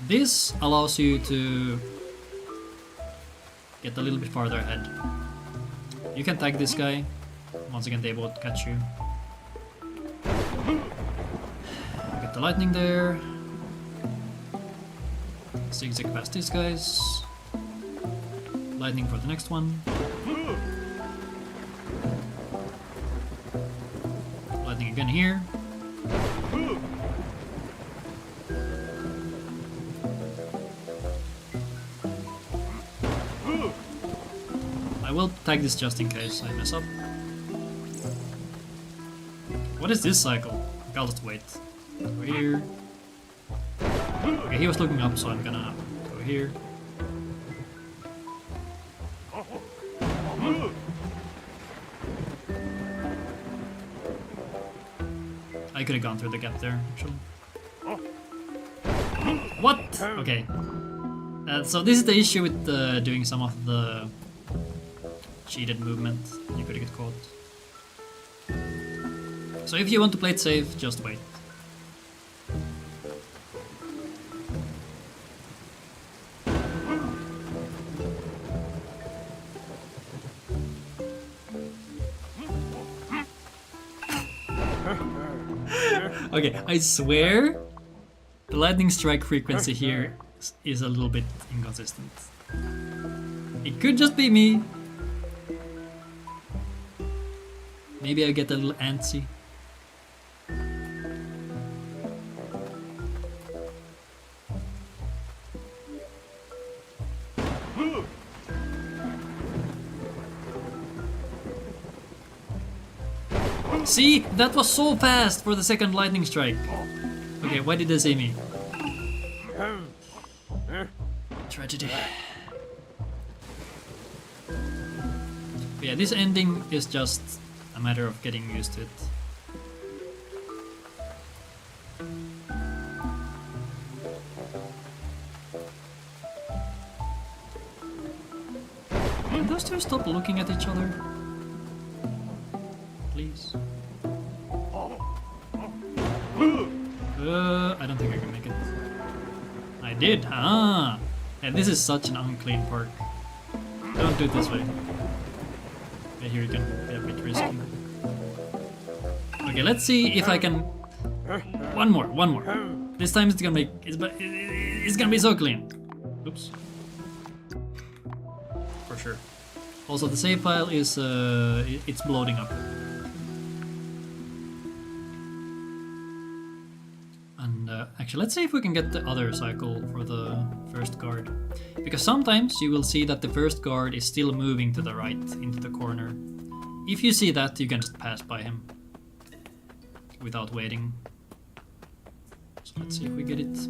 S1: This allows you to get a little bit farther ahead. You can tag this guy, once again they won't catch you. Get the lightning there. Zigzag past these guys. Lightning for the next one. Lightning again here. I will tag this just in case I mess up. What is this cycle? I'll just wait. Go here. Okay, he was looking up, so I'm gonna go here. I could have gone through the gap there, actually. What? Okay. So this is the issue with doing some of the cheated movement. You could get caught. So if you want to play it safe, just wait. Okay, I swear the lightning strike frequency here is a little bit inconsistent. It could just be me. Maybe I get a little antsy. See? That was so fast for the second lightning strike. Okay, why did they see me? Tragedy. But yeah, this ending is just a matter of getting used to it. Can those two stop looking at each other? Please. I don't think I can make it. I did! Ah! And this is such an unclean park. Don't do it this way. Okay, here you can be a bit risky. Okay, let's see if I can... One more. This time it's gonna be so clean. Oops. For sure. Also, the save file is it's bloating up. And actually, let's see if we can get the other cycle for the first guard. Because sometimes you will see that the first guard is still moving to the right into the corner. If you see that, you can just pass by him without waiting. So let's see if we get it.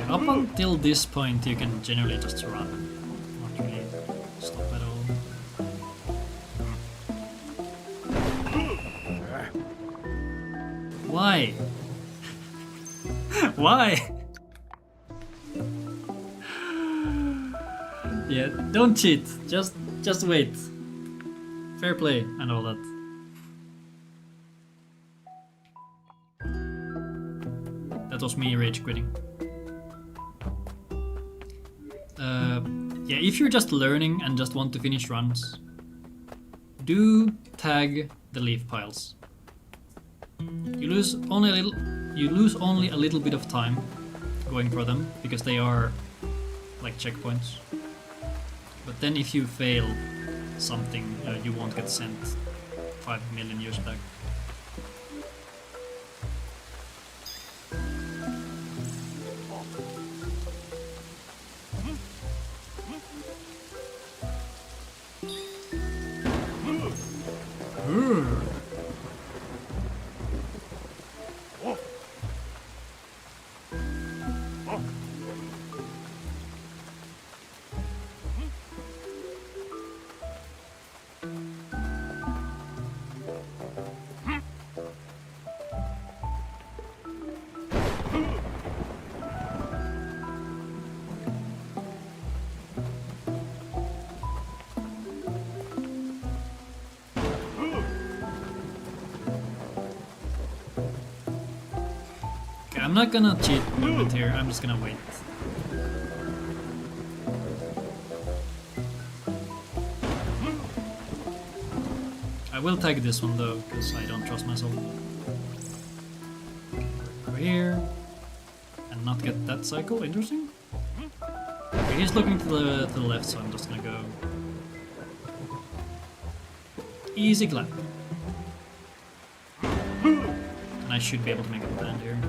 S1: Up until this point you can generally just run, not really stop at all. Why? Why? Yeah, don't cheat, just wait. Fair play and all that. That was me rage quitting. Yeah, if you're just learning and just want to finish runs, do tag the leaf piles. You lose only a little bit of time going for them because they are like checkpoints. But then if you fail something, you won't get sent 5 million years back. I'm not gonna cheat movement here, I'm just gonna wait. I will tag this one though, because I don't trust myself. Over here. And not get that cycle, interesting. Okay, he's looking to the left, so I'm just gonna go. Easy clap. And I should be able to make it land here.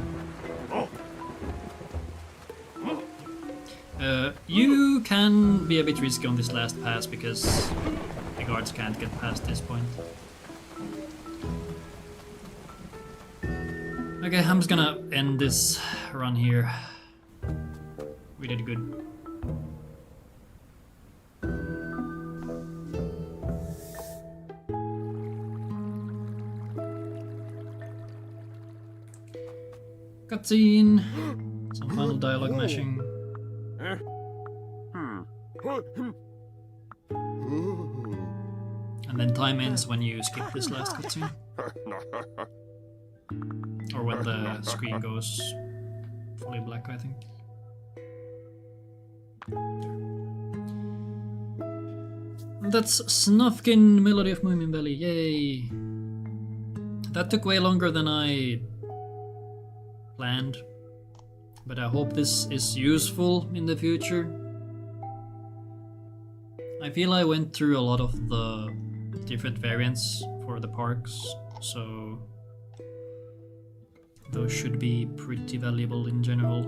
S1: You can be a bit risky on this last pass because the guards can't get past this point. Okay, I'm just gonna end this run here. We did good. Cutscene. Some final dialogue meshing. And then time ends when you skip this last cutscene. Or when the screen goes fully black, I think. And that's Snufkin, Melody of Moominvalley, yay! That took way longer than I planned, but I hope this is useful in the future. I feel I went through a lot of the different variants for the parks, so those should be pretty valuable in general.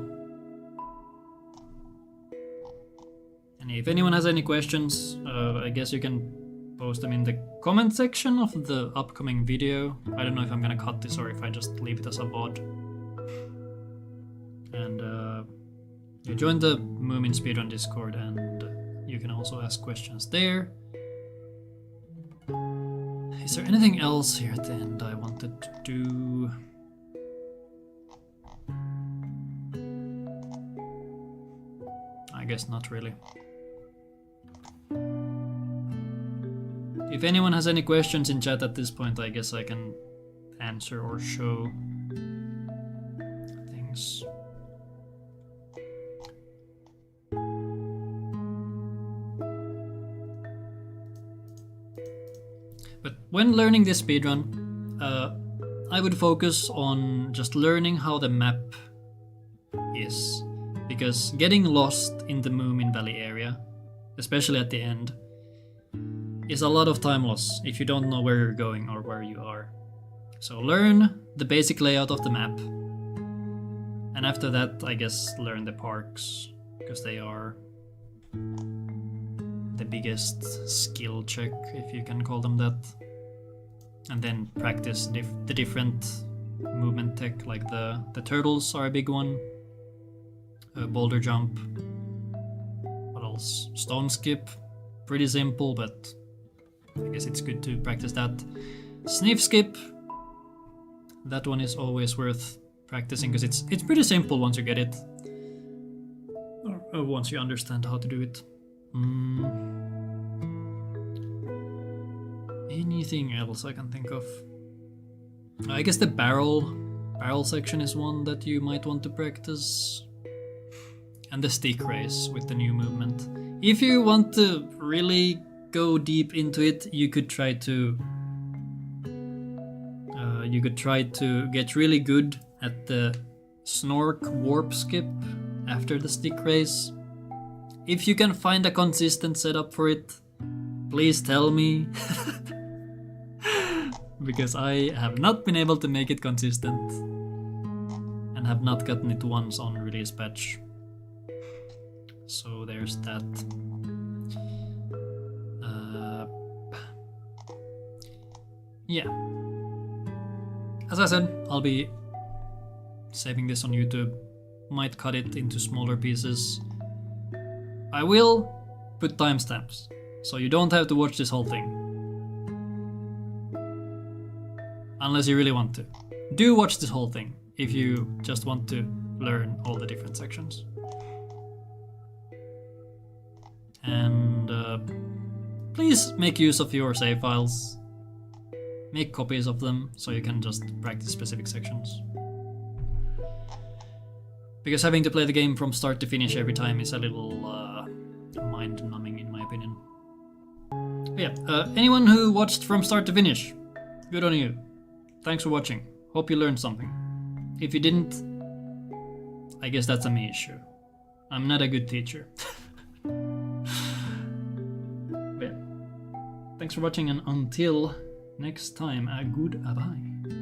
S1: And if anyone has any questions, I guess you can post them in the comment section of the upcoming video. I don't know if I'm gonna cut this or if I just leave it as a VOD. And you join the Moomin Speedrun Discord and you can also ask questions there. Is there anything else here at the end I wanted to do? I guess not really. If anyone has any questions in chat at this point, I guess I can answer or show things. But when learning this speedrun, I would focus on just learning how the map is. Because getting lost in the Moominvalley area, especially at the end, is a lot of time loss if you don't know where you're going or where you are. So learn the basic layout of the map, and after that I guess learn the parks, because they are the biggest skill check, if you can call them that. And then practice the different movement tech, like the turtles are a big one. Boulder Jump. What else? Stone Skip. Pretty simple, but I guess it's good to practice that. Sniff Skip. That one is always worth practicing because it's pretty simple once you get it. Or once you understand how to do it. Anything else I can think of? I guess the barrel section is one that you might want to practice. And the stick race with the new movement. If you want to really go deep into it, you could try to get really good at the Snork warp skip after the stick race. If you can find a consistent setup for it, please tell me. Because I have not been able to make it consistent and have not gotten it once on release patch. So there's that. Yeah. As I said, I'll be saving this on YouTube. Might cut it into smaller pieces. I will put timestamps, so you don't have to watch this whole thing. Unless you really want to. Do watch this whole thing if you just want to learn all the different sections. And please make use of your save files. Make copies of them so you can just practice specific sections. Because having to play the game from start to finish every time is a little mind-numbing in my opinion. But yeah, anyone who watched from start to finish, good on you. Thanks for watching. Hope you learned something. If you didn't, I guess that's a me issue. I'm not a good teacher. Thanks for watching, and until next time, a goodbye.